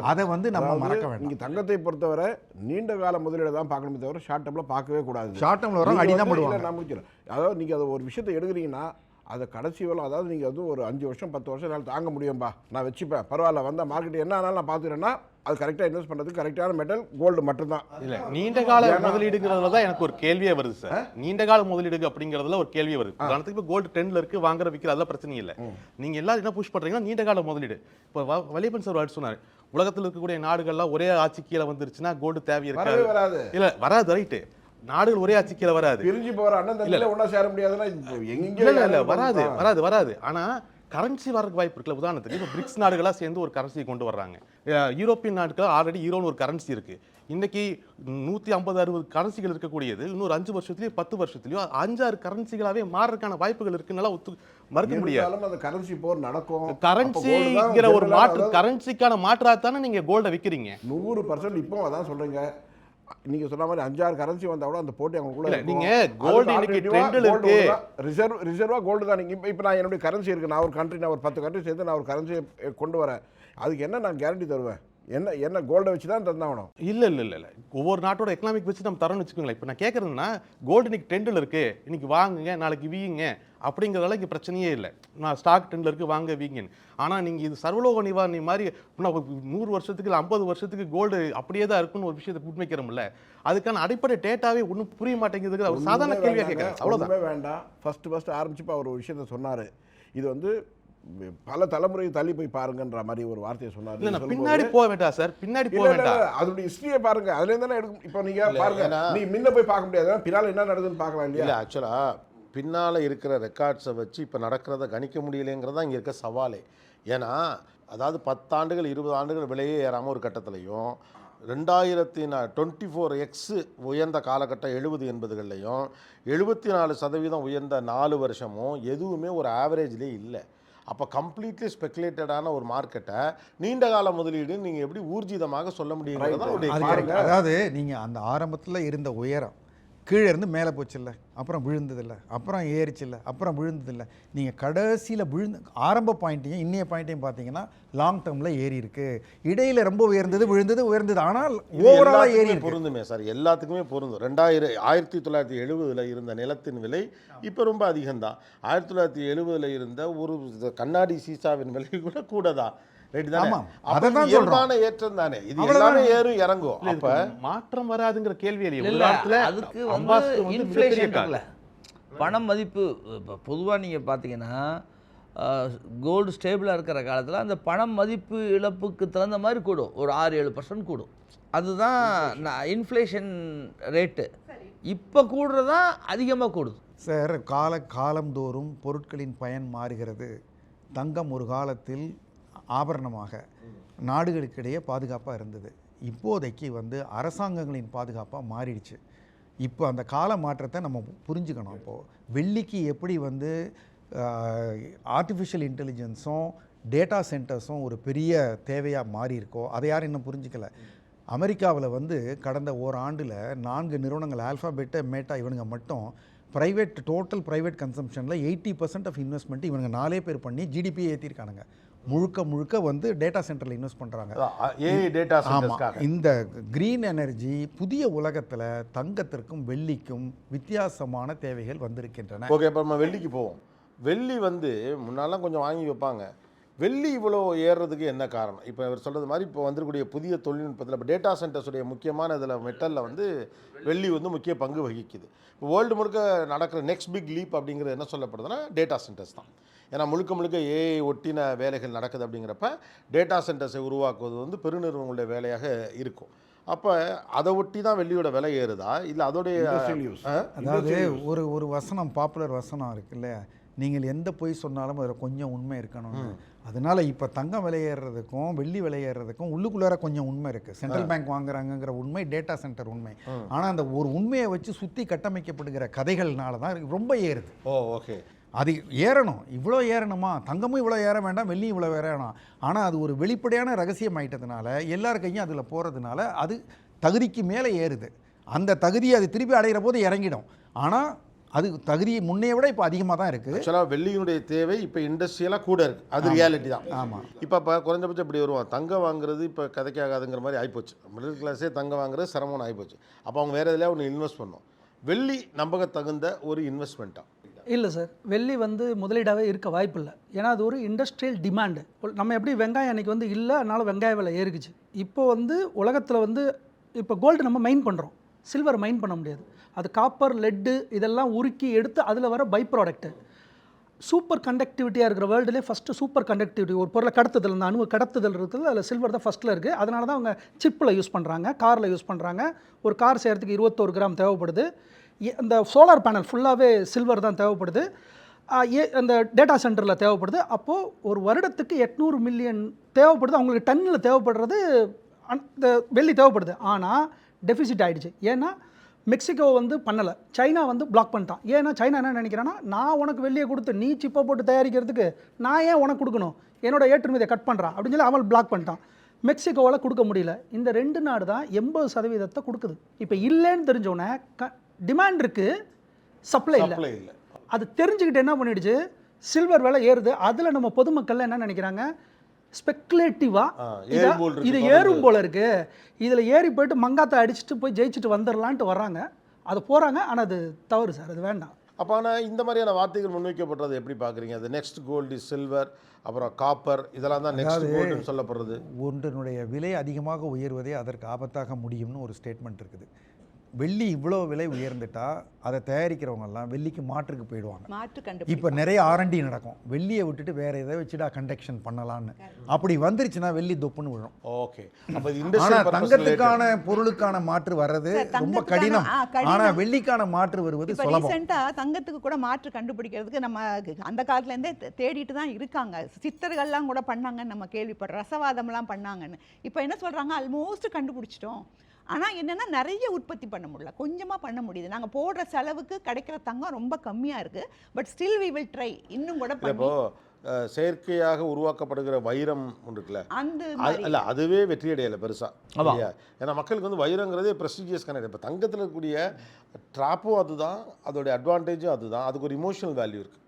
S3: அதை வந்து நம்ம மறக்க வேண்டாம்.
S8: நீங்கள் தங்கத்தை பொறுத்தவரை நீண்ட கால முதலீடு தான் பார்க்கணுமே தவிர ஷார்ட் டேர்மில் பார்க்கவே கூடாது.
S3: ஷார்ட் டேர்மில் வரும், அடி தான் போடுவாங்க.
S8: நான் முடிக்கிறேன். அதாவது நீங்கள் அதை ஒரு விஷயத்தை எடுக்கிறீங்கன்னா அதை கடைசி வேலை, அதாவது நீங்கள் வந்து ஒரு 5 வருஷம் 10 வருஷம் என்னால் தாங்க முடியும்பா, நான் வச்சுப்பேன், பரவாயில்ல, வந்தால் மார்க்கெட் என்ன ஆனாலும் நான் பார்த்துக்கிறேன்னா அது கரெக்டாக இன்வெஸ்ட் பண்ணுறதுக்கு கரெக்டான மெட்டல் கோல்டு மட்டும்தான்.
S6: இல்லை, நீண்ட கால முதலீடுங்கிறதுல தான் எனக்கு ஒரு கேள்வியே வருது சார். நீண்ட கால முதலீடு அப்படிங்கிறதுல ஒரு கேள்வியே வருது. உதாரணத்துக்கு இப்போ கோல்டு ட்ரெண்டில் இருக்குது, வாங்குற விற்கிற அதெல்லாம் பிரச்சனை இல்லை. நீங்கள் எல்லாரும் என்ன புஷ் பண்ணுறீங்கன்னா நீண்ட கால முதலீடு. இப்போ வலிபன் சார் வார்டு சொன்னார், உலகத்தில் இருக்கக்கூடிய நாடுகள்லாம் ஒரே ஆட்சி கீழே வந்துருச்சுன்னா கோல்டு தேவை இருக்காது.
S8: வராது.
S6: இல்லை, வராது, ரைட்டு. நாடுகள் ஒரே ஆட்சி கீழே வராது,
S8: பிரிஞ்சு போகிற அண்ணன் தம்பியில் ஒன்றா சேர முடியாதுன்னா எங்கே
S6: இல்லை வராது வராது வராது. ஆனால் கரன்சி வரதுக்கு வாய்ப்பு இருக்குல்ல. உதாரணத்துக்கு இப்போ பிரிக்ஸ் நாடுகளாக சேர்ந்து ஒரு கரன்சியை கொண்டு வர்றாங்க. யூரோப்பியன் நாடுகள் ஆல்ரெடி ஈரோன்னு ஒரு கரன்சி இருக்குது. இன்னைக்கு 150-60 கரன்சிகள் இருக்கக்கூடியது இன்னொரு 5 வருஷத்துலயோ 10 வருஷத்துலயோ 5-6 கரன்சிகளாவே மாறதுக்கான வாய்ப்புகள் இருக்குனால மறுக்க முடியாது.
S8: அந்த கரன்சி போர் நடக்கும்.
S6: கரன்சிங்கிற ஒரு மாற்று, கரன்சிக்கான மாற்றாத்தானே நீங்க கோல்டை விற்கிறீங்க.
S8: 100% இப்போ அதான் சொல்றீங்க. நீங்க சொன்ன மாதிரி 5-6 கரன்சி வந்தா கூட அந்த போட்டி அவங்களுக்குள்ள
S6: நீங்க கோல்டு இன்னைக்கு ட்ரெண்ட்ல இருக்கு.
S8: ரிசர்வா கோல்டு தான். நீங்க இப்போ நான் என்னுடைய கரன்சி இருக்கு, நான் ஒரு கண்ட்ரி, நான் ஒரு 10 கண்ட்ரி சேர்த்து நான் ஒரு கரன்சியை கொண்டு வரேன், அதுக்கு என்ன நான் கேரண்டி தருவேன்? என்ன கோல்டை வச்சு தான் தந்தாகணும்?
S6: இல்லை, ஒவ்வொரு நாட்டோட எக்கனாமிக் வச்சு நம்ம தரோம்னு வச்சுக்கோங்களேன். இப்போ நான் கேட்குறதுன்னா கோல்டு இன்னைக்கு ட்ரெண்டில் இருக்கு, இன்னைக்கு வாங்குங்க, நாளைக்கு வீங்க அப்படிங்கிறதால இங்கே பிரச்சனையே இல்லை. நான் ஸ்டாக் ட்ரெண்டில் இருக்கு, வாங்க வீங்கன்னு. ஆனால் நீங்கள் இது சர்வலோக நிவாரணி மாதிரி 100 வருஷத்துக்கு இல்லை 50 வருஷத்துக்கு கோல்டு அப்படியே தான் இருக்குன்னு ஒரு விஷயத்தை முன்வைக்கிறோம்ல, அதுக்கான அடிப்படை டேட்டாவே ஒன்றும் புரிய மாட்டேங்குது. அவர் சாதாரண கேள்வியாக கேட்குறேன், அவ்வளோதான்.
S8: வேண்டாம். ஃபர்ஸ்ட் ஆரம்பிச்சுப்போ அவர் ஒரு விஷயத்த சொன்னார், இது வந்து பல தலைமுறை தள்ளி போய் பாருங்கன்ற மாதிரி ஒரு வார்த்தையை சொன்னார்.
S6: இல்ல, பின்னாடி போக வேண்டாம் சார், பின்னாடி போக வேண்டாம்.
S8: அதோட ஹிஸ்டரியை பாருங்க, அதுல இருந்தானே எடுக்கும். இப்போ நீங்க பாருங்க, நீ முன்ன போய் பார்க்க முடியாது, பின்னால என்ன நடக்குதுன்னு பார்க்கலாம் இல்லையா?
S1: இல்லை, ஆக்சுவலாக பின்னால் இருக்கிற ரெக்கார்ட்ஸை வச்சு இப்போ நடக்கிறத கணிக்க முடியலைங்கிறது தான் இங்கே இருக்க சவாலே. ஏன்னா அதாவது 10 ஆண்டுகள் 20 ஆண்டுகள் விலையே ஏறாமல் ஒரு கட்டத்துலையும் 2024x உயர்ந்த காலகட்டம் 70-80கள்லையும் 74% உயர்ந்த 4 வருஷமும் எதுவுமே ஒரு ஆவரேஜ்லேயே இல்லை. அப்போ கம்ப்ளீட்லி ஸ்பெகுலேட்டடான ஒரு மார்க்கெட்டை நீண்ட கால முதலீடு நீங்கள் எப்படி ஊர்ஜிதமாக சொல்ல முடியுங்கிறது.
S3: அதாவது நீங்கள் அந்த ஆரம்பத்தில் இருந்த உயரம் கீழே இருந்து மேலே போச்சில்ல, அப்புறம் விழுந்ததில்லை, அப்புறம் ஏறிச்சில்ல, அப்புறம் விழுந்ததில்லை, நீங்கள் கடைசியில் ஆரம்ப பாயிண்ட்டையும் இன்னைய பாயிண்ட்டையும் பார்த்தீங்கன்னா லாங் டேர்மில் ஏறி இருக்கு. இடையில் ரொம்ப விழுந்தது, ஆனால் ஓவராலாக ஏறி
S1: பொருந்துமே சார், எல்லாத்துக்குமே பொருந்தும். 1970 இருந்த நிலத்தின் விலை இப்போ ரொம்ப அதிகம்தான். 1970 இருந்த ஒரு கண்ணாடி சீசாவின் விலை கூட தான். ரைட் தானே?
S3: ஆமாம்.
S1: அப்ப
S3: அதை
S1: இது
S3: தான்
S1: இயல்பான ஏற்றம் தானே, இது
S3: அவ்வளவுதான்.
S1: எல்லாமே ஏறும் இறங்கும்.
S6: இல்ல,
S1: அப்ப
S6: இதுக்கு மாற்றம் வராதுங்கிற கேள்வி இல்லையே. ஒரு
S5: இல்ல,
S6: காலத்துல
S5: அதுக்கு
S6: அம்பாசிடர்
S5: வந்து
S6: வந்து மிகப்பெரிய
S5: இன்ஃப்ளேஷன்
S6: கால்.
S5: இருக்குல்ல, பண மதிப்பு. இப்போ பொதுவாக நீங்கள் பார்த்தீங்கன்னா கோல்டு ஸ்டேபிளாக இருக்கிற காலத்தில் அந்த பண மதிப்பு இழப்புக்கு தகுந்த மாதிரி கூடும், ஒரு 6-7% கூடும். அதுதான் இன்ஃப்ளேஷன் ரேட்டு. இப்போ கூடுறதா அதிகமாக கூடுது.
S3: சார், காலந்தோறும் பொருட்களின் பயன் மாறுகிறது. தங்கம் ஒரு காலத்தில் ஆபரணமாக நாடுகளுக்கிடையே பாதுகாப்பாக இருந்தது. இப்போதைக்கு வந்து அரசாங்கங்களின் பாதுகாப்பாக மாறிடுச்சு. இப்போ அந்த கால மாற்றத்தை நம்ம புரிஞ்சுக்கணும். இப்போது வெள்ளிக்கு எப்படி வந்து ஆர்டிஃபிஷியல் இன்டெலிஜென்ஸும் டேட்டா சென்டர்ஸும் ஒரு பெரிய தேவையாக மாறி இருக்கோ, அதை யாரும் இன்னும் புரிஞ்சிக்கல. அமெரிக்காவில் வந்து கடந்த ஓராண்டில் 4 நிறுவனங்கள், ஆல்ஃபாபெட்டு, மேட்டா, இவனுங்க மட்டும் டோட்டல் ப்ரைவேட் கன்சம்ஷனில் 80% ஆஃப் இன்வெஸ்ட்மெண்ட் இவனுங்க 4 பேர் பண்ணி ஜிடிபியை ஏற்றிருக்கானுங்க. முழுக்க வந்து டேட்டா சென்டரில் இன்வெஸ்ட் பண்ணுறாங்க.
S1: ஏஐ டேட்டா
S3: ஆமாம்.
S1: சென்டர்ஸ்க்காக.
S3: இந்த க்ரீன் எனர்ஜி புதிய உலகத்தில் தங்கத்திற்கும் வெள்ளிக்கும் வித்தியாசமான தேவைகள் வந்திருக்கின்றன.
S1: ஓகே, இப்போ நம்ம வெள்ளிக்கு போவோம். வெள்ளி வந்து முன்னாலாம் கொஞ்சம் வாங்கி வைப்பாங்க. வெள்ளி இவ்வளோ ஏறுறதுக்கு என்ன காரணம்? இப்போ இவர் சொல்கிறது மாதிரி இப்போ வந்திருக்கக்கூடிய புதிய தொழில்நுட்பத்தில் இப்போ டேட்டா சென்டர்ஸுடைய முக்கியமான இதில் மெட்டலில் வந்து வெள்ளி வந்து முக்கிய பங்கு வகிக்குது. இப்போ வேர்ல்டு முழுக்க நடக்கிற நெக்ஸ்ட் பிக் லீப் அப்படிங்கிறது என்ன சொல்லப்படுதுன்னா டேட்டா சென்டர்ஸ் தான். ஏன்னா முழுக்க ஏஐ ஒட்டின வேலைகள் நடக்குது. அப்படிங்கிறப்ப டேட்டா சென்டர்ஸை உருவாக்குவது வந்து பெருநிறுவனங்களுடைய வேலையாக இருக்கும். அப்போ அதை ஒட்டி தான் வெள்ளியோட விலை ஏறுதா, இல்லை அதோடைய
S3: அதாவது ஒரு வசனம், பாப்புலர் வசனம் இருக்குல்ல, நீங்கள் எந்த பொய் சொன்னாலும் அதில் கொஞ்சம் உண்மை இருக்கணும். அதனால இப்போ தங்கம் விலையேறதுக்கும் வெள்ளி விலையேறதுக்கும் உள்ளுக்குள்ளார கொஞ்சம் உண்மை இருக்குது. சென்ட்ரல் பேங்க் வாங்குறாங்கங்கிற உண்மை, டேட்டா சென்டர் உண்மை. ஆனால் அந்த ஒரு உண்மையை வச்சு சுற்றி கட்டமைக்கப்படுகிற கதைகள்னால தான் ரொம்ப ஏறுது.
S1: ஓகே,
S3: அது ஏறணும். இவ்வளோ ஏறணுமா? தங்கமும் இவ்வளோ ஏற வேண்டாம், வெள்ளியும் இவ்வளோ ஏறணும். ஆனால் அது ஒரு வெளிப்படையான ரகசியம் ஆயிட்டதுனால எல்லார் கையும் அதில் போகிறதுனால அது தகுதிக்கு மேலே ஏறுது. அந்த தகுதியை அது திருப்பி அடைகிற போது இறங்கிடும். ஆனால் அது தகுதி முன்னைய விட இப்போ அதிகமாக தான் இருக்குது.
S1: ஆக்சுவலாக வெள்ளியினுடைய தேவை இப்போ இண்டஸ்ட்ரியலாக கூட இருக்குது. அது ரியாலிட்டி தான்.
S3: ஆமாம்.
S1: இப்போ குறைஞ்சபட்சம் இப்படி வருவான், தங்கம் வாங்குறது இப்போ கதைக்காகாதுங்கிற மாதிரி ஆகிப்போச்சு. மிடில் கிளாஸே தங்கம் வாங்குறது சிரமம்னு ஆகிப்போச்சு. அப்போ அவங்க வேறு எதுலையா ஒன்று இன்வெஸ்ட் பண்ணணும். வெள்ளி நம்பகத்தகுந்த ஒரு இன்வெஸ்ட்மெண்ட்டாக?
S4: இல்லை சார், வெள்ளி வந்து முதலீடாகவே இருக்க வாய்ப்பு இல்லை. ஏன்னா அது ஒரு இண்டஸ்ட்ரியல் டிமாண்டு. நம்ம எப்படி வெங்காயம் அன்றைக்கி வந்து இல்லை, அதனால் வெங்காய விலை ஏறிக்குச்சு. இப்போ வந்து உலகத்தில் வந்து இப்போ கோல்டு நம்ம மைன் பண்ணுறோம், சில்வர் மைன் பண்ண முடியாது. அது காப்பர், லெட்டு இதெல்லாம் உருக்கி எடுத்து அதில் வர பை ப்ராடக்ட்டு. சூப்பர் கண்டக்டிவிட்டியாக இருக்கிற வேர்ல்டுலேயே ஃபஸ்ட்டு சூப்பர் கண்டக்டிவிட்டி ஒரு பொருளை கடத்துதல், இந்த அணுவை கடத்துதல் இருக்குது, அதில் சில்வர் தான் ஃபஸ்ட்டில் இருக்குது. அதனால தான் அவங்க சிப்பில் யூஸ் பண்ணுறாங்க, காரில் யூஸ் பண்ணுறாங்க. ஒரு கார் செய்கிறதுக்கு 21 கிராம் தேவைப்படுது. இந்த சோலார் பேனல் ஃபுல்லாகவே சில்வர் தான் தேவைப்படுது. அந்த டேட்டா சென்டரில் தேவைப்படுது. அப்போது ஒரு வருடத்துக்கு 800 மில்லியன் தேவைப்படுது. அவங்களுக்கு டன்னில் தேவைப்படுறது அந்த வெள்ளி தேவைப்படுது. ஆனால் டெஃபிசிட் ஆகிடுச்சு. ஏன்னா மெக்சிகோ வந்து பண்ணலை, சைனா வந்து பிளாக் பண்ணிட்டான். ஏன்னா சைனா என்ன நினைக்கிறான்னா, நான் உனக்கு வெள்ளியை கொடுத்து நீ சிப்பை போட்டு தயாரிக்கிறதுக்கு நான் ஏன் உனக்கு கொடுக்கணும், என்னோட ஏற்றுமதியை கட் பண்ணுறான் அப்படின்னு சொல்லி அவன் பிளாக் பண்ணிட்டான். மெக்சிகோவால் கொடுக்க முடியல. இந்த 2 நாடு தான் 80% கொடுக்குது. இப்போ இல்லைன்னு தெரிஞ்சோடனே டிமாண்ட் இருக்குது, சப்ளை இல்லை. அது தெரிஞ்சுக்கிட்டு என்ன பண்ணிடுச்சு, சில்வர் விலை ஏறுது. அதில் நம்ம பொதுமக்கள் என்ன நினைக்கிறாங்க, ஸ்பெக்குலேட்டிவாக இது ஏறும் போல இருக்கு, இதில் ஏறி போயிட்டு மங்காத்தை அடிச்சுட்டு போய் ஜெயிச்சுட்டு வந்துடலான்ட்டு வர்றாங்க. அது போகிறாங்க. ஆனால் அது தவறு சார், அது வேண்டாம்.
S1: அப்போ ஆனால் இந்த மாதிரியான வார்த்தைகள் முன்வைக்கப்படுறது எப்படி பார்க்குறீங்க? அது நெக்ஸ்ட் கோல்டு சில்வர், அப்புறம் காப்பர், இதெல்லாம் தான் நெக்ஸ்ட் கோல்டுன்னு சொல்லப்படுறது.
S3: ஒன்றினுடைய விலை அதிகமாக உயர்வதே அதற்கு ஆபத்தாக முடியும்னு ஒரு ஸ்டேட்மெண்ட் இருக்குது. வெள்ளி இவ்வளோ விலை உயர்ந்துட்டா அதை தயாரிக்கிறவங்கெல்லாம் வெள்ளிக்கு மாற்றுக்கு போயிடுவாங்க. இப்போ நிறைய R&D நடக்கும். வெள்ளியை விட்டுட்டு வேறு எதை வச்சுட்டா கண்டக்ஷன் பண்ணலான்னு. அப்படி வந்துருச்சுன்னா வெள்ளி தொப்புன்னு விழும்.
S1: ஓகே, அப்போ
S3: ஆனால் தங்கத்துக்கான பொருளுக்கான மாற்று வர்றது ரொம்ப கடினம். ஆனால் வெள்ளிக்கான மாற்று வருவது சுலபம்.
S7: ரீசெண்டாக தங்கத்துக்கு கூட மாற்று கண்டுபிடிக்கிறதுக்கு நம்ம அந்த காலத்துலேருந்தே தேடிட்டு தான் இருக்காங்க. சித்தர்கள்லாம் கூட பண்ணாங்கன்னு நம்ம கேள்விப்படுறோம், ரசவாதம்லாம் பண்ணாங்கன்னு. இப்போ என்ன சொல்கிறாங்க, ஆல்மோஸ்ட் கண்டுபிடிச்சிட்டோம். ஆனால் என்னென்னா நிறைய உற்பத்தி பண்ண முடியல, கொஞ்சமாக பண்ண முடியுது. நாங்கள் போடுற செலவுக்கு கிடைக்கிற தங்கம் ரொம்ப கம்மியாக இருக்குது. But still we will try. இன்னும் கூட
S1: இப்போ செயற்கையாக உருவாக்கப்படுகிற வைரம் ஒன்று இருக்குல்ல, இல்லை அதுவே வெற்றி அடையலை பெருசாக. ஏன்னா மக்களுக்கு வந்து வைரங்கிறதே ப்ரெஸ்டீஜியஸ் கனெக்ட். இப்போ தங்கத்தில் இருக்கக்கூடிய ட்ராப்பும் அதுதான், அதோடைய அட்வான்டேஜும் அதுதான். அதுக்கு ஒரு இமோஷனல் வேல்யூ இருக்குது.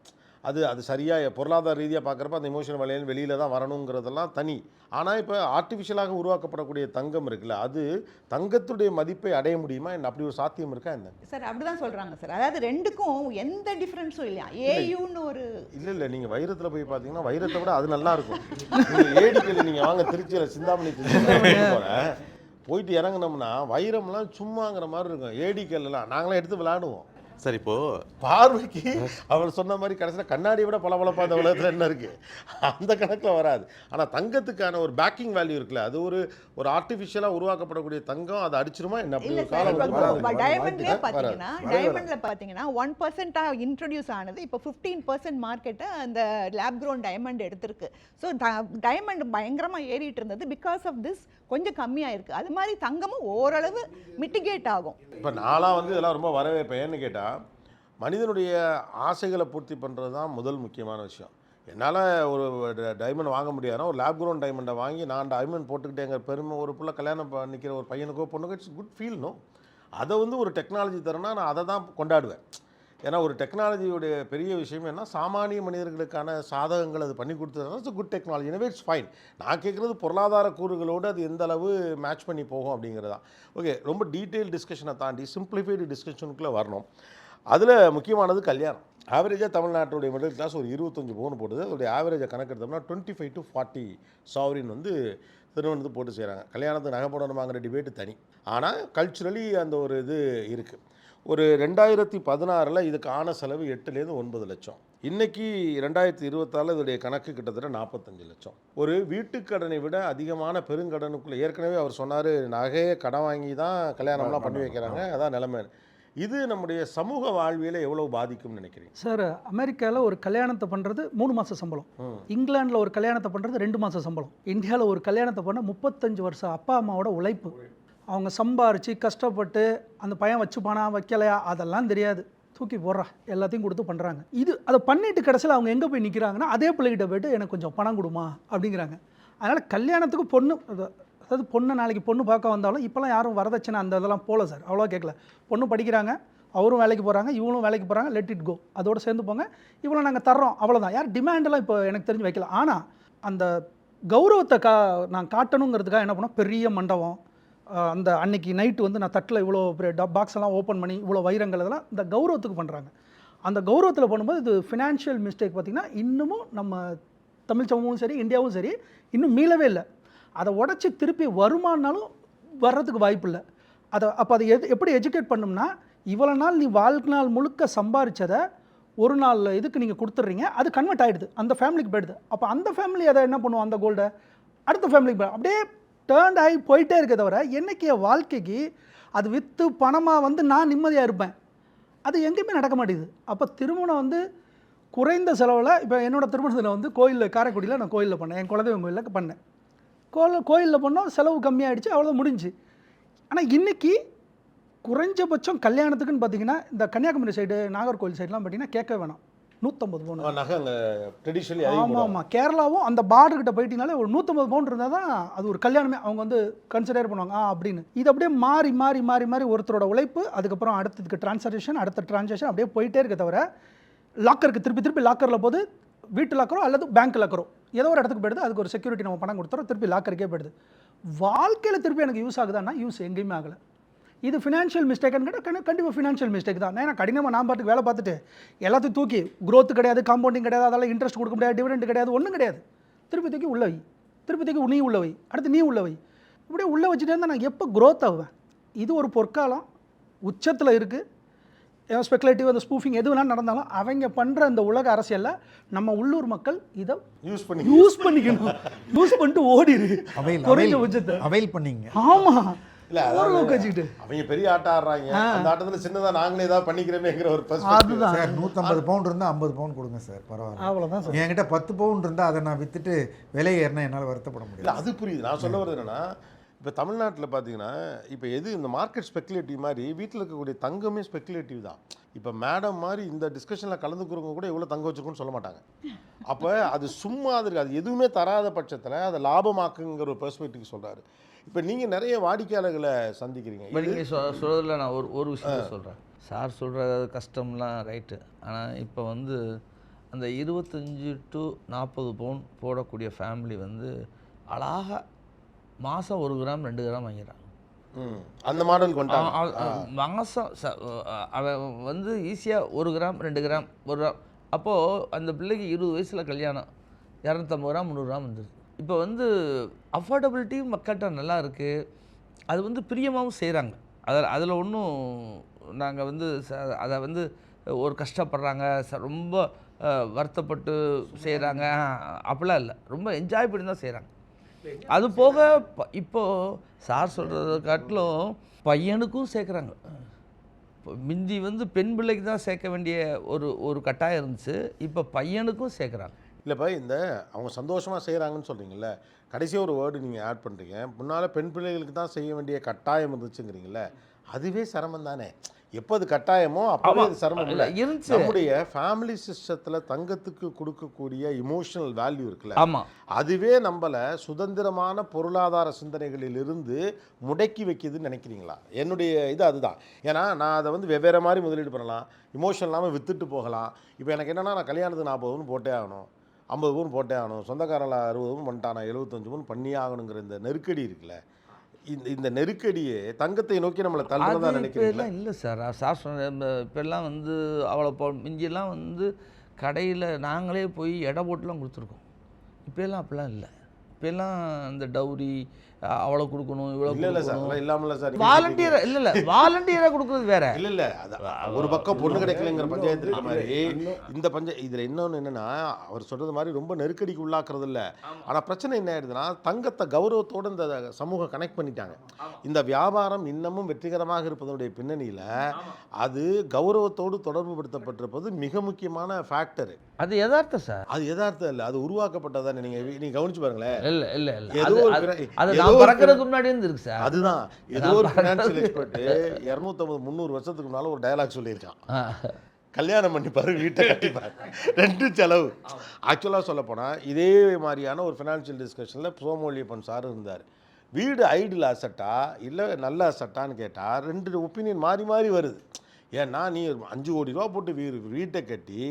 S1: அது சரியாக பொருளாதார ரீதியாக பார்க்குறப்ப அந்த இமோஷனல் வலையில் வெளியில் தான் வரணுங்கிறதெல்லாம் தனி. ஆனால் இப்போ ஆர்டிஃபிஷியலாக உருவாக்கப்படக்கூடிய தங்கம் இருக்குல்ல, அது தங்கத்துடைய மதிப்பை அடைய முடியுமா என்ன? அப்படி ஒரு சாத்தியம் இருக்கா என்ன?
S7: சார் அப்படிதான் சொல்றாங்க சார். அதாவது ரெண்டுக்கும் எந்த டிஃபரன்ஸும் இல்லையா? ஏயுன்னு ஒரு
S1: இல்லை நீங்கள் வைரத்தில் போய் பார்த்தீங்கன்னா வைரத்தை விட அது நல்லா இருக்கும். நீங்கள் ஏடிக்கல் நீங்கள் வாங்க திருச்சியில் சிந்தாமணி போயிட்டு இறங்கினோம்னா வைரம்லாம் சும்மாங்கிற மாதிரி இருக்கும். ஏடிக்கல்லாம் நாங்களாம் எடுத்து விளையாடுவோம்.
S6: சார் இப்போ
S1: பார்வைக்கு அவர் சொன்ன மாதிரி கடைசியில் கண்ணாடியை விட பளபளப்பா இந்த உலகத்தில் என்ன இருக்குது அந்த கணக்கில் வராது. ஆனால் தங்கத்துக்கான ஒரு பேக்கிங் வேல்யூ இருக்குல்ல, அது ஒரு ஆர்டிஃபிஷியலாக உருவாக்கப்படக்கூடிய தங்கம் அதை அடிச்சிருமா என்ன?
S7: இல்ல
S1: அப்படி
S7: சார்,
S1: காலம்
S7: இப்போ டைமண்ட்லயே
S1: வராது.
S7: பாத்தீங்கன்னா டைமண்ட்ல பாத்தீங்கன்னா 1% இன்ட்ரோடியூஸ் ஆனது இப்போ 15% மார்க்கெட்டை அந்த லேப் க்ரோன் டைமண்ட் எடுத்திருக்கு. ஸோ டைமண்ட் பயங்கரமா ஏறிட்டு இருந்தது. பிகாஸ் ஆஃப் திஸ் கொஞ்சம் கம்மியா இருக்கு. அது மாதிரி தங்கமும் ஓரளவு மிட்டிகேட் ஆகும்.
S1: இப்போ நான்லாம் வந்து இதெல்லாம் ரொம்ப வரவேற்பேன். ஏன்னு கேட்டால் மனிதனுடைய ஆசைகளை பூர்த்தி பண்ணுறது தான் முதல் முக்கியமான விஷயம். என்னால் ஒரு டைமண்ட் வாங்க முடியாதுன்னா ஒரு லேப் க்ரோன் டைமண்டை வாங்கி நான் டைமண்ட் போட்டுக்கிட்டேங்கிற பெருமை ஒரு பிள்ளை கல்யாணம் பண்ணிக்கிற ஒரு பையனுக்கோ பொண்ணுக்கோ இட்ஸ் குட் ஃபீல். நோ, அதை வந்து ஒரு டெக்னாலஜி தரேன்னா நான் அதை தான் கொண்டாடுவேன். ஏன்னா ஒரு டெக்னாலஜியோடைய பெரிய விஷயம் என்ன, சாமானிய மனிதர்களுக்கான சாதகங்கள் அது பண்ணி கொடுத்ததுனால இட்ஸ் குட் டெக்னாலஜி. எனவே இட்ஸ் ஃபைன். நான் கேட்குறது பொருளாதார கூறுகளோடு அது எந்த அளவு மேட்ச் பண்ணி போகும் அப்படிங்கிறதான். ஓகே, ரொம்ப டீட்டெயில் டிஸ்கஷனை தாண்டி சிம்பிளிஃபைடு டிஸ்கஷனுக்குள்ளே வரணும். அதில் முக்கியமானது கல்யாணம். ஆவரேஜாக தமிழ்நாட்டுடைய மிடில் கிளாஸ் ஒரு 25 பவுன் போடுது. அதோடைய ஆவரேஜை கணக்கெடுத்தோம்னா 25 to 40 சாவரின் வந்து திருமணத்துக்கு போட்டு செய்கிறாங்க. கல்யாணத்துக்கு நகை போடணுமாங்கிற டிபேட்டு தனி. ஆனால் கல்ச்சுரலி அந்த ஒரு இது இருக்குது. ஒரு 2016 இதுக்கு ஆன செலவு 8லேருந்து 9 லட்சம். இன்றைக்கி 2024 இதோடைய கணக்கு கிட்டத்தட்ட 45 லட்சம். ஒரு வீட்டுக்கடனை விட அதிகமான பெருங்கடனுக்குள்ளே ஏற்கனவே அவர் சொன்னார், நகையை கடன் வாங்கி தான் கல்யாணம்லாம் பண்ணி வைக்கிறாங்க, அதான் நிலைமை. இது நம்முடைய சமூக வாழ்வியலை எவ்வளவு பாதிக்கும்னு நினைக்கிறீங்க?
S4: சார், அமெரிக்காவில் ஒரு கல்யாணத்தை பண்ணுறது 3 மாத சம்பளம், இங்கிலாண்டில் ஒரு கல்யாணத்தை பண்ணுறது 2 மாத சம்பளம், இந்தியாவில் ஒரு கல்யாணத்தை பண்ண 35 வருஷம் அப்பா அம்மாவோட உழைப்பு. அவங்க சம்பாரித்து கஷ்டப்பட்டு அந்த பையன் வச்சுப்பானா வைக்கலையா அதெல்லாம் தெரியாது, தூக்கி போடுறா எல்லாத்தையும் கொடுத்து பண்ணுறாங்க. அதை பண்ணிட்டு கடைசியில் அவங்க எங்கே போய் நிற்கிறாங்கன்னா அதே பிள்ளைகிட்ட போய்ட்டு எனக்கு கொஞ்சம் பணம் கொடுமா அப்படிங்கிறாங்க. அதனால் கல்யாணத்துக்கு அதாவது பொண்ணு நாளைக்கு பொண்ணு பார்க்க வந்தாலும் இப்போலாம் யாரும் வரதட்சணை அந்த இதெல்லாம் போகல சார், அவ்வளோவா கேட்கல. பொண்ணு படிக்கிறாங்க, அவரும் வேலைக்கு போகிறாங்க, இவங்களும் வேலைக்கு போகிறாங்க, லெட் இட் கோ, அதோடு சேர்ந்து போங்க, இவ்வளோ நாங்கள் தர்றோம், அவ்வளோதான். யார் டிமாண்டெல்லாம் இப்போ எனக்கு தெரிஞ்சு வைக்கல. ஆனால் அந்த கௌரவத்தை நான் காட்டணுங்கிறதுக்காக என்ன பண்ணோம், பெரிய மண்டபம், அந்த அன்னைக்கு நைட்டு வந்து நான் தட்டில் இவ்வளோ பாக்ஸ் எல்லாம் ஓப்பன் பண்ணி இவ்வளோ வைரங்கள் இதெல்லாம் இந்த கௌரவத்துக்கு பண்ணுறாங்க. அந்த கௌரவத்தில் பண்ணும்போது இது ஃபினான்ஷியல் மிஸ்டேக் பார்த்திங்கன்னா இன்னமும் நம்ம தமிழ் சமூகமும் சரி இந்தியாவும் சரி இன்னும் மீளவே இல்லை. அதை உடச்சி திருப்பி வருமானாலும் வர்றதுக்கு வாய்ப்பு இல்லை. அப்போ அதை எப்படி எஜுகேட் பண்ணோம்னா, இவ்வளோ நாள் நீ வாழ்நாள் முழுக்க சம்பாரித்ததை ஒரு நாள் இதுக்கு நீங்கள் கொடுத்துட்றீங்க, அது கன்வெர்ட் ஆகிடுது, அந்த ஃபேமிலிக்கு போயிடுது. அப்போ அந்த ஃபேமிலி அதை என்ன பண்ணுவோம், அந்த கோல்டை அடுத்த ஃபேமிலிக்கு போய் அப்படியே டேர்ன் ஆகி போயிட்டே இருக்க தவிர என்னைக்கு என் வாழ்க்கைக்கு அது விற்று பணமாக வந்து நான் நிம்மதியாக இருப்பேன், அது எங்கேயுமே நடக்க மாட்டேங்குது. அப்போ திருமணம் வந்து குறைந்த செலவில், இப்போ என்னோடய திருமணத்தில் வந்து கோயிலில் காரைக்குடியில் நான் கோயிலில் பண்ணேன், என் குலதெய்வம் கோயிலில் பண்ணேன். கோயிலில் பண்ணோம், செலவு கம்மியாகிடுச்சு, அவ்வளோதான் முடிஞ்சு. ஆனால் இன்றைக்கி குறைஞ்சபட்சம் கல்யாணத்துக்குன்னு பார்த்தீங்கன்னா இந்த கன்னியாகுமரி சைடு நாகர்கோவில் சைட்லாம் பார்த்தீங்கன்னா கேட்க வேணாம், 150 பவுன். ஆமாம் ஆமாம், கேரளாவும் அந்த பார்டர்கிட்ட போயிட்டீங்கனாலே ஒரு 150 பவுன் இருந்தால் தான் அது ஒரு கல்யாணமே அவங்க வந்து கன்சிடர் பண்ணுவாங்க அப்படின்னு. இது அப்படியே மாறி மாறி மாறி மாறி ஒருத்தரோட உழைப்பு, அதுக்கப்புறம் அடுத்ததுக்கு ட்ரான்சாக்ஷன், அடுத்த ட்ரான்சாக்ஷன் அப்படியே போயிட்டே இருக்க தவிர லாக்கருக்கு திருப்பி லாக்கரில் போது, வீட்டு லாக்கரோ அல்லது பேங்க் லாக்கரோ ஏதோ ஒரு இடத்துக்கு போயிடுது, அதுக்கு ஒரு செக்யூரிட்டி நம்ம பணம் கொடுத்துறோம், திருப்பி லாக்கருக்கே போயிடுது. வாழ்க்கையில் திருப்பி எனக்கு யூஸ் ஆகுதான்னா யூஸ் எங்கேயுமே ஆகலை. இது ஃபினான்ஷியல் மிஸ்டேக்குன்னு கேட்டால் கண்டிப்பாக ஃபினான்ஷியல் மிஸ்டேக் தான். ஏன்னா கடினமாக நான் பாட்டுக்கு வேலை பார்த்துட்டு எல்லாத்தையும் தூக்கி growth கிடையாது, காம்பவுண்டிங் கிடையாது, அதெல்லாம் இன்ட்ரெஸ்ட் கொடுக்க முடியாது, டிவிடெண்ட் கிடையாது, ஒன்றும் கிடையாது, திருப்பி தூக்கி உள்ள வை, திருப்பி தூக்கி நீ உள்ள வை, அடுத்து நீ உள்ள வை, இப்படியே உள்ளே வச்சுட்டே இருந்தால் நான் எப்போ growth ஆகுவேன்? இது ஒரு பொற்காலம் உச்சத்தில் இருக்குது. ஸ்பெகுலேட்டிவ் அந்த ஸ்பூஃபிங் எது வேணாலும் நடந்தாலும் அவங்க பண்ணுற அந்த உலக அரசியலில் நம்ம உள்ளூர் மக்கள் இதை யூஸ் பண்ணிக்கணும். யூஸ் பண்ணிட்டு ஓடிடு குறைஞ்ச உச்சத்தை அவைல் பண்ணிங்க. ஆமாம்,
S1: இல்லை ஓரளவுக்கு வச்சுக்கிட்டு அவங்க பெரிய ஆட்டம் ஆடுறாங்க, அந்த ஆட்டத்தில் சின்னதாக நாங்களே ஏதாவது பண்ணிக்கிறோமேங்கிற ஒரு
S3: அதுதான். சார் 150 பவுன் இருந்தால் 50 பவுன் கொடுங்க சார், பரவாயில்ல, அவ்வளோதான் சார். என்கிட்ட 10 பவுன் இருந்தால் அதை நான் விற்றுட்டு விலை ஏறினா என்னால் வருத்தப்பட முடியல.
S1: இல்லை அது புரியுது. நான் சொல்ல வருது என்னென்னா, இப்போ தமிழ்நாட்டில் பார்த்தீங்கன்னா இப்போ எது இந்த மார்க்கெட் ஸ்பெக்குலேட்டிவ் மாதிரி வீட்டில் இருக்கக்கூடிய தங்கமே ஸ்பெக்குலேட்டிவ் தான். இப்போ மேடம் மாதிரி இந்த டிஸ்கஷனில் கலந்துக்கிறவங்க கூட எவ்வளோ தங்க வச்சுருக்குன்னு சொல்ல மாட்டாங்க. அப்போ அது சும்மா அது எதுவுமே தராத பட்சத்தில் அதை லாபமாக்குங்கிற ஒரு பெர்ஸ்பெக்டிவ் சொல்கிறாரு. இப்போ நீங்கள் நிறைய வாடிக்கையாளர்களை சந்திக்கிறீங்க.
S5: இப்போ நீங்கள் சொல்கிறதுல நான் ஒரு விஷயத்த சொல்கிறேன். சார் சொல்கிற கஷ்டம்லாம் ரைட்டு. ஆனால் இப்போ வந்து அந்த 25 to 40 பவுன் போடக்கூடிய ஃபேமிலி வந்து அழகாக மாதம் 1 கிராம் 2 கிராம் வாங்கிறான்.
S1: அந்த மாடல் கொண்டாங்க.
S5: மாதம் அவன் வந்து ஈஸியாக 1 கிராம் 2 கிராம் 1 கிராம். அப்போது அந்த பிள்ளைக்கு 20 வயசில் கல்யாணம், 250 கிராம் 300 கிராம் வந்துடுது. இப்போ வந்து அஃபோர்டபிலிட்டியும் மக்கள்கிட்ட நல்லா இருக்குது, அது வந்து பிரியமாகவும் செய்கிறாங்க. அதில் ஒன்றும் நாங்கள் வந்து அதை வந்து ஒரு கஷ்டப்படுறாங்க, ரொம்ப வருத்தப்பட்டு செய்கிறாங்க அப்படிலாம் இல்லை, ரொம்ப என்ஜாய் பண்ணி தான் செய்கிறாங்க. அது போக இப்போது சார் சொல்கிறத காட்டிலும் பையனுக்கும் சேர்க்குறாங்க. முந்தி வந்து பெண் பிள்ளைக்கு தான் சேர்க்க வேண்டிய ஒரு கட்டாயம் இருந்துச்சு, இப்போ பையனுக்கும் சேர்க்குறாங்க.
S1: இல்லைப்பா, இந்த அவங்க சந்தோஷமாக செய்கிறாங்கன்னு சொல்கிறீங்களே, கடைசியாக ஒரு வேர்டு நீங்கள் ஆட் பண்ணுறீங்க, முன்னால் பெண் பிள்ளைகளுக்கு தான் செய்ய வேண்டிய கட்டாயம் இருந்துச்சுங்கிறீங்களே, அதுவே சிரமம் தானே. எப்போ அது கட்டாயமோ அப்போ அது சிரமம் இல்லை இருந்துச்சு. நம்முடைய ஃபேமிலி சிஸ்டத்தில் தங்கத்துக்கு கொடுக்கக்கூடிய இமோஷனல் வேல்யூ இருக்குல்ல,
S5: ஆமாம்,
S1: அதுவே நம்மளை சுதந்திரமான பொருளாதார சிந்தனைகளிலிருந்து முடக்கி வைக்கிதுன்னு நினைக்கிறீங்களா? என்னுடைய இது அதுதான். ஏன்னா நான் அதை வந்து வெவ்வேறு மாதிரி முதலீடு பண்ணலாம், இமோஷன் இல்லாமல் விற்றுட்டு போகலாம். இப்போ எனக்கு என்னென்னா, நான் கல்யாணத்துக்கு 40 பவுன் போட்டே ஆகணும், 50 பவுன் போட்டே ஆகணும், சொந்தக்காரில் 60 பவுன் பண்ணிட்டான், 75 பவுன் பண்ணியே ஆகணுங்கிற இந்த நெருக்கடி இருக்குல்ல, இந்த நெருக்கடியே தங்கத்தை நோக்கி நம்மளை தள்ளுறதா நினைக்கிறீங்களா?
S5: இல்லை சார், சார் சொன்ன இப்போல்லாம் வந்து அவ்வளோ மிஞ்சியெல்லாம் வந்து கடையில் நாங்களே போய் எடை போட்டுலாம் கொடுத்துருக்கோம். இப்போல்லாம் அப்படிலாம் இல்லை. இப்போல்லாம் இந்த டவுரி அவ்வளோ கொடுக்கணும், இவ்வளோ
S1: இல்லை சார், இல்லாமல் சார்,
S5: வாலண்டியராக இல்லை வாலண்டியராக கொடுக்குறது வேற.
S1: இல்லை ஒரு பக்கம் பொண்ணு கிடைக்கலங்கிற பஞ்சாயத்து இருக்க மாதிரி இந்த இதில் இன்னொன்று என்னென்னா, அவர் சொல்கிறது மாதிரி ரொம்ப நெருக்கடிக்கு உள்ளாக்குறது இல்லை. ஆனால் பிரச்சனை என்ன ஆயிடுதுன்னா, தங்கத்தை கௌரவத்தோடு இந்த சமூகம் கனெக்ட் பண்ணிட்டாங்க. இந்த வியாபாரம் இன்னமும் வெற்றிகரமாக இருப்பதனுடைய பின்னணியில் அது கௌரவத்தோடு தொடர்பு படுத்தப்பட்டிருப்பது மிக முக்கியமான ஃபேக்டர்.
S5: அது யதார்த்தம் சார்,
S1: அது யதார்த்தம் இல்லை, அது உருவாக்கப்பட்டதானே. நீங்கள் கவனிச்சு பாருங்களேன்.
S5: இல்லை
S1: ஏதோ
S5: பறக்கிறதுக்கு முன்னாடி இருக்கு சார்.
S1: அதுதான் ஏதோ ஒரு ஃபினான்ஷியல் எக்ஸ்பர்ட் 250-300 வருஷத்துக்கு முன்னால ஒரு டயலாக் சொல்லியிருக்கான், கல்யாணம் பண்ணி பாரு, வீட்டை கட்டிப்பாரு, 2 செலவு. ஆக்சுவலாக சொல்ல போனால் இதே மாதிரியான ஒரு ஃபினான்ஷியல் டிஸ்கஷனில் சோமோலியப்பன் சார் இருந்தார். வீடு ஐடில் அசட்டா இல்லை நல்ல அசட்டான்னு கேட்டால் 2 ஒப்பீனியன் மாறி மாறி வருது. ஏன்னா நீ 5 கோடி ரூபா போட்டு வீட்டை கட்டி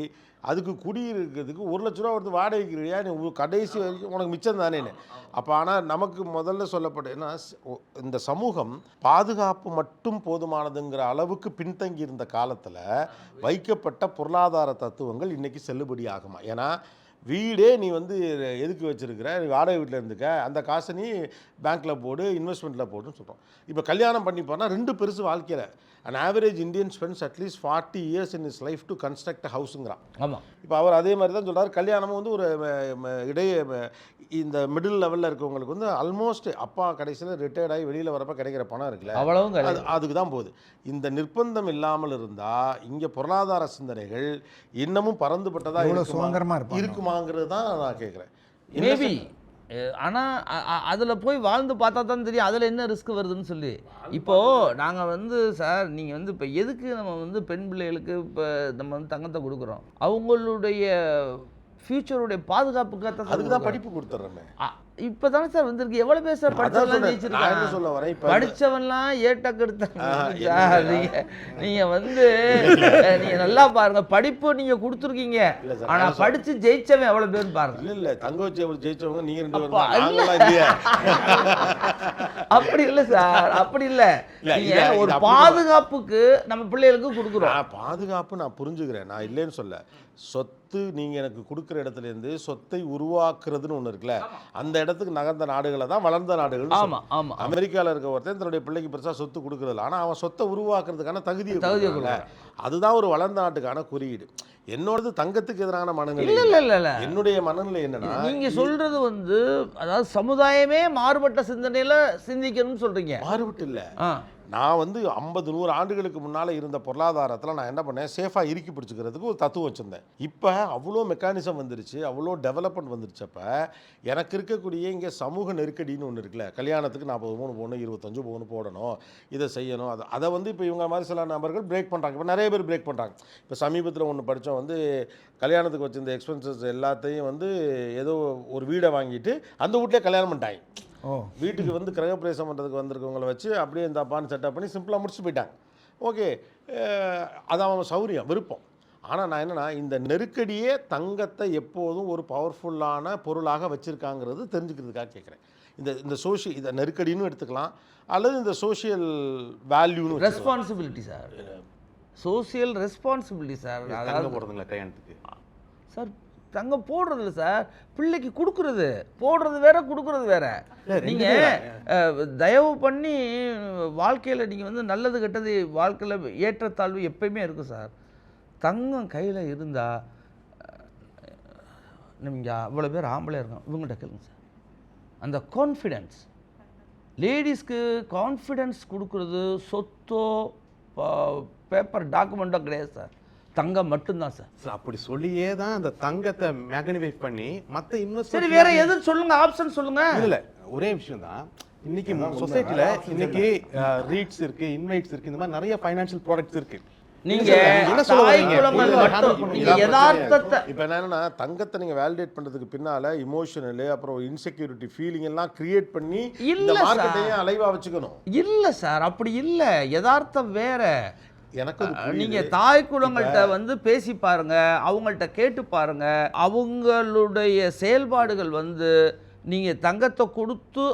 S1: அதுக்கு குடியிருக்கிறதுக்கு 1 லட்ச ரூபா கொடுத்து வாடகைக்கிறியா, நீ கடைசி வரைக்கும் உனக்கு மிச்சம் தானேன்னு. அப்போ ஆனால் நமக்கு முதல்ல சொல்லப்பட்ட ஏன்னா இந்த சமூகம் பாதுகாப்பு மட்டும் போதுமானதுங்கிற அளவுக்கு பின்தங்கி இருந்த காலத்தில் வைக்கப்பட்ட பொருளாதார தத்துவங்கள் இன்றைக்கி செல்லுபடி ஆகுமா? ஏன்னா வீடே நீ வந்து எதுக்கு வச்சுருக்கிற, நீ வாடகை வீட்டில் இருந்துக்க, அந்த காசை நீ பேங்க்கில் போடு, இன்வெஸ்ட்மெண்ட்டில் போடுன்னு சொல்கிறோம். இப்போ கல்யாணம் பண்ணி போனால் 2 பெருசு வாழ்க்கையில். An average Indian spends at least 40 years in his life to construct a ஹவுஸுங்கிறான்.
S5: ஆமாம்,
S1: இப்போ அவர் அதே மாதிரி தான் சொல்கிறார். கல்யாணமும் வந்து ஒரு இடையே இந்த மிடில் லெவலில் இருக்கவங்களுக்கு வந்து ஆல்மோஸ்ட் அப்பா கடைசியில் ரிட்டையர்ட் ஆகி வெளியில் வரப்போ கிடைக்கிற பணம் இருக்குல்ல,
S5: அவ்வளவு
S1: அதுக்கு தான் போகுது. இந்த நிர்பந்தம் இல்லாமல் இருந்தால் இங்கே பொருளாதார சிந்தனைகள் இன்னமும் பறந்துபட்டதாக
S3: சுதந்திரமாக
S1: இருக்குமாங்கிறது தான் நான் கேட்குறேன்.
S5: மேபி. ஆனால் அதில் போய் வாழ்ந்து பார்த்தா தான் தெரியும் அதில் என்ன ரிஸ்க் வருதுன்னு சொல்லி. இப்போது நாங்கள் வந்து சார், நீங்கள் வந்து இப்போ எதுக்கு நம்ம வந்து பெண் பிள்ளைகளுக்கு இப்போ நம்ம வந்து தங்கத்தை கொடுக்குறோம், அவங்களுடைய ஃபியூச்சருடைய பாதுகாப்புக்காக
S1: அதுக்கு தான் படிப்பு கொடுத்துட்றோமே.
S5: இப்போ தானே சார் வந்திருக்கு. எவ்வளோ பேர் சார் படிச்சவன்லாம் ஜெயிச்சிருக்காங்க,
S1: சொல்ல வரேன். இப்போ
S5: படித்தவன்லாம் ஏட்டக்கு எடுத்தாங்க. நீங்கள் வந்து நீங்கள் நல்லா பாருங்க, படிப்பு நீங்கள் கொடுத்துருக்கீங்க, ஆனால் படித்து ஜெயிச்சவன் எவ்வளோ பேர் பாருங்க.
S1: இல்லை தங்க வச்சு ஜெயிச்சவங்க நீங்கள் 2 பேர்.
S5: அப்படி இல்லை சார், அப்படி இல்லை. நீங்கள் ஒரு பாதுகாப்புக்கு நம்ம பிள்ளைகளுக்கு கொடுக்குறோம்.
S1: பாதுகாப்பு நான் புரிஞ்சுக்கிறேன், நான் இல்லைன்னு சொல்ல. சொத்து நீங்கள் எனக்கு கொடுக்குற இடத்துலேருந்து சொத்தை உருவாக்குறதுன்னு ஒன்று இருக்குல்ல, அந்த இடத்துக்கு நகர்ந்த நாடுகளை தான் வளர்ந்த நாடுகள்.
S5: ஆமாம் ஆமாம்.
S1: அமெரிக்காவில் இருக்க ஒருத்தன் தன்னுடைய பிள்ளைக்கு பெருசாக சொத்து கொடுக்குறதில்ல, ஆனால் அவன் சொத்தை உருவாக்குறதுக்கான தகுதியை அதுதான் ஒரு வளர்ந்த நாட்டுக்கான குறியீடு. என்னோடது தங்கத்துக்கு எதிரான மனநிலை
S5: இல்லை. என்னுடைய
S1: மனநிலை என்னன்னா,
S5: நீங்க சொல்றது வந்து அதாவது சமுதாயமே மாறுபட்ட சிந்தனையில சிந்திக்கணும்னு சொல்றீங்க.
S1: மாறுபட்டு இல்லை, நான் வந்து 50-100 ஆண்டுகளுக்கு முன்னால் இருந்த பொருளாதாரத்தில் நான் என்ன பண்ணேன், சேஃபாக இறுக்கி பிடிச்சிக்கிறதுக்கு ஒரு தத்துவம் வச்சுருந்தேன். இப்போ அவ்வளோ மெக்கானிசம் வந்துருச்சு, அவ்வளோ டெவலப்மெண்ட் வந்துருச்சப்ப எனக்கு இருக்கக்கூடிய இங்கே சமூக நெருக்கடின்னு ஒன்று இருக்குல்ல, கல்யாணத்துக்கு 40 பவுன் போடணும், 25 பவுன் போடணும், இதை செய்யணும், அதை வந்து இப்போ இவங்க மாதிரி சில நபர்கள் பிரேக் பண்ணுறாங்க. இப்போ நிறைய பேர் பிரேக் பண்ணுறாங்க. இப்போ சமீபத்தில் ஒன்று படித்தோம், வந்து கல்யாணத்துக்கு வச்சிருந்த எக்ஸ்பென்சஸ் எல்லாத்தையும் வந்து ஏதோ ஒரு வீடை வாங்கிட்டு அந்த வீட்டிலே கல்யாணம் பண்ணிட்டாங்க. வீட்டுக்கு வந்து கிரகப்பிரவேசம் பண்ணுறதுக்கு வந்திருக்கவங்களை வச்சு அப்படியே இந்த அப்பான்னு செட்டப் பண்ணி சிம்பிளாக முடிச்சு போயிட்டாங்க. ஓகே, அது அவன் சௌரியம், விருப்பம். ஆனால் நான் என்னன்னா இந்த நெருக்கடியே தங்கத்தை எப்போதும் ஒரு பவர்ஃபுல்லான பொருளாக வச்சுருக்காங்கிறது தெரிஞ்சுக்கிறதுக்காக கேட்குறேன். இந்த இந்த நெருக்கடின்னு எடுத்துக்கலாம், அல்லது இந்த சோஷியல் வேல்யூன்னு
S5: responsibility sir, social responsibility sir.
S6: தங்கம் போடுறதுங்களா கல்யாணத்துக்கு
S5: சார் தங்கம் போடுறது இல்லை சார், பிள்ளைக்கு கொடுக்குறது. போடுறது வேற, கொடுக்குறது வேற. நீங்கள் தயவு பண்ணி வாழ்க்கையில் நீங்கள் வந்து நல்லது கெட்டது வாழ்க்கையில் ஏற்றத்தாழ்வு எப்பயுமே இருக்கும் சார். தங்கம் கையில் இருந்தால் நீங்கள் அவ்வளோ பேர் ஆம்பளை இருக்கும், இவங்கள்ட்ட கேளுங்க சார். அந்த கான்ஃபிடென்ஸ், லேடிஸ்க்கு கான்ஃபிடென்ஸ் கொடுக்குறது சொத்தோ பேப்பர் டாக்குமெண்ட்டோ கிடையாது சார், தங்கம் மட்டும்தான் சார்.
S6: அப்படி சொல்லியே தான் அந்த தங்கத்தை மேக்னிஃபை பண்ணி மற்ற இன்வெஸ்ட்.
S5: சரி, வேற எது சொல்லுங்க, ஆப்ஷன் சொல்லுங்க.
S6: இல்ல ஒரே விஷயம் தான், இன்னைக்கு சொசைட்டில இன்னைக்கு ரீட்ஸ் இருக்கு, இன்வைட்ஸ் இருக்கு, இந்த மாதிரி நிறைய ஃபைனான்சியல் ப்ராடக்ட்ஸ் இருக்கு.
S5: நீங்க தாய் குலங்கள் மட்டும் நீங்க யதார்த்தத்தை
S1: இப்போ என்னன்னா தங்கத்தை நீங்க வேலிடேட் பண்றதுக்கு பின்னால இமோஷனல் அப்புறம் இன்செக்யூரிட்டி ஃபீலிங் எல்லாம் கிரியேட் பண்ணி இந்த மார்க்கெட்டையும் அலைவா வச்சுக்கணும்.
S5: இல்ல சார், அப்படி இல்ல, யதார்த்தம் வேற.
S1: எனக்கு
S5: நீங்க தாய் குலங்கள்கிட்ட வந்து பேசி பாருங்க, அவங்கள்ட்ட கேட்டு பாருங்க, அவங்களுடைய செயல்பாடுகள் வந்து நீங்க தங்கத்தை கொடுத்து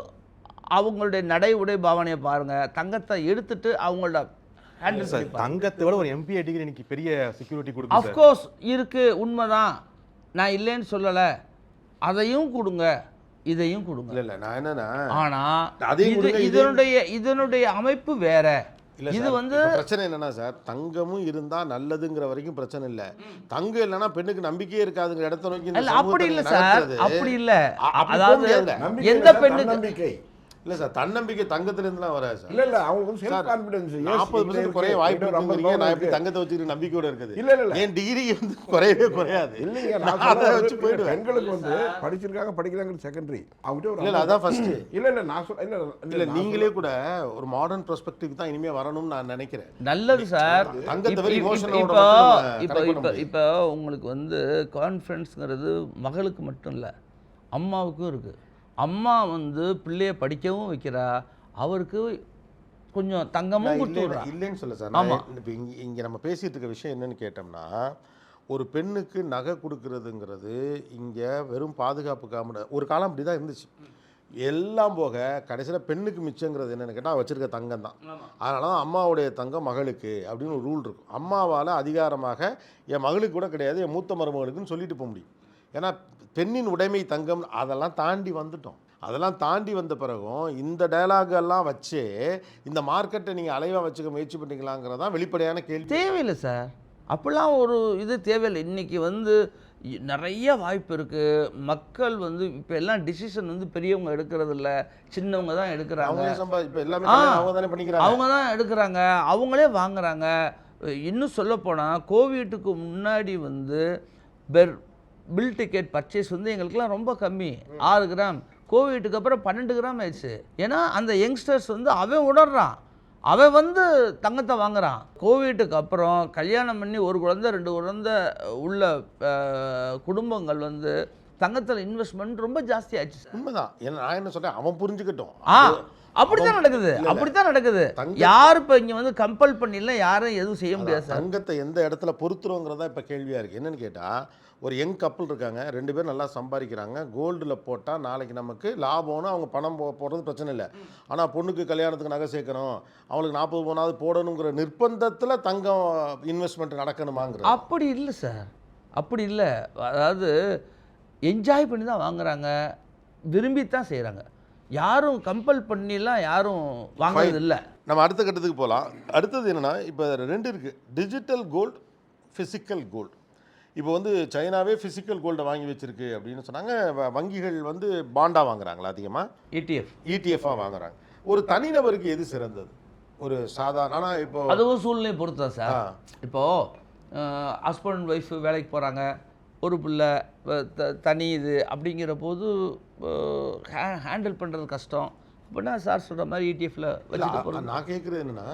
S5: அவங்களுடைய நடை உடை பாவனையை பாருங்க, தங்கத்தை எடுத்துட்டு அவங்களோட
S6: தங்கத்தை விட ஒரு MBA டிகிரி இன்னைக்கு பெரிய செக்யூரிட்டி கொடுக்குது.
S5: ஆஃப் கோர்ஸ் இருக்கு, உண்மைதான், நான் இல்லைன்னு சொல்லல. அதையும் கொடுங்க, இதையும் கொடுங்க.
S1: இல்ல நான் என்னன்னா,
S5: ஆனா
S1: அதையும்
S5: இதனுடைய அமைப்பு வேற. இது வந்து
S1: பிரச்சனை என்னன்னா சார், தங்கமும் இருந்தா நல்லதுங்கிற வரைக்கும் பிரச்சனை இல்ல, தங்கம் இல்லைன்னா பெண்ணுக்கு நம்பிக்கையே இருக்காதுங்கிற இடத்த நோக்கி
S5: இல்ல, அப்படி இல்ல சார், அப்படி இல்ல. அதாவது எந்த பெண்ணுக்கு
S8: நம்பிக்கை
S1: இல்ல சார், தன்னம்பிக்கை தங்கத்துல இருந்துலாம் வராது சார்.
S8: இல்ல அவங்களுக்கு செல்ஃப் கான்ஃபிடன்ஸ்
S1: 40% குறைய வாய்ப்பு இருக்குங்க. நான் எப்படி தங்கத்தை வச்சுக்கிட்டு நம்பிக்கையோட இருக்குது?
S8: இல்ல
S1: என் டிகிரி வந்து குறையவே குறையாது.
S8: இல்லைங்க,
S1: நான் அதை வச்சு போயிடுவேன்.
S8: பெண்களுக்கு வந்து படிச்சிருக்காங்க படிக்கிறாங்க செகண்டரி, அவங்ககிட்ட ஒரு
S1: இல்ல அதான் ஃபர்ஸ்ட்.
S8: இல்ல நான் சொல்ல
S1: இல்ல நீங்களே கூட ஒரு மாடர்ன் பெர்ஸ்பெக்டிவ் தான் இனிமே வரணும்னு நான் நினைக்கிறேன்.
S5: நல்லது சார்.
S1: தங்கத்தை வெறும் இமோஷனோட
S5: இப்போ உங்களுக்கு வந்து கான்ஃபிடன்ஸ்ங்கிறது மகளுக்கு மட்டும் இல்லை, அம்மாவுக்கும் இருக்குது. அம்மா வந்து பிள்ளைய படிக்கவும் வைக்கிறா, அவருக்கு கொஞ்சம் தங்கமும் கொடுத்து
S1: இல்லைன்னு சொல்ல சார். நான் இப்போ இங்கே நம்ம பேசிகிட்டு இருக்க விஷயம் என்னன்னு கேட்டோம்னா, ஒரு பெண்ணுக்கு நகை கொடுக்கறதுங்கிறது இங்கே வெறும் பாதுகாப்புக்காக ஒரு காலம் அப்படி தான் இருந்துச்சு. எல்லாம் போக கடைசியில் பெண்ணுக்கு மிச்சங்கிறது என்னென்னு கேட்டால் வச்சுருக்க தங்கம் தான். அதனால தான் அம்மாவுடைய தங்கம் மகளுக்கு அப்படின்னு ஒரு ரூல் இருக்கும். அம்மாவால் அதிகாரமாக என் மகளுக்கு கூட கிடையாது, என் மூத்த மருமகளுக்குன்னு சொல்லிட்டு போக முடியும். ஏன்னா பெண்ணின் உடைமை தங்கம், அதெல்லாம் தாண்டி வந்துட்டோம். அதெல்லாம் தாண்டி வந்த பிறகும் இந்த டயலாகெல்லாம் வச்சு இந்த மார்க்கெட்டை நீங்கள் அலைவாக வச்சுக்க முயற்சி பண்ணிக்கலாங்கிறதான் வெளிப்படையான கேள்வி.
S5: தேவையில்லை சார், அப்படிலாம் ஒரு இது தேவையில்லை. இன்றைக்கி வந்து நிறைய வாய்ப்பு இருக்குது. மக்கள் வந்து இப்போ எல்லாம் டிசிஷன் வந்து பெரியவங்க எடுக்கிறது இல்லை, சின்னவங்க தான் எடுக்கிறாங்க.
S1: இப்போ எல்லாமே அவங்க தானே பண்ணிக்கிறாங்க,
S5: அவங்க தான் எடுக்கிறாங்க, அவங்களே வாங்குறாங்க. இன்னும் சொல்லப்போனால் கோவிட்டுக்கு முன்னாடி வந்து பில் டிக்கெட் பர்ச்சேஸ் வந்து எங்களுக்குலாம் ரொம்ப கம்மி, 6 கிராம். கோவிட்டுக்கு அப்புறம் 12 கிராம் ஆயிடுச்சு. ஏன்னா அந்த யங்ஸ்டர்ஸ் வந்து அவன் உணர்றான், அவன் வந்து தங்கத்தை வாங்குறான். கோவிட்டுக்கு அப்புறம் கல்யாணம் பண்ணி 1 குழந்தை 2 குழந்தை உள்ள குடும்பங்கள் வந்து தங்கத்தில் இன்வெஸ்ட்மெண்ட் ரொம்ப ஜாஸ்தி ஆயிடுச்சு.
S1: உண்மைதான். நான் என்ன சொல்கிறேன், அவன் புரிஞ்சுக்கட்டும்.
S5: அப்படித்தான் நடக்குது, அப்படித்தான் நடக்குது. யார் இப்போ இங்கே வந்து கம்பல் பண்ணிடல, யாரும் எதுவும் செய்ய முடியாது.
S1: தங்கத்தை எந்த இடத்துல பொறுத்துறோங்கிறதா இப்போ கேள்வியாக இருக்குது. என்னென்னு கேட்டால், ஒரு யங் கப்பல் இருக்காங்க, 2 பேர் நல்லா சம்பாதிக்கிறாங்க, கோல்டில் போட்டால் நாளைக்கு நமக்கு லாபம்னு அவங்க பணம் போடுறது பிரச்சனை இல்லை. ஆனால் பொண்ணுக்கு கல்யாணத்துக்கு நகை சேர்க்கணும், அவங்களுக்கு 40 பவுனாவது போடணுங்கிற நிர்பந்தத்தில் தங்கம் இன்வெஸ்ட்மெண்ட் நடக்கணுமாங்கிற
S5: அப்படி இல்லை சார், அப்படி இல்லை. அதாவது என்ஜாய் பண்ணி தான் வாங்குறாங்க, விரும்பித்தான் செய்கிறாங்க. யாரும் கம்பல் பண்ணிலாம் யாரும் வாங்குறது இல்லை.
S1: நம்ம அடுத்த கட்டத்துக்கு போகலாம். அடுத்தது என்னென்னா, இப்போ 2 இருக்குது, டிஜிட்டல் கோல்டு, ஃபிசிக்கல் கோல்டு. இப்போ வந்து சைனாவே ஃபிசிக்கல் கோல்டை வாங்கி வச்சிருக்கு அப்படின்னு சொன்னாங்க. வங்கிகள் வந்து பாண்டாக வாங்குறாங்களா அதிகமாக, ETF-ஆக வாங்குறாங்க. ஒரு தனிநபருக்கு எது சிறந்தது? ஒரு சாதாரண, ஆனால் இப்போ
S5: அதுவும் சூழ்நிலையை பொறுத்தா சார். இப்போது ஹஸ்பண்ட் ஒய்ஃப் வேலைக்கு போகிறாங்க, ஒரு பிள்ளை தனி இது அப்படிங்கிற போது ஹேண்டில் பண்ணுறது கஷ்டம். அப்படின்னா சார் சொல்கிற மாதிரி ETF-ல வச்சுட்டு
S1: நான் கேட்குறது என்னென்னா,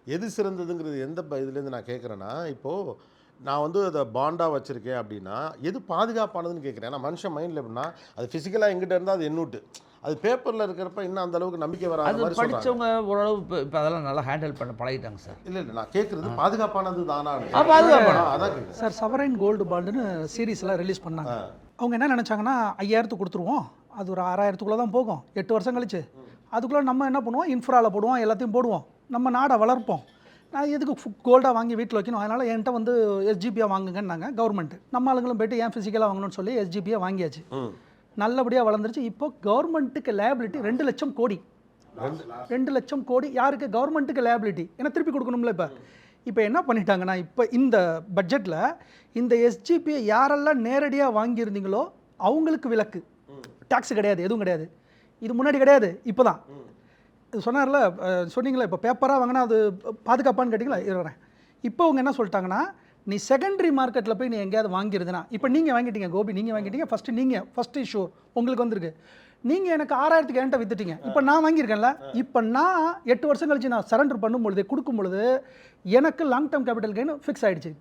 S1: எது சிறந்ததுங்கிறது எந்த இதுலேருந்து நான் கேட்குறேன்னா, இப்போது நான் வந்து அதை பாண்டாக வச்சுருக்கேன் அப்படின்னா எது பாதுகாப்பானதுன்னு கேட்குறேன். ஏன்னா மனுஷன் மைண்டில் எப்படின்னா, அது ஃபிசிக்கலாக எங்கிட்ட இருந்தால் அது என்னூட்டு, அது பேப்பரில் இருக்கிறப்ப இன்னும் அந்த அளவுக்கு நம்பிக்கை வராத
S5: அது
S1: மாதிரி சொல்றாங்க.
S5: படிச்சவங்க ஓரளவு இப்போ அதெல்லாம் நல்லா ஹேண்டில் பண்ண பழகிட்டாங்க சார்.
S1: இல்லை நான் கேட்குறது பாதுகாப்பானது தானா?
S5: பாதுகாப்பான.
S1: அதான் கேட்குறேன்.
S4: சார் சவரைன் கோல்டு பாண்டுன்னு சீரீஸ்லாம் ரிலீஸ் பண்ணாங்க. அவங்க என்ன நினச்சாங்கன்னா 5000 கொடுத்துருவோம், அது ஒரு 6000 தான் போகும் 8 வருஷம் கழிச்சு. அதுக்குள்ளே நம்ம என்ன பண்ணுவோம், இன்ஃப்ராவில் போடுவோம், எல்லாத்தையும் போடுவோம், நம்ம நாடை வளர்ப்போம். நான் எதுக்கு கோல்டாக வாங்கி வீட்டில் வைக்கணும், அதனால் என்கிட்ட வந்து எஸ்ஜிபியாக வாங்குங்கன்னாங்க கவர்மெண்ட். நம்ம ஆளுங்களும் போய்ட்டு ஏன் ஃபிசிக்கலாக வாங்கணும்னு சொல்லி எஸ்ஜிபியாக வாங்கியாச்சு. நல்லபடியாக வளர்ந்துருச்சு. இப்போ கவர்மெண்ட்டுக்கு லேபிலிட்டி 2 லட்சம் கோடி. 2 லட்சம் கோடி யாருக்கு? கவர்மெண்ட்டுக்கு லேபிலிட்டி. ஏன்னா திருப்பி கொடுக்கணும்ல. இப்போ என்ன பண்ணிட்டாங்கன்னா, இப்போ இந்த பட்ஜெட்டில் இந்த எஸ்ஜிபியை யாரெல்லாம் நேரடியாக வாங்கியிருந்தீங்களோ அவங்களுக்கு விலக்கு. டேக்ஸ் கிடையாது, எதுவும் கிடையாது. இது முன்னாடி கிடையாது, இப்போ தான் சொன்னார்ல. சொன்னீங்களா இப்போ பேப்பராக வாங்கினா அது பாதுகாப்பான்னு கேட்டிங்களா? இருக்கிறேன். இப்போ அவங்க என்ன சொல்லிட்டாங்கன்னா, நீ செகண்டரி மார்க்கெட்டில் போய் நீ எங்கேயாவது வாங்கியிருந்தனா, இப்போ நீங்கள் வாங்கிட்டீங்க கோபி, நீங்கள் வாங்கிட்டீங்க ஃபஸ்ட்டு இஷ்யூ உங்களுக்கு வந்திருக்கு. நீங்கள் எனக்கு 6000க்கு என்கிட்ட வித்துட்டீங்க, இப்போ நான் வாங்கியிருக்கேன்ல, இப்போ நான் 8 வருஷம் கழிச்சு நான் சரண்டர் பண்ணும்பொழுது கொடுக்கும் பொழுது எனக்கு long term capital gain fix ஆகிடுச்சு.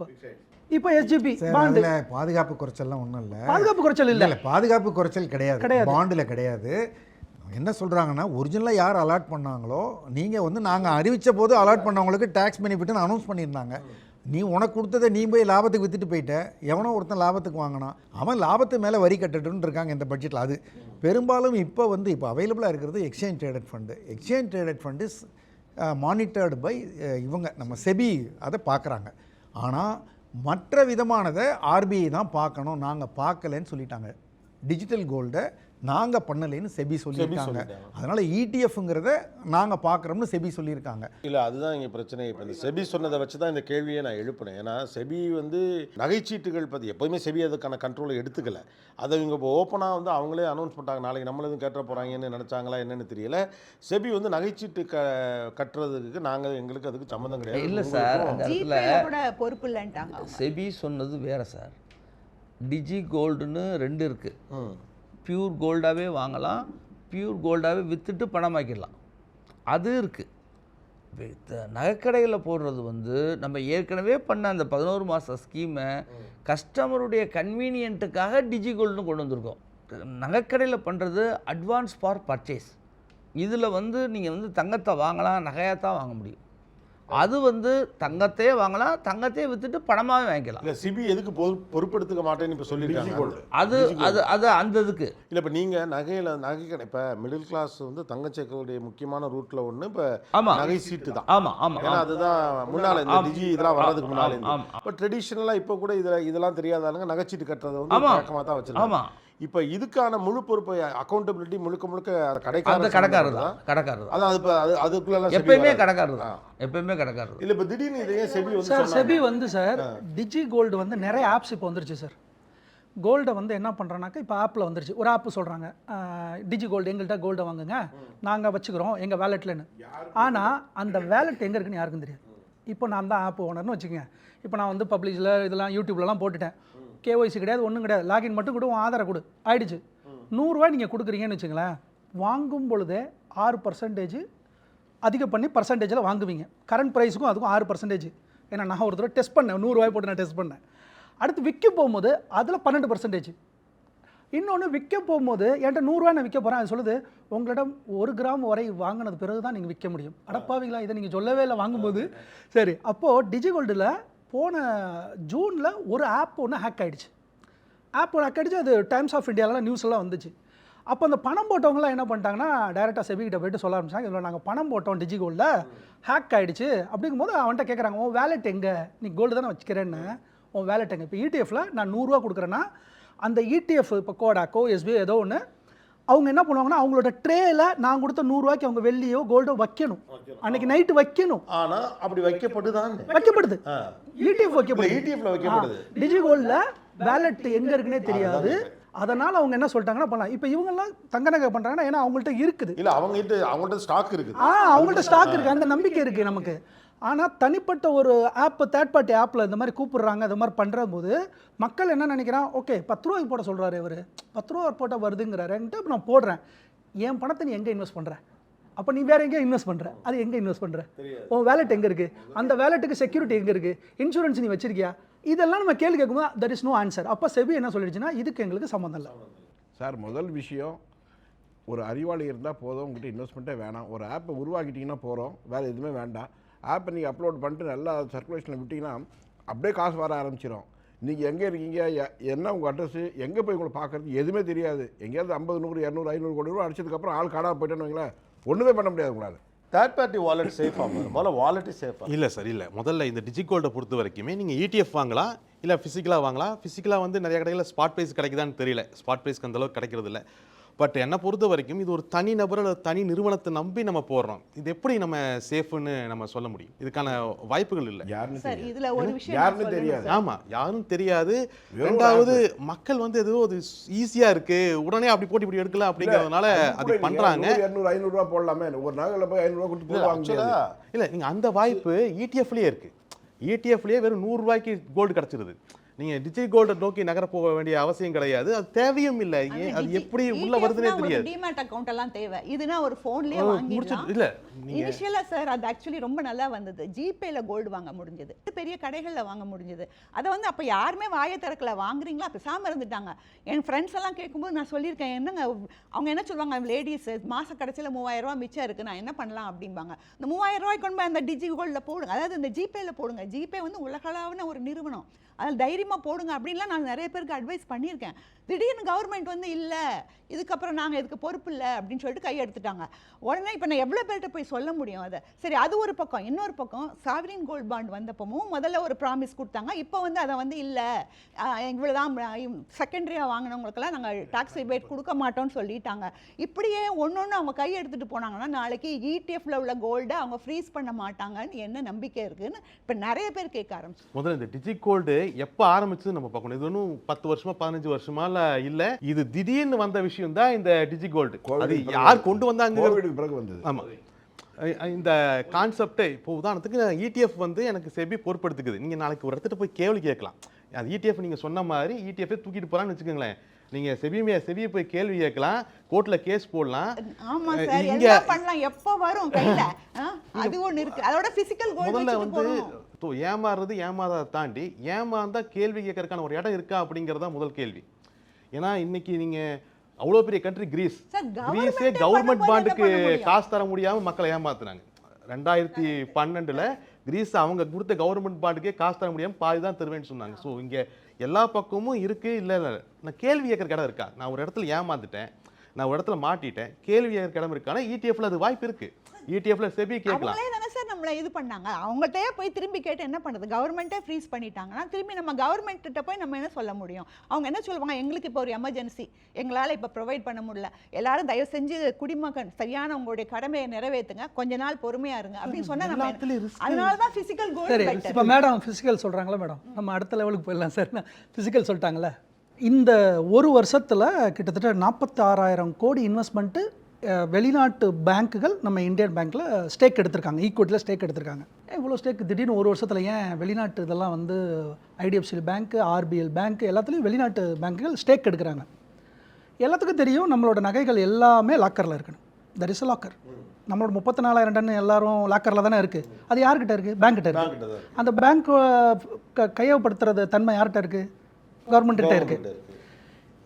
S4: இப்போ எஸ்ஜிபி பாண்டு
S3: பாதுகாப்பு குறைச்சல்லாம் ஒன்றும் இல்லை.
S4: பாதுகாப்பு குறைச்சல் இல்லை,
S3: பாதுகாப்பு குறைச்சல் கிடையாது, பாண்டில் கிடையாது. என்ன சொல்கிறாங்கன்னா, ஒரிஜினலாக யார் அலாட் பண்ணாங்களோ, நீங்கள் வந்து நாங்கள் அறிவித்த போது அலாட் பண்ணவங்களுக்கு டேக்ஸ் பெனிஃபிட்னு அனௌன்ஸ் பண்ணியிருந்தாங்க. நீ உனக்கு கொடுத்ததை நீ போய் லாபத்துக்கு விற்றுட்டு போயிட்ட, எவனோ ஒருத்தன் லாபத்துக்கு வாங்கினான், அவன் லாபத்து மேலே வரி கட்டட்டுன்னு இருக்காங்க இந்த பட்ஜெட்டில். அது பெரும்பாலும் இப்போ அவைலபிளாக இருக்கிறது exchange traded fund. Exchange traded fund is monitored by இவங்க நம்ம செபி அதை பார்க்குறாங்க. ஆனால் மற்ற விதமானதை ஆர்பிஐ தான் பார்க்கணும், நாங்கள் பார்க்கலன்னு சொல்லிட்டாங்க. டிஜிட்டல் கோல்டை நாங்கள் பண்ணலைன்னு செபி சொல்லியிருக்காங்க. அதனால் இடிஎஃப்ங்கிறத நாங்கள் பார்க்குறோம்னு செபி சொல்லியிருக்காங்க.
S1: இல்லை அதுதான் இங்கே பிரச்சனை. இப்போ இந்த செபி சொன்னதை வச்சு தான் இந்த கேள்வியை நான் எழுப்பினேன். ஏன்னா செபி வந்து நகைச்சீட்டுகள் பற்றி எப்போதுமே செபி அதுக்கான கண்ட்ரோலை எடுத்துக்கல. அதை இவங்க இப்போ ஓப்பனாக வந்து அவங்களே அனௌன்ஸ் பண்ணிட்டாங்க, நாளைக்கு நம்மள எதுவும் கேட்ட போகிறாங்கன்னு நினச்சாங்களா என்னன்னு தெரியல. செபி வந்து நகைச்சீட்டு கட்டுறதுக்கு எங்களுக்கு அதுக்கு சம்மந்தம் கிடையாது.
S5: இல்லை சார், அந்த இடத்துல
S7: பொறுப்பு இல்லைன்ட்டாங்க.
S5: செபி சொன்னது வேற சார். டிஜி கோல்டுன்னு 2 இருக்குது. பியூர் கோல்டாகவே வாங்கலாம், பியூர் கோல்டாகவே விற்றுட்டு பணமாக்கிடலாம், அது இருக்குது. நகைக்கடைகளில் போடுறது வந்து நம்ம ஏற்கனவே பண்ண அந்த 11 மாத ஸ்கீமை கஸ்டமருடைய கன்வீனியன்ட்டுக்காக டிஜி கோல்டுன்னு கொண்டு வந்திருக்கோம். நகைக்கடையில் பண்ணுறது அட்வான்ஸ் ஃபார் பர்ச்சேஸ். இதில் வந்து நீங்கள் வந்து தங்கத்தை வாங்கலாம், நகையாக தான் வாங்க முடியும். அது வந்து தங்கத்தையே வாங்கலாம், தங்கத்தையே விற்றுட்டு பணமாகவே வாங்கிக்கலாம்.
S1: இல்லை சிபி எதுக்கு பொறுப்பெடுத்துக்க மாட்டேன்னு இப்போ சொல்லியிருக்காங்க.
S5: அது அது அது அந்த இதுக்கு
S1: இல்லை. இப்போ நீங்கள் நகை இப்போ மிடில் கிளாஸ் வந்து தங்கம் சேர்க்கக்கூடிய முக்கியமான ரூட்டில் ஒன்று இப்போ நகை சீட்டு தான்.
S5: ஆமாம் ஆமாம்.
S1: ஏன்னா அதுதான் முன்னால் இந்த டிஜி இதெல்லாம் வர்றதுக்கு முன்னாலே. இப்போ ட்ரெடிஷ்னலாக இப்போ கூட இதெல்லாம் தெரியாதாலுங்க நகைச்சீட்டு கட்டுறது வந்து பழக்கமாக தான் வச்சுருக்காங்க.
S5: ஆமாம்.
S1: இப்போ இதுக்கான முழு பொறுப்பு அக்கௌண்டபிலிட்டி முழுக்க
S5: கடைக்காரர் தான்.
S1: அதான் அதுக்குள்ள
S5: எப்பயுமே கடைக்காரர் தான், எப்பயுமே கடைக்காரர்.
S1: இல்லை இப்போ திடீர்னு இதையே செபி வந்து
S4: சார் செபி வந்து சார் டிஜி கோல்டு வந்து நிறைய ஆப்ஸ் இப்போ வந்துருச்சு சார். கோல்டை வந்து என்ன பண்ணுறோன்னாக்கா இப்போ ஆப்பில் வந்துருச்சு. ஒரு ஆப்பு சொல்கிறாங்க, டிஜி கோல்டு எங்கள்கிட்ட கோல்டை வாங்குங்க, நாங்கள் வச்சுக்கிறோம் எங்கள் வேலெட்லன்னு. ஆனால் அந்த வேலெட் எங்கே இருக்குன்னு யாருக்கும் தெரியாது. இப்போ நான் தான் ஆப் ஓனர்னு வச்சுக்கோங்க. இப்போ நான் வந்து பப்ளிஷில் இதெல்லாம் யூடியூப்லலாம் போட்டுட்டேன், கேஒய்சி கிடையாது, ஒன்றும் கிடையாது, லாகின் மட்டும் கொடு, ஆதாரம் கொடு, ஆயிடுச்சு. 100 ரூபாய் நீங்கள் கொடுக்குறீங்கன்னு வச்சுங்களேன், வாங்கும் பொழுதே 6% அதிக பண்ணி பர்சன்டேஜில் வாங்குவீங்க. கரண்ட் ப்ரைஸுக்கும் அதுக்கும் 6%. ஏன்னா நான் ஒரு தடவை டெஸ்ட் பண்ணேன், 100 ரூபாய் போட்டு நான் டெஸ்ட் பண்ணேன். அடுத்து விற்க போகும்போது அதில் 12%. இன்னொன்று விற்க போகும்போது என்கிட்ட 100 ரூபாய் நான் விற்க போகிறேன், அது சொல்லுது உங்களிடம் 1 கிராம் வரை வாங்கினது பிறகு தான் நீங்கள் விற்க முடியும். அடப்பாவீங்களா, இதை நீங்கள் சொல்லவே இல்லை வாங்கும்போது. சரி, அப்போது டிஜி கோல்டில் போன ஜூனில் ஒரு ஆப் ஒன்று ஹேக் ஆகிடுச்சு. அது டைம்ஸ் ஆஃப் இந்தியாவில் நியூஸ்லாம் வந்துச்சு. அப்போ அந்த பணம் போட்டவங்களாம் என்ன பண்ணிட்டாங்கன்னா, டைரெக்டாக செபிகிட்ட போய்ட்டு சொல்ல ஆரம்பிச்சாங்க, இதில் நாங்கள் பணம் போட்டோம் டிஜி கோல்டில் ஹேக் ஆகிடுச்சு. அப்படிங்கும்போது அவன்கிட்ட கேட்குறாங்க, உன் வேலெட் எங்கே, நீ கோல்டு தானே வச்சுக்கிறேன்னு, உன் வேலெட் எங்கே. இப்போ இடிஎஃப்பில் நான் 100 ரூபா கொடுக்குறேன்னா அந்த இடிஎஃப் இப்போ கோடாக்கோ எஸ்பிஐ ஏதோ ஒன்று அவங்க என்ன பண்ணுவாங்கன்னா, அவங்களோட ட்ரேயில் நான் கொடுத்த 100 ரூபாய்க்கு அவங்க வெள்ளியோ கோல்டோ வைக்கணும், அன்னைக்கு நைட்டு வைக்கணும்.
S1: ஆனால் அப்படி வைக்கப்படுது.
S4: இடிஎஃப் வைக்கப்படுது. டிஜி கோல்டில் வேலெட் எங்கே இருக்குன்னே தெரியாது. அதனால் அவங்க என்ன சொல்லிட்டாங்கன்னா பண்ணலாம். இப்போ இவங்கெல்லாம் தங்க நகை பண்ணுறாங்கன்னா, ஏன்னா அவங்கள்ட்ட இருக்குது.
S1: இல்லை அவங்கள்ட்ட ஸ்டாக் இருக்குது.
S4: அவங்கள்ட்ட ஸ்டாக் இருக்குது, அந்த நம்பிக்கை இருக்குது நமக்கு. ஆனால் தனிப்பட்ட ஒரு ஆப், தேர்ட் பார்ட்டி ஆப்பில் இந்த மாதிரி கூப்பிடுறாங்க, இந்த மாதிரி பண்ணுற போது மக்கள் என்ன நினைக்கிறான், ஓகே 10 ரூபாய்க்கு போட சொல்கிறாரு இவர், 10 ரூபா போட்டால் வருதுங்கிறாரு, இப்போ நான் போடுறேன், என் பணத்தை நீ எங்கே இன்வெஸ்ட் பண்ணுற, அப்போ நீ வேறு எங்கேயும் இன்வெஸ்ட் பண்ணுற, அது எங்கே இன்வெஸ்ட் பண்ணுற, உன் வேலெட் எங்கே இருக்குது, அந்த வேலெட்டுக்கு செக்யூரிட்டி எங்கே இருக்குது, இன்சூரன்ஸ் நீ வச்சிருக்கியா, இதெல்லாம் நம்ம கேள்வி கேட்கும்போது தட் இஸ் நோ ஆன்சர். அப்போ செபி என்ன சொல்லிடுச்சுன்னா, இதுக்கு எங்களுக்கு சம்மந்தம் இல்லை
S8: சார். முதல் விஷயம், ஒரு அறிவாளி இருந்தால் போதும், உங்கள்கிட்ட இன்வெஸ்ட்மெண்ட்டே வேணாம். ஒரு ஆப்பை உருவாக்கிட்டிங்கன்னா போகிறோம், வேறு எதுவுமே வேண்டாம். ஆப்பை நீங்கள் அப்லோட் பண்ணிட்டு நல்லா சர்க்குலேஷனில் விட்டிங்கன்னா அப்படியே காசு வர ஆரம்பிச்சிடும். நீங்கள் எங்கே இருக்கீங்க, என்ன உங்கள் அட்ரஸு, எங்கே போய் உங்களை பார்க்குறது எதுவுமே தெரியாது. எங்கேயாவது 50, 100, 200, 500 கோடி ரூபா அடிச்சதுக்கப்புறம் ஆள் காணாமல் போயிட்டேன்னு வைங்களேன், ஒன்றுமே பண்ண முடியாது உங்களால்.
S1: தேர்ட் பார்ட்டி வாலெட் சேஃபா? முதல்ல வாலெட் சேஃபா?
S6: இல்லை சார், இல்லை. முதல்ல இந்த டிஜிகோல்டை பொறுத்த வரைக்குமே நீங்கள் ETF வாங்கலாம், இல்லை ஃபிசிக்கலாக வாங்கலாம். ஃபிசிக்கலாக வந்து நிறைய கடைகளில் ஸ்பாட் ப்ரைஸ் கிடைக்குதான்னு தெரியல, ஸ்பாட் ப்ரைஸ்க்கு அந்தளவுக்கு கிடைக்கிறது இல்லை. பட் என்னை பொறுத்த வரைக்கும் இது ஒரு தனி நபர் அல்லது தனி நிறுவனத்தை நம்பி நம்ம போடுறோம். இது எப்படி நம்ம சேஃப்னு நம்ம சொல்ல முடியும்? இதுக்கான வாய்ப்புகள் இல்லை.
S7: சார் இதுல ஒரு விஷயம்
S8: யாருன்னு தெரியாது.
S6: ஆமாம், யாரும் தெரியாது. ரெண்டாவது மக்கள் வந்து ஏதோ அது ஈஸியாக இருக்கு, உடனே அப்படி போட்டி இப்படி எடுக்கல அப்படிங்கிறதுனால அது பண்றாங்க.
S8: 200, 500 ரூபா போடலாமே, ஒரு நகையில் போய் 500 ரூபா கொடுத்து போடுவாங்க.
S6: இல்லை, நீங்கள் அந்த வாய்ப்பு ETF-லேயே இருக்கு. ETF-லேயே வெறும் 100 ரூபாய்க்கு கோல்டு கிடச்சிருது. நீங்கள் டிஜிட்டல் கோல்டை நோக்கி நகர போக வேண்டிய அவசியம் கிடையாது, அது தேவையும் இல்லை. அது எப்படி உள்ள வருதுன்னே தெரியாது.
S7: டிமேட் அக்கவுண்ட் எல்லாம் தேவை. இதுனா ஒரு ஃபோன்லயே வாங்கிடலாம்.
S6: இல்ல
S7: இனிஷியலா சார் அது ஆக்சுவலி ரொம்ப நல்லா வந்தது. ஜிபேல கோல்டு வாங்க முடிஞ்சது, பெரிய கடைகள்ல வாங்க முடிஞ்சது. அதை வந்து அப்ப யாருமே வாயை திறக்கல, வாங்குறீங்களா பேசாம இருந்துட்டாங்க. என் ஃப்ரெண்ட்ஸ் எல்லாம் கேட்கும்போது நான் சொல்லியிருக்கேன், என்னங்க அவங்க என்ன சொல்லுவாங்க, லேடிஸ் மாச கடைசியில் 3000 ரூபாய் மிச்சம் இருக்கு, நான் என்ன பண்ணலாம் அப்படிம்பாங்க. இந்த 3000 ரூபாய் கொண்டு போய் அந்த டிஜி கோல்ட்ல போடுங்க, அதாவது இந்த ஜிபேல போடுங்க. ஜிபே வந்து உலகளாவின ஒரு நிறுவனம், அதில் தைரியமாக போடுங்க அப்படின்லாம் நான் நிறைய பேருக்கு அட்வைஸ் பண்ணியிருக்கேன். திடீர்னு கவர்மெண்ட் வந்து இல்லை, இதுக்கப்புறம் நாங்கள் இதுக்கு பொறுப்பு இல்லை அப்படின்னு சொல்லிட்டு கையெடுத்துட்டாங்க. உடனே இப்போ நான் எவ்வளோ பேர்கிட்ட போய் சொல்ல முடியும் அதை? சரி, அது ஒரு பக்கம். இன்னொரு பக்கம் சாவரின் கோல்ட் பாண்ட் வந்தப்பவும் முதல்ல ஒரு ப்ராமிஸ் கொடுத்தாங்க. இப்போ வந்து அதை வந்து இல்லை, இவ்வளோதான் செகண்டரியாக வாங்கினவங்களுக்கெல்லாம் நாங்கள் டாக்ஸ் ரிபேட் கொடுக்க மாட்டோம்னு சொல்லிட்டாங்க. இப்படியே ஒன்று அவங்க கை எடுத்துகிட்டு போனாங்கன்னா நாளைக்கு ETF-ல உள்ள கோல்டை அவங்க ஃப்ரீஸ் பண்ண மாட்டாங்கன்னு என்ன நம்பிக்கை இருக்குன்னு இப்போ நிறைய பேர் கேட்க ஆரம்பிச்சு.
S6: முதல்ல இந்த டிஜி கோல்டு எப்போ ஆரம்பிச்சு நம்ம பார்க்கணும். இது ஒன்றும் 10 வருஷமா 15 வருஷமா இல்லை, இது திடீர்னு வந்த விஷயம் தான் இந்த டிஜி கோல்டு. அது யார் கொண்டு வந்தாங்க?
S8: பிறகு வந்தது.
S6: ஆமாம், இந்த கான்செப்டை இப்போ உதாரணத்துக்கு ETF வந்து எனக்கு செபி பொறுப்படுத்துக்குது. நீங்கள் நாளைக்கு ஒரு இடத்துல போய் கேள்வி கேட்கலாம். அது ETF நீங்கள் சொன்ன மாதிரி ETF தூக்கிட்டு போகிறான்னு வச்சுக்கோங்களேன், நீங்க செபியை போய் கேள்வி கேட்கலாம், கோர்ட்ல கேஸ் போடலாம்.
S7: ஆமா சார், எல்லாம் பண்ணலாம். எப்போ வரும் கையில? அது ஒன்று இருக்கு. அதோட பிசிக்கல் கோல்ட்
S6: முதல்ல வந்து ஏமாறுறது ஏமாறதை தாண்டி ஏமாந்தா கேள்வி கேட்கறதுக்கான ஒரு இடம் இருக்கா அப்படிங்கிறதா முதல் கேள்வி. ஏன்னா இன்னைக்கு நீங்க அவ்வளோ பெரிய கண்ட்ரி கிரீஸே கவர்மெண்ட் பாண்டுக்கு காசு தர முடியாம மக்களை ஏமாத்துனாங்க. 2012 கிரீஸ் அவங்க கொடுத்த கவர்மெண்ட் பாண்டுக்கே காசு தர முடியாமல் பாதி தான் தருவேன்னு சொன்னாங்க. ஸோ இங்கே எல்லா பக்கமும் இருக்கு. இல்லை நான் கேள்வி கேட்குற இடம் இருக்கா? நான் ஒரு இடத்துல ஏமாந்துட்டேன், நான் ஒரு இடத்துல மாட்டிட்டேன், கேள்வி கேட்குற இடம் இருக்கானா? ETF-ல அது வாய்ப்பு இருக்கு. ETF-ல செபி கேட்கலாம்.
S7: அவங்களே தானே சார் நம்மளை இது பண்ணாங்க. அவங்கள்ட்டே போய் திரும்பி கேட்டு என்ன பண்ணுறது? கவர்மெண்ட்டே ஃப்ரீஸ் பண்ணிட்டாங்கன்னா திரும்பி நம்ம கவர்மெண்ட்டிட்ட போய் நம்ம என்ன சொல்ல முடியும்? அவங்க என்ன சொல்லுவாங்க, எங்களுக்கு இப்போ ஒரு எமர்ஜென்சி, எங்களால் இப்போ ப்ரொவைட் பண்ண முடியல, எல்லாரும் தயவு செஞ்சு குடிமகன் சரியான உங்களுடைய கடமையை நிறைவேற்றுங்க, கொஞ்ச நாள் பொறுமையாக இருங்க அப்படின்னு சொன்னால் நம்ம அதனால தான் ஃபிசிக்கல் கோல்டு.
S4: இப்போ மேடம் ஃபிசிக்கல் சொல்கிறாங்களா மேடம், நம்ம அடுத்த லெவலுக்கு போயிடலாம் சார். ஃபிசிக்கல் சொல்லிட்டாங்களே, இந்த ஒரு வருஷத்தில் கிட்டத்தட்ட 46,000 கோடி இன்வெஸ்ட்மெண்ட்டு வெளிநாட்டு பேங்க்குகள் நம்ம இந்தியன் பேங்க்கில் ஸ்டேக் எடுத்திருக்காங்க, ஈக்குவிட்டியில் ஸ்டேக் எடுத்திருக்காங்க. இவ்வளோ ஸ்டேக் திடீர்னு ஒரு வருஷத்தில் ஏன் வெளிநாட்டு இதெல்லாம் வந்து IDFC பேங்க்கு, RBL பேங்க்கு எல்லாத்துலேயும் வெளிநாட்டு பேங்க்குகள் ஸ்டேக் எடுக்கிறாங்க. எல்லாத்துக்கும் தெரியும் நம்மளோட நகைகள் எல்லாமே லாக்கரில் இருக்கணும். That is locker. நம்மளோட 34,000 டன் எல்லாரும் லாக்கரில் தானே இருக்குது. அது யார்கிட்ட இருக்குது? பேங்க்கிட்ட இருக்குது. அந்த பேங்க் கையகப்படுத்துறது தன்மை யார்கிட்ட இருக்குது? கவர்மெண்ட்டிட்ட இருக்குது.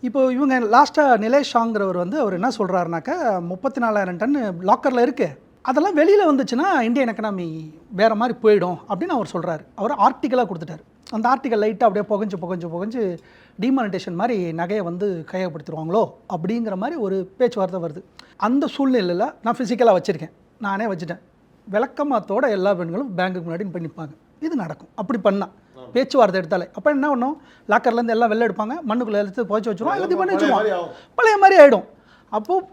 S4: இப்போ இவங்க லாஸ்ட்டாக நிலேஷ் ஷாங்கிறவர் வந்து அவர் என்ன சொல்கிறாருனாக்கா, 34,000 டன் லாக்கரில் இருக்குது, அதெல்லாம் வெளியில் வந்துச்சுன்னா இந்தியன் எக்கனாமி வேறு மாதிரி போயிடும் அப்படின்னு அவர் சொல்கிறாரு. அவர் ஆர்டிக்கலாக கொடுத்துட்டார். அந்த ஆர்டிக்கல் லைட்டாக அப்படியே புகஞ்சு டிமானிட்டேஷன் மாதிரி நகையை வந்து கையகப்படுத்திடுவாங்களோ அப்படிங்கிற மாதிரி ஒரு பேச்சுவார்த்தை வருது. அந்த சூழ்நிலையில் நான் ஃபிசிக்கலாக வச்சுருக்கேன், நானே வச்சுட்டேன், விளக்கமாத்தோட எல்லா பெண்களும் பேங்க்குக்கு முன்னாடி போய் நிற்பாங்க. இது நடக்கும். அப்படி பண்ணால் பேச்சுவார்த்தை எடுத்தாலே அப்போ என்ன பண்ணும், லாக்கர்லேருந்து எல்லாம் வெளில எடுப்பாங்க, மண்ணுக்குள்ளே எடுத்து புதைச்சி வச்சுருவோம், எல்லாத்தையும் பண்ணி வச்சுருவோம், பழைய மாதிரி ஆகிடும். அப்போது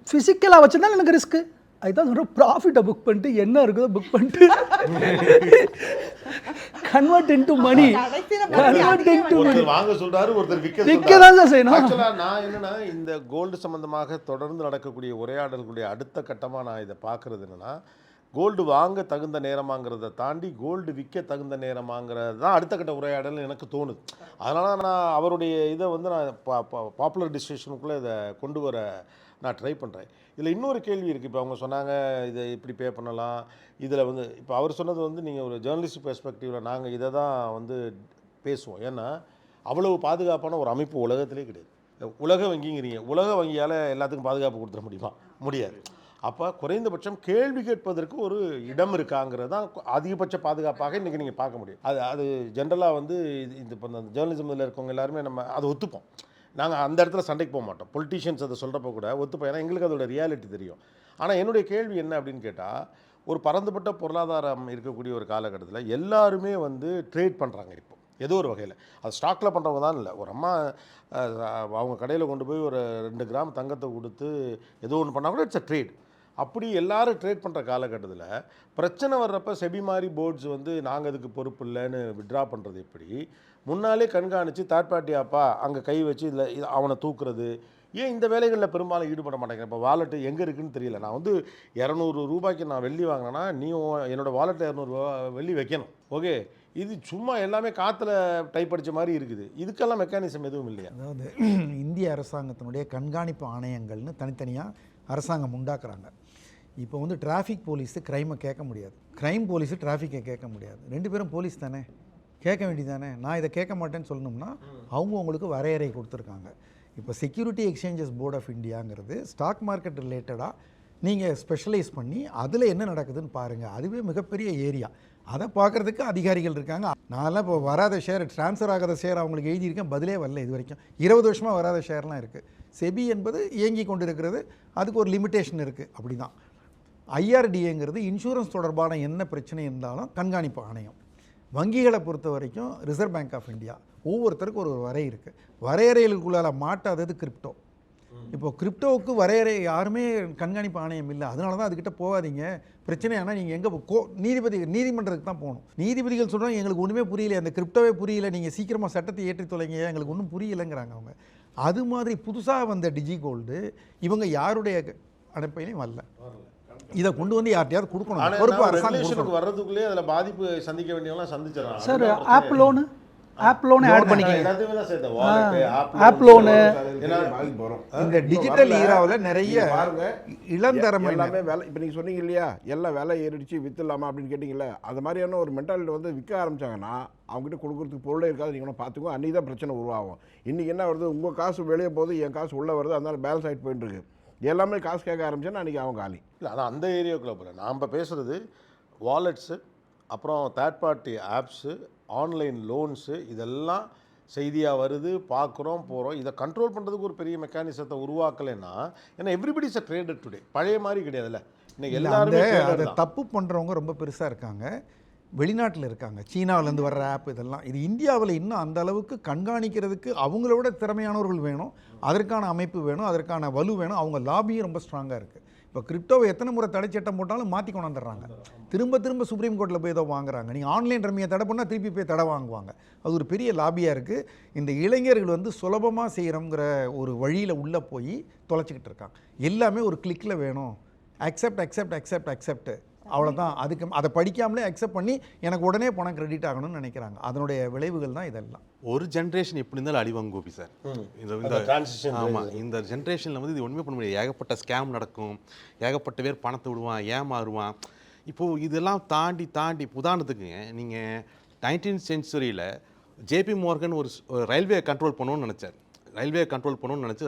S4: ஃபிசிக்கலாக வச்சுருந்தா எனக்கு ரிஸ்க்கு. அதுதான் சொல்கிறேன், ப்ராஃபிட்டை புக் பண்ணிட்டு என்ன இருக்குதோ புக் பண்ணிட்டு கன்வெர்ட் இன்டு மணி, கன்வெர்ட் இன்டு மணி
S1: வாங்க சொல்றாரு, ஒருத்தர்
S4: விற்க தான் சார் செய்யணும்.
S1: ஆக்சுவலாக நான் என்னன்னா, இந்த கோல்டு சம்பந்தமாக தொடர்ந்து நடக்கக்கூடிய உரையாடல்களுடைய அடுத்த கட்டமாக நான் இதை பார்க்குறது என்னன்னா, கோல்டு வாங்க தகுந்த நேரமாங்கிறத தாண்டி கோல்டு விற்க தகுந்த நேரமாங்கிறது தான் அடுத்த கட்ட உரையாடல் எனக்கு தோணுது. அதனால் நான் அவருடைய இதை வந்து நான் பாப்புலர் டிஸ்கஷனுக்குள்ளே இதை கொண்டு வர நான் ட்ரை பண்ணுறேன். இதில் இன்னொரு கேள்வி இருக்குது. இப்போ அவங்க சொன்னாங்க இதை இப்படி பே பண்ணலாம். இதில் வந்து இப்போ அவர் சொன்னது வந்து நீங்கள் ஒரு ஜேர்னலிஸ்ட் பெர்ஸ்பெக்டிவில் நாங்கள் இதை தான் வந்து பேசுவோம். ஏன்னா அவ்வளவு பாதுகாப்பான ஒரு அமைப்பு உலகத்திலே கிடையாது. உலக வங்கிங்கிறீங்க, உலக வங்கியால் எல்லாத்துக்கும் பாதுகாப்பு கொடுத்துட முடியுமா? முடியாது. அப்போ குறைந்தபட்சம் கேள்வி கேட்பதற்கு ஒரு இடம் இருக்காங்கிறது தான் அதிகபட்ச பாதுகாப்பாக இன்றைக்கி நீங்கள் பார்க்க முடியும். அது ஜென்ரலாக வந்து இந்த இப்போ இந்த ஜேர்னலிசமில் இருக்கவங்க எல்லாருமே நம்ம அதை ஒத்துப்போம். நாங்கள் அந்த இடத்துல சண்டைக்கு போக மாட்டோம். பொலிட்டீஷியன்ஸ் அதை சொல்கிறப்ப கூட ஒத்துப்போம், ஏன்னா எங்களுக்கு அதோட ரியாலிட்டி தெரியும். ஆனால் என்னுடைய கேள்வி என்ன அப்படின்னு கேட்டால், ஒரு பரந்துபட்ட பொருளாதாரம் இருக்கக்கூடிய ஒரு காலகட்டத்தில் எல்லாருமே வந்து ட்ரேட் பண்ணுறாங்க. இப்போ ஏதோ ஒரு வகையில் அது ஸ்டாக்கில் பண்ணுறவங்க தான் இல்லை. ஒரு அம்மா அவங்க கடையில் கொண்டு போய் ஒரு 2 கிராம் தங்கத்தை கொடுத்து ஏதோ ஒன்று பண்ணால் கூட இட்ஸ் அ ட்ரேட். அப்படி எல்லாரும் ட்ரேட் பண்ணுற காலகட்டத்தில் பிரச்சனை வர்றப்ப செபி மாதிரி போர்ட்ஸ் வந்து நாங்கள் அதுக்கு பொறுப்பு இல்லைன்னு விட்ரா பண்ணுறது எப்படி? முன்னாலே கண்காணித்து தேர்ட் பார்ட்டி ஆப்பா அங்கே கை வச்சு இதில் அவனை தூக்குறது, ஏன் இந்த வேலைகளில் பெரும்பாலும் ஈடுபட மாட்டேங்கிறேன்? இப்போ வாலெட்டு எங்கே இருக்குதுன்னு தெரியல. நான் வந்து 200 ரூபாய்க்கு நான் வெள்ளி வாங்கினேன்னா நீ என்னோடய வாலெட்டில் 200 வெள்ளி வைக்கணும். ஓகே, இது சும்மா எல்லாமே காற்றுல டைப் அடித்த மாதிரி இருக்குது. இதுக்கெல்லாம் மெக்கானிசம் எதுவும் இல்லையா?
S3: அதாவது இந்திய அரசாங்கத்தினுடைய கண்காணிப்பு ஆணையங்கள்னு தனித்தனியாக அரசாங்கம் உண்டாக்குறாங்க. இப்போ வந்து டிராஃபிக் போலீஸு க்ரைமை கேட்க முடியாது, க்ரைம் போலீஸு டிராஃபிக்கை கேட்க முடியாது. 2 பேரும் போலீஸ் தானே, கேட்க வேண்டியதானே. நான் இதை கேட்க மாட்டேன்னு சொல்லணும்னா அவங்களுக்கு வரையறை கொடுத்துருக்காங்க. இப்போ செக்யூரிட்டி எக்ஸ்சேஞ்சஸ் போர்ட் ஆஃப் இந்தியாங்கிறது ஸ்டாக் மார்க்கெட் ரிலேட்டடாக நீங்கள் ஸ்பெஷலைஸ் பண்ணி அதில் என்ன நடக்குதுன்னு பாருங்கள். அதுவே மிகப்பெரிய ஏரியா. அதை பார்க்குறதுக்கு அதிகாரிகள் இருக்காங்க. நான்லாம் இப்போ வராத ஷேர், ட்ரான்ஸ்ஃபர் ஆகாத ஷேர் அவங்களுக்கு எழுதியிருக்கேன், பதிலே வரல இது வரைக்கும். 20 வருஷமாக வராத ஷேர்லாம் இருக்குது. செபி என்பது இயங்கி கொண்டு இருக்கிறது, அதுக்கு ஒரு லிமிட்டேஷன் இருக்குது. அப்படி தான் ஐஆர்டிஏங்கிறது இன்சூரன்ஸ் தொடர்பான என்ன பிரச்சனை இருந்தாலும் கண்காணிப்பு ஆணையம். வங்கிகளை பொறுத்த வரைக்கும் ரிசர்வ் பேங்க் ஆஃப் இந்தியா. ஒவ்வொருத்தருக்கும் ஒரு வரை இருக்குது. வரையறைகளுக்குள்ளால் மாட்டாதது கிரிப்டோ. இப்போது கிரிப்டோவுக்கு வரையறை யாருமே கண்காணிப்பு ஆணையம் இல்லை. அதனால தான் அதுக்கிட்ட போகாதீங்க. பிரச்சனை ஆனால் நீங்கள் எங்கே நீதிமன்றத்துக்கு தான் போகணும். நீதிபதிகள் சொல்கிறாங்க எங்களுக்கு ஒன்றுமே புரியல, அந்த கிரிப்டோவே புரியல, நீங்கள் சீக்கிரமாக சட்டத்தை ஏற்றி தொலைங்க, எங்களுக்கு ஒன்றும் புரியலைங்கிறாங்க அவங்க. அது மாதிரி புதுசாக வந்த டிஜி கோல்டு இவங்க யாருடைய அனுப்பையிலையும் வரல. இதை கொண்டு வந்து யார்ட்டையாவது கொடுக்கணும். பொறுப்பு அரசாங்கம்
S1: வர்றதுக்குள்ளே அதில் பாதிப்பு சந்திக்க வேண்டியவங்களாம் சந்திச்சிடறாங்க.
S4: சார் ஆப் லோனு ஆட் பண்ணிக்கலாம்.
S3: ஆப் லோனு இந்த டிஜிட்டல் ஈராவில் நிறைய இளந்தரம்
S8: எல்லாமே வேலை. இப்போ நீங்கள் சொன்னீங்க இல்லையா, எல்லாம் வேலை ஏறிடுச்சு வித்துலாமா அப்படின்னு கேட்டிங்களே, அது மாதிரியான ஒரு மென்டாலிட்டி வந்து விற்க ஆரம்பிச்சாங்கன்னா அவங்ககிட்ட கொடுக்குறதுக்கு பொருளே இருக்காது. நீங்கள் பார்த்துக்கோ, அன்றைக்கி தான் பிரச்சனை உருவாகும். இன்றைக்கி என்ன வருது, உங்கள் காசு வெளியே போகுது, என் காசு உள்ளே வருது, அதனால பேலன்ஸ் ஆகிட்டு போயிட்டு இருக்கு. எல்லாமே காசு கேட்க ஆரம்பிச்சேன்னா அன்றைக்கி அவங்க காலி.
S1: இல்லை, ஆனால் அந்த ஏரியாவுக்குள்ளே போகல. நாம் பேசுகிறது வாலெட்ஸு, அப்புறம் third party apps, online loans, இதெல்லாம் செய்தியாக வருது, பார்க்குறோம், போகிறோம். இதை கண்ட்ரோல் பண்ணுறதுக்கு ஒரு பெரிய மெக்கானிசத்தை உருவாக்கலைன்னா, ஏன்னா everybody is a trader today. பழைய மாதிரி கிடையாதுல்ல, இன்னைக்கு எல்லாருமே
S3: அதை தப்பு பண்ணுறவங்க ரொம்ப பெருசாக இருக்காங்க. வெளிநாட்டில் இருக்காங்க, சீனாவிலேருந்து வர்ற ஆப் இதெல்லாம். இது இந்தியாவில் இன்னும் அந்த அளவுக்கு கண்காணிக்கிறதுக்கு அவங்களோட திறமையானவர்கள் வேணும், அதற்கான அமைப்பு வேணும், அதற்கான வலு வேணும். அவங்க லாபியும் ரொம்ப ஸ்ட்ராங்காக இருக்குது. இப்போ கிரிப்டோவை எத்தனை முறை தடை சட்டம் போட்டாலும் மாற்றி கொண்டாந்துடுறாங்க. திரும்ப சுப்ரீம் கோர்ட்டில் போய் ஏதோ வாங்குறாங்க. நீங்கள் ஆன்லைன் ரம்மியை தடை பண்ணால் திருப்பி போய் தடை வாங்குவாங்க. அது ஒரு பெரிய லாபியாக இருக்குது. இந்த இளைஞர்கள் வந்து சுலபமாக செய்கிறோங்கிற ஒரு வழியில் உள்ளே போய் தொலைச்சிக்கிட்டு இருக்காங்க. எல்லாமே ஒரு கிளிக்கில் வேணும், அக்செப்ட் அவ்வளோதான். அதுக்கு அதை படிக்காமலே அக்செப்ட் பண்ணி எனக்கு உடனே பணம் கிரெடிட் ஆகணும்னு நினைக்கிறாங்க. அதனுடைய விளைவுகள் தான் இதெல்லாம்.
S6: ஒரு ஜென்ரேஷன் எப்படி இருந்தாலும் அடிவாங்க கோபி சார். ஆமாம், இந்த ஜென்ரேஷனில் வந்து இது ஒன்றுமே பண்ண முடியாது. ஏகப்பட்ட ஸ்கேம் நடக்கும், ஏகப்பட்ட பேர் பணத்தை விடுவான், ஏமாறுவான். இப்போது இதெல்லாம் தாண்டி உதாரணத்துக்குங்க, நீங்கள் 19th சென்ச்சுரியில் ஜேபி மோர்கன் ஒரு ரயில்வே கண்ட்ரோல் பண்ணணும்னு நினச்சார்.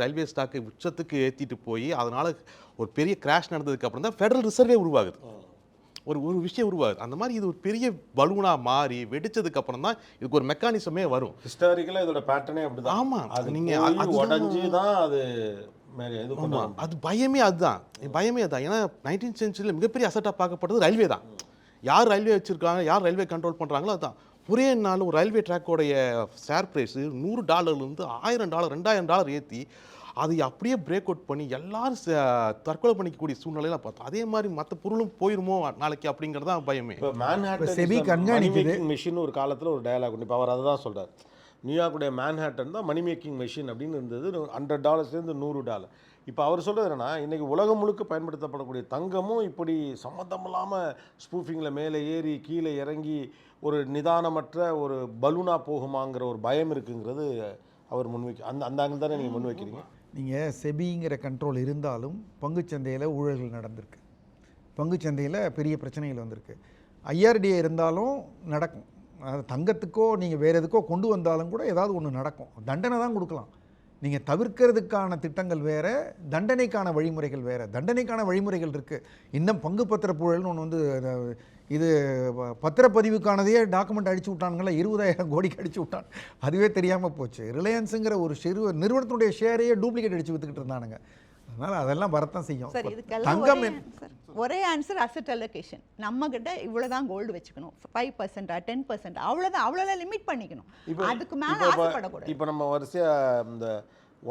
S6: ரயில்வே ஸ்டாக்கை உச்சத்துக்கு ஏற்றிட்டு போய் அதனால் ஒரு பெரிய கிராஷ் நடந்ததுக்கப்புறம் தான் ஃபெடரல் ரிசர்வே உருவாகுது. ஒரு விஷயம் உருவாகுது. அந்த மாதிரி இது ஒரு பெரிய பலூனாக மாறி வெடிச்சதுக்கு அப்புறம் தான் இதுக்கு ஒரு மெக்கானிசமே வரும்.
S1: ஹிஸ்டாரிக்கலாக இதோட பேட்டர்னே அப்படிதான்.
S6: ஆமாம்,
S1: அது நீங்கள் உடஞ்சி தான் அது
S6: அது பயமே அதுதான். ஏன்னா 19th சென்ச்சுரியில் மிகப்பெரிய அசட்டாக பார்க்கப்பட்டது ரயில்வே தான். யார் ரயில்வே வச்சுருக்காங்க, யார் ரயில்வே கண்ட்ரோல் பண்ணுறாங்களோ அதுதான். ஒரே நாள் ஒரு ரயில்வே ட்ராக்கோடைய ஷேர் ப்ரைஸு $100 $1000 $2000 ஏற்றி அதை அப்படியே பிரேக் அவுட் பண்ணி எல்லாரும் தற்கொலை பண்ணிக்கக்கூடிய சூழ்நிலையெல்லாம் பார்த்தோம். அதே மாதிரி மற்ற பொருளும் போயிருமோ நாளைக்கு அப்படிங்கிறது தான் பயமே.
S1: இப்போ மேன்ஹாட்டன் மிஷின் ஒரு காலத்தில் ஒரு டயலாக் உண்டு. இப்போ அவர் அதை தான் சொல்கிறார். நியூயார்க்குடைய மேன்ஹாட்டன் தான் மணி மேக்கிங் மிஷின் அப்படின்னு இருந்தது. $100 $100. இப்போ அவர் சொல்கிறது என்னென்னா, இன்றைக்கி உலகம் முழுக்க பயன்படுத்தப்படக்கூடிய தங்கமும் இப்படி சம்மந்தம் இல்லாமல் ஸ்பூஃபிங்கில் மேலே ஏறி கீழே இறங்கி ஒரு நிதானமற்ற ஒரு பலூனாக போகுமாங்கிற ஒரு பயம் இருக்குங்கிறது அவர் அந்த ஆங்கிள் தானே நீங்கள் முன்வைக்கிறீங்க.
S3: நீங்கள் செபிங்கிற கண்ட்ரோல் இருந்தாலும் பங்குச்சந்தையில் ஊழல்கள் நடந்திருக்கு, பங்குச்சந்தையில் பெரிய பிரச்சனைகள் வந்திருக்கு. ஐஆர்டிஏ இருந்தாலும் நடக்கும். அதாவது தங்கத்துக்கோ நீங்கள் வேறு எதுக்கோ கொண்டு வந்தாலும் கூட ஏதாவது ஒன்று நடக்கும். தண்டனை தான் கொடுக்கலாம். நீங்கள் தவிர்க்கிறதுக்கான திட்டங்கள் வேறு, தண்டனைக்கான வழிமுறைகள் வேறு. தண்டனைக்கான வழிமுறைகள் இருக்குது. இன்னும் பங்கு பத்திரப்புழல்னு ஒன்று வந்து இது பத்திரப்பதிவுக்கானதையே டாக்குமெண்ட் அடிச்சு விட்டானுங்களா, 20,000 கோடிக்கு அடிச்சு விட்டான். அதுவே தெரியாமல் போச்சு. ரிலையன்ஸுங்கிற ஒரு நிறுவனத்தினுடைய ஷேரையே டூப்ளிகேட் அடிச்சு வித்துக்கிட்டு இருந்தானுங்க. அதனால் அதெல்லாம் வரத்தான் செய்யும்.
S7: சார் இதுக்கெல்லாம் ஒரே ஆன்சர் அசெட் அலோகேஷன். நம்ம கிட்ட இவ்வளவுதான் கோல்டு வச்சுக்கணும், 5% 10%, அவ்வளோதான் லிமிட் பண்ணிக்கணும். அதுக்கு மேலே ஆசைப்படக்கூடாது.
S1: இப்போ நம்ம வரிசையாக இந்த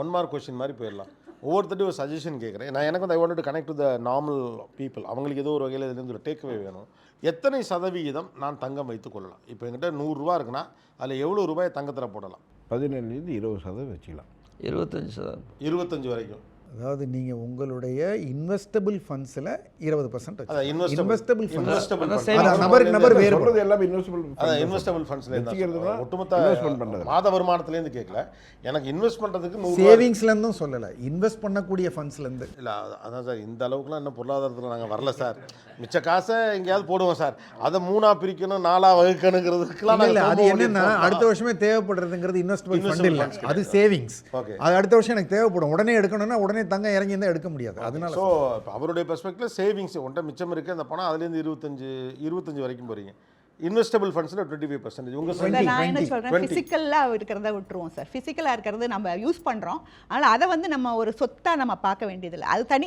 S1: 1 மார்க் கொஸ்டின் மாதிரி போயிடலாம். ஒவ்வொருத்தட்டும் ஒரு சஜஷன் கேட்குறேன். நான் எனக்கு வந்து I want to connect to the normal people. அவங்களுக்கு ஏதோ ஒரு வகையில் இதுலேருந்து ஒரு டேக்அவே வேணும். எத்தனை சதவிகிதம் நான் தங்கம் வைத்துக் கொள்ளலாம்? இப்போ என்கிட்ட 100 ரூபா இருக்குன்னா அதில் எவ்வளோ ரூபாய் தங்கத்தில் போடலாம்?
S8: 17% 20% வச்சுக்கலாம்.
S5: 25%.
S1: 25 வரைக்கும்.
S3: அதாவது நீங்கள் உங்களுடைய இன்வெஸ்டபிள் ஃபண்ட்ஸில் 20%
S1: அதான்
S3: இன்வெஸ்டபிள்
S1: இன்வெஸ்டபிள்
S3: நபருக்கு நபர் வேறு
S8: சொல்றது எல்லாமே இன்வெஸ்டபிள்.
S1: அதான் இன்வெஸ்டபிள் ஃபண்ட்ஸ்ல
S8: வச்சுக்கிறதுனா
S1: ஒட்டுமொத்த
S8: இன்வெஸ்ட்மென்ட் பண்றது.
S1: மாத வருமானத்திலேருந்து கேட்கல, எனக்கு இன்வெஸ்ட் பண்ணுறதுக்கு 100
S3: சேவிங்ஸ்லேருந்தும் சொல்லலை, இன்வெஸ்ட் பண்ணக்கூடிய ஃபண்ட்ஸ்லேருந்து.
S1: இல்லை அதான் சார், இந்த அளவுக்குலாம் இன்னும் பொருளாதாரத்தில் நாங்கள் வரல சார். மிச்ச காசை எங்கேயாவது போடுவோம் சார். அதை 3ஆ பிரிக்கணும், 4ஆ வகுக்கணுங்கிறதுக்குலாம்
S3: இல்லை, அது என்னன்னா அடுத்த வருஷமே தேவைப்படுறதுங்கிறது இன்வெஸ்டபிள் ஃபண்ட் இல்லை, அது சேவிங்ஸ்.
S1: ஓகே,
S3: அது அடுத்த வருஷம் எனக்கு தேவைப்படும். உடனே எடுக்கணும்னா உடனே தங்கம் இறங்கி இருந்தால் எடுக்க முடியாது. அதனால
S1: ஸோ அவருடைய பெர்ஸ்பெக்டிவ்ல சேவிங்ஸ் ஒன்றை மிச்சம் இருக்குது, அந்த பணம் அதுலேருந்து 25 வரைக்கும் போகிறீங்க. இன்வெஸ்டபிள் ஃபண்ட்ஸில் 25%. உங்கள்
S7: நான் என்ன சொல்கிறேன், ஃபிசிக்கலாக இருக்கிறத விட்டுருவோம் சார். ஃபிசிக்கலாக இருக்கிறது நம்ம யூஸ் பண்ணுறோம், ஆனால் அதை வந்து நம்ம ஒரு சொத்தாக நம்ம பார்க்க வேண்டியதில்லை. அது தனி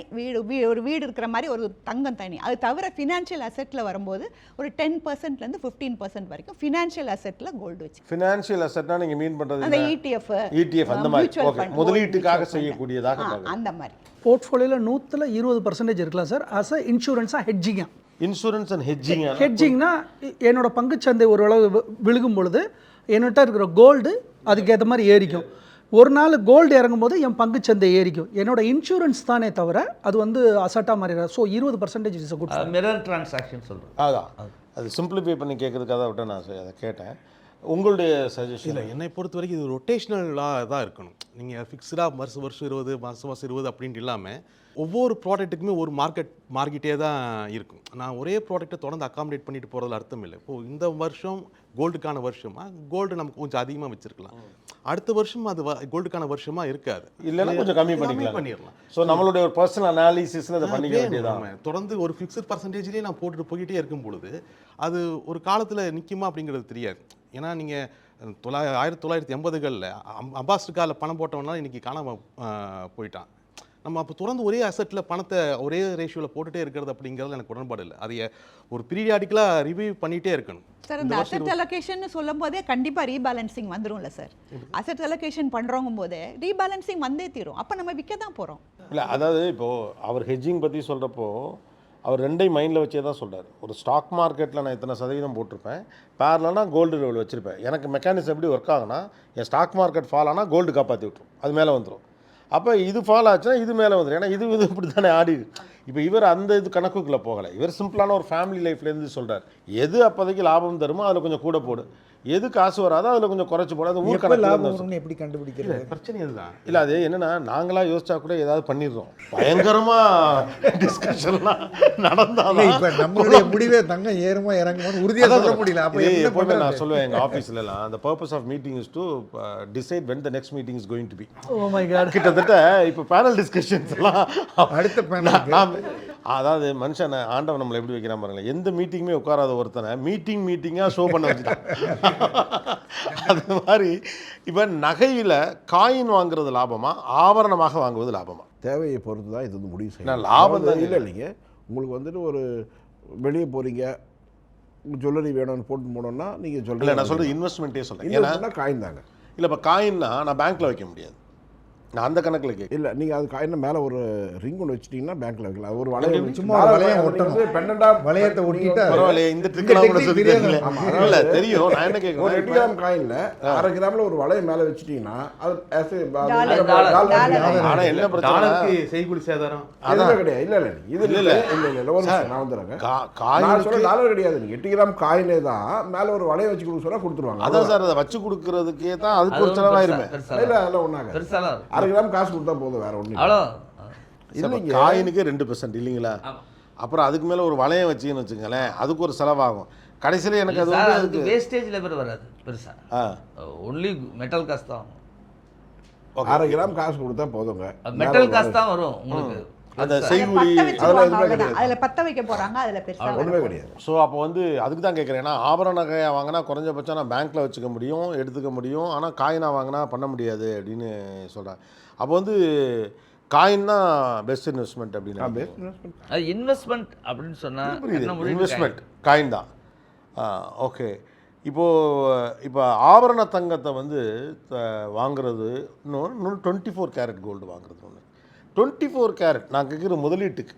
S7: ஒரு வீடு இருக்கிற மாதிரி ஒரு தங்கம் தனி. அது தவிர ஃபினான்ஷியல் அசெட்டில் வரும்போது ஒரு 10%லேருந்து 15% வரைக்கும் ஃபினான்ஷியல் அசெட்டில் கோல்டு வச்சு.
S1: ஃபினான்ஷியல் அசெட்னா நீங்கள் மீன் பண்ணுறது
S7: அந்த ETF
S1: அந்த மாதிரி. ஓகே, முதலீட்டுக்காக செய்யக்கூடியதாக
S7: அந்த மாதிரி.
S4: போர்ட்ஃபோலியோவில் 100% இருக்கலாம் சார். அஸ் அ இன்சூரன்ஸாக ஹெட்ஜிங்காக.
S1: Insurance and hedging.
S4: ஹெட்ஜிங்னா என்னோட பங்குச்சந்தை ஒரு அளவு விழுகும் பொழுது என்கிட்ட இருக்கிற கோல்டு அதுக்கேற்ற மாதிரி ஏறிக்கும். ஒரு நாள் கோல்டு இறங்கும் போது என் பங்குச்சந்தை ஏறிக்கும். என்னோட இன்சூரன்ஸ் தானே தவிர அது வந்து அசட்டாக மாறிடாது. So 20% is good.
S5: Mirror transaction சொல்கிறேன்.
S1: அதான் அது சிம்பிளிஃபை பண்ணி கேட்கறதுக்காக விட்டு நான் அதை கேட்டேன். உங்களுடைய சஜஷன்?
S6: இல்லை, என்னை பொறுத்த வரைக்கும் இது ரொட்டேஷ்னலாக தான் இருக்கணும். நீங்கள் ஃபிக்ஸ்டாக வருஷம் 20, மாதம் 20 அப்படின்ட்டு இல்லாமல் ஒவ்வொரு ப்ராடக்ட்டுக்குமே ஒரு மார்க்கெட்டே தான் இருக்கும். நான் ஒரே ப்ராடக்ட்டை தொடர்ந்து அக்காமடேட் பண்ணிட்டு போகிறதுல அர்த்தம் இல்லை. இப்போது இந்த வருஷம் கோல்டுக்கான வருஷமாக கோல்டு நமக்கு கொஞ்சம் அதிகமாக வச்சுருக்கலாம், அடுத்த வருஷம் அது கோல்டுக்கான வருஷமாக இருக்காது.
S1: இல்லைன்னா கொஞ்சம் கம்மி பண்ணிடலாம். ஸோ நம்மளுடைய ஒரு பர்சனல் அனாலிசிஸில் அதை பண்ணிக்க வேண்டியதான்.
S6: தொடர்ந்து ஒரு ஃபிக்ஸட் பர்சன்டேஜ்லேயே நான் போட்டுட்டு போய்கிட்டே இருக்கும் பொழுது அது ஒரு காலத்தில் நிற்குமா அப்படிங்கிறது தெரியாது. ஏன்னா நீங்கள் 1980களில் அம்பாஸ்டர் காலில் பணம் போட்டவனால இன்றைக்கி காணாமல் போயிட்டான். நம்ம அப்போ தொடர்ந்து ஒரே அசெட்டில் பணத்தை ஒரே ரேஷியோவில் போட்டுகிட்டே இருக்கிறது அப்படிங்கிறது எனக்கு உடன்பாடு இல்லை. அதை ஒரு பீரியாடிக்கலாக ரிவ்யூ பண்ணிகிட்டே இருக்கணும்.
S7: சார், இந்த அசெட் அலோகேஷன் சொல்லும் போதே கண்டிப்பாக ரீபேலன்சிங் வந்துடும்ல சார். அசெட் அலோகேஷன் பண்ணுறவங்க போதே ரீபேலன்சிங் வந்தே தீரும். அப்போ நம்ம விற்க தான் போகிறோம்.
S1: இல்லை, அதாவது இப்போது அவர் ஹெட்ஜிங் பற்றி சொல்கிறப்போ அவர் ரெண்டையும் மைண்டில் வச்சே தான் சொல்கிறார். ஒரு ஸ்டாக் மார்க்கெட்டில் நான் இத்தனை சதவீதம் போட்டிருப்பேன், பேரலானா கோல்டு லெவல் வச்சுருப்பேன். எனக்கு மெக்கானிசம் எப்படி ஒர்க் ஆகுனா, என் ஸ்டாக் மார்க்கெட் ஃபால் ஆனால் கோல்டு காப்பாற்றி விட்டுரும், அது மேலே வந்துடும். அப்போ இது ஃபால் ஆச்சுன்னா இது மேலே வந்துடும். ஏன்னா இது இப்படி தானே ஆடிடு. இப்போ இவர் அந்த இது கணக்குக்குள்ளே போகலை. இவர் சிம்பிளான ஒரு ஃபேமிலி லைஃப்லேருந்து சொல்கிறார், எது அப்போதைக்கு லாபம் தருமோ அதில் கொஞ்சம் கூட போடு, எது காசு வராதோ அதில் கொஞ்சம் குறைச்சி போடு. அது ஊர் கணக்கு
S3: எப்படி கண்டுபிடிக்கிறது
S6: பிரச்சனை அதுதான்.
S1: இல்லை, அது என்னென்னா நாங்களாக யோசிச்சா கூட ஏதாவது பண்ணிடுறோம். பயங்கரமாக டிஸ்கஷன்லாம் நடந்தாலும்
S3: இப்போ நம்மளுடைய முடிவே தங்கம் ஏறுமா இறங்குமான்னு உறுதியாக சொல்ல முடியல. அப்போ
S1: எப்போவுமே நான் சொல்லுவேன் எங்கள் ஆஃபீஸ்லலாம், அந்த purpose of meeting is to decide when the next meeting is going to be.
S4: Oh my God.
S1: கிட்டத்தட்ட இப்போ பேனல் டிஸ்கஷன்ஸ் எல்லாம்
S3: அடுத்த பேனல்
S1: அதாவது மனுஷன் ஆண்டவன் நம்மளை எப்படி வைக்கிறான் பாருங்களேன். எந்த மீட்டிங்குமே உட்காராத ஒருத்தனை மீட்டிங்காக ஷோ பண்ண வச்சுட்டான். அது மாதிரி இப்போ நகையில் காயின் வாங்குறது லாபமா, ஆபரணமாக வாங்குவது லாபமா?
S8: தேவையை பொறுத்து தான் இது வந்து முடிவு செய்யணும்.
S1: லாபம் தான்
S8: இல்லை இல்லைங்க. உங்களுக்கு வந்துட்டு ஒரு வெளியே போகிறீங்க, ஜுவல்லரி வேணும்னு போட்டு போனோம்னா நீங்கள்
S1: இல்லை,
S8: சொல்கிறீங்க.
S1: நான் சொல்கிறது இன்வெஸ்ட்மெண்ட்டே சொல்கிறேன்.
S8: ஏன்னா காயின் தாங்க.
S1: இல்லை, இப்போ காயின்னா நான் பேங்க்கில் வைக்க முடியாது, நான் அந்த கணக்கில் கேட்க.
S8: இல்லை, நீங்கள் அது காயினை மேலே ஒரு ரிங் ஒன்று வச்சிட்டிங்கன்னா பேங்க்கில் வைக்கலாம். அது ஒரு வளையம்,
S3: சும்மா வளையம் ஒட்டணும்,
S8: பெண்டண்டாக
S3: வளையத்தை ஒட்டிட்டு
S1: பரவாயில்லையே, இந்த ட்ரிக்கெல்லாம் கூட சொல்லி தெரியல. இல்லை தெரியும், நான் என்ன
S8: ஒரு
S1: கேட்குறேன்,
S8: 8 கிராம் காயினில் 1/2 கிராமில் ஒரு வளையம் மேலே வச்சுட்டிங்கன்னா அது
S1: ஆனால் என்ன பிரச்சனை,
S6: செய்கூலி சேதாரம்
S8: அதெல்லாம் கிடையாது. இல்லை இல்லை இது இல்லை நான் வந்துடுறேங்க. டாலர் கிடையாது. 8 கிராம் காயினே தான் மேலே ஒரு வளையம் வச்சு கொடுக்க சொன்னால் கொடுத்துருவாங்க.
S1: அதான் சார், அதை வச்சு கொடுக்கறதுக்கே தான் அதுக்கு ஒரு செலவாயிருமே.
S8: இல்லை அதெல்லாம் ஒன்றாங்க. 1/2 கிராம் காசு கொடுத்தா போதும், வேற ஒன்றும்
S5: அவ்வளோ
S8: இல்லைங்க.
S1: காயினுக்கே 2% இல்லைங்களா? அப்புறம் அதுக்கு மேலே ஒரு வளையம் வச்சுன்னு வச்சுங்களேன், அதுக்கு ஒரு செலவாகும். கடைசியில் எனக்கு அது வந்து
S5: அதுக்கு வேஸ்டேஜ் லெவல் வராது பெருசாக, ஒன்லி மெட்டல் காசு தான்.
S8: 1/2 கிராம் காசு கொடுத்தா போதுங்க.
S5: மெட்டல் காசு தான் வரும் உங்களுக்கு.
S1: அந்த
S7: அதுல
S1: செய்கூலி
S7: பத்த
S8: அதெல்லாம்
S7: வச்சிருவாங்க,
S8: எதுவுமே
S7: அவ்வளவுதான்.
S8: கிடையாது.
S7: அதுல பத்த வைக்க போறாங்க, அதுல பெருசா
S8: ஒன்றுமே கிடையாது.
S1: ஸோ அப்போ வந்து அதுக்கு தான் கேட்குறேன். ஏன்னா ஆபரண நகையாக வாங்கினா குறைஞ்சபட்சம் நான் பேங்க்கில் வச்சுக்க முடியும், எடுத்துக்க முடியும். ஆனால் காயினாக வாங்கினா பண்ண முடியாது அப்படின்னு சொல்கிறேன். அப்போ வந்து காயின் தான் பெஸ்ட் இன்வெஸ்ட்மெண்ட் அப்படின்னு
S8: பெஸ்ட் இன்வெஸ்ட்மெண்ட்.
S5: அது இன்வெஸ்ட்மெண்ட் அப்படின்னு சொன்னா
S1: புரியுது. இன்வெஸ்ட்மெண்ட் காயின் தான். ஓகே. இப்போ ஆபரண தங்கத்தை வந்து வாங்குறது இன்னொன்று 24 கேரட் கோல்டு வாங்குறது ஒன்று. 24 கேரட் நான் கேட்குற முதலீட்டுக்கு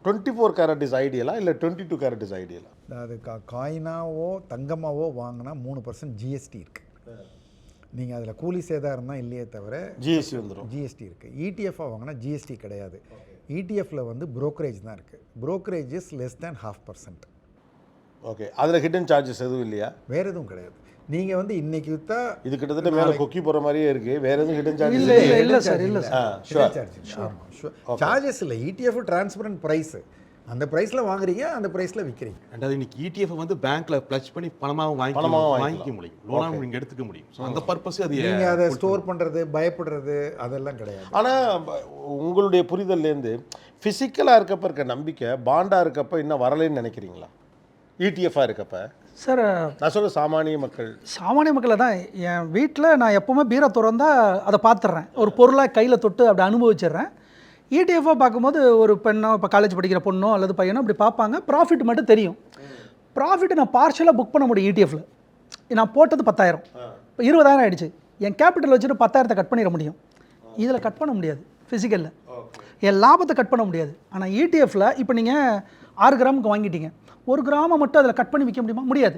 S1: 24 கேரட் இஸ் ஐடியலா இல்லை 22 கேரட் இஸ் ஐடியலா?
S3: அது காயினாவோ தங்கமாவோ வாங்கினா 3% ஜிஎஸ்டி இருக்குது. நீங்கள் அதில் கூலி சேதாரம் தான் இல்லையே தவிர
S1: ஜிஎஸ்டி வந்துடும்.
S3: ஜிஎஸ்டி இருக்குது. இடிஎஃபாக வாங்கினா ஜிஎஸ்டி கிடையாது. இடிஎஃப்பில் வந்து brokerage தான் இருக்குது. brokerage is less than 0.5%.
S1: Okay. அதில் ஹிடன் சார்ஜஸ் எதுவும் இல்லையா?
S3: வேறு எதுவும் கிடையாது. நீங்கள் வந்து இன்னைக்கு விற்றா
S1: இது கிட்டத்தட்ட மேலே கொக்கி போகிற மாதிரியே இருக்குது. வேறு எதுவும் ஹிடன் சார்ஜஸ்
S4: இல்லை சார், இல்லை சார்.
S3: சார்ஜஸ் இல்லை. ETF transparent price. அந்த ப்ரைஸில் வாங்குறீங்க, அந்த ப்ரைஸில் விற்கிறீங்க.
S6: ரெண்டாவது இன்னைக்கு ETF வந்து பேங்க்ல பிளச் பண்ணி பணமாகவும் வாங்கிக்க முடியும், லோனாகவும் நீங்கள் எடுத்துக்க முடியும். ஸோ அந்த பர்பஸ் அது
S3: நீங்கள் அதை ஸ்டோர் பண்ணுறது, பயப்படுறது அதெல்லாம் கிடையாது.
S1: ஆனால் உங்களுடைய புரிதல்லேருந்து ஃபிசிக்கலாக இருக்கப்போ இருக்க நம்பிக்கை பாண்டாக இருக்கப்போ இன்னும் வரலைன்னு நினைக்கிறீங்களா? இடிஎஃபாக இருக்கப்போ
S4: சார்
S1: நான் சொல்ல சாமானிய மக்கள்
S4: தான் என் வீட்டில் நான் எப்போவுமே பீரோ திறந்தா அதை பார்த்துட்றேன். ஒரு பொருளாக கையில் தொட்டு அப்படி அனுபவிச்சிடுறேன். இடிஎஃபாக பார்க்கும்போது ஒரு பெண்ணோ, இப்போ காலேஜ் படிக்கிற பொண்ணோ அல்லது பையனோ அப்படி பார்ப்பாங்க. ப்ராஃபிட் மட்டும் தெரியும். ப்ராஃபிட் நான் பார்ஷலாக புக் பண்ண முடியும் இடிஎஃப்பில். நான் போட்டது 10,000, இப்போ 20,000 ஆகிடுச்சு. என் கேபிட்டல் வச்சுட்டு 10,000 கட் பண்ணிட முடியும். இதில் கட் பண்ண முடியாது. ஃபிசிக்கலில் என் லாபத்தை கட் பண்ண முடியாது. ஆனால் இடிஎஃப்பில் இப்போ நீங்கள் 6 கிராமுக்கு வாங்கிட்டீங்க, 1 கிராமை மட்டும் அதில் கட் பண்ணி விற்க முடியுமா? முடியாது.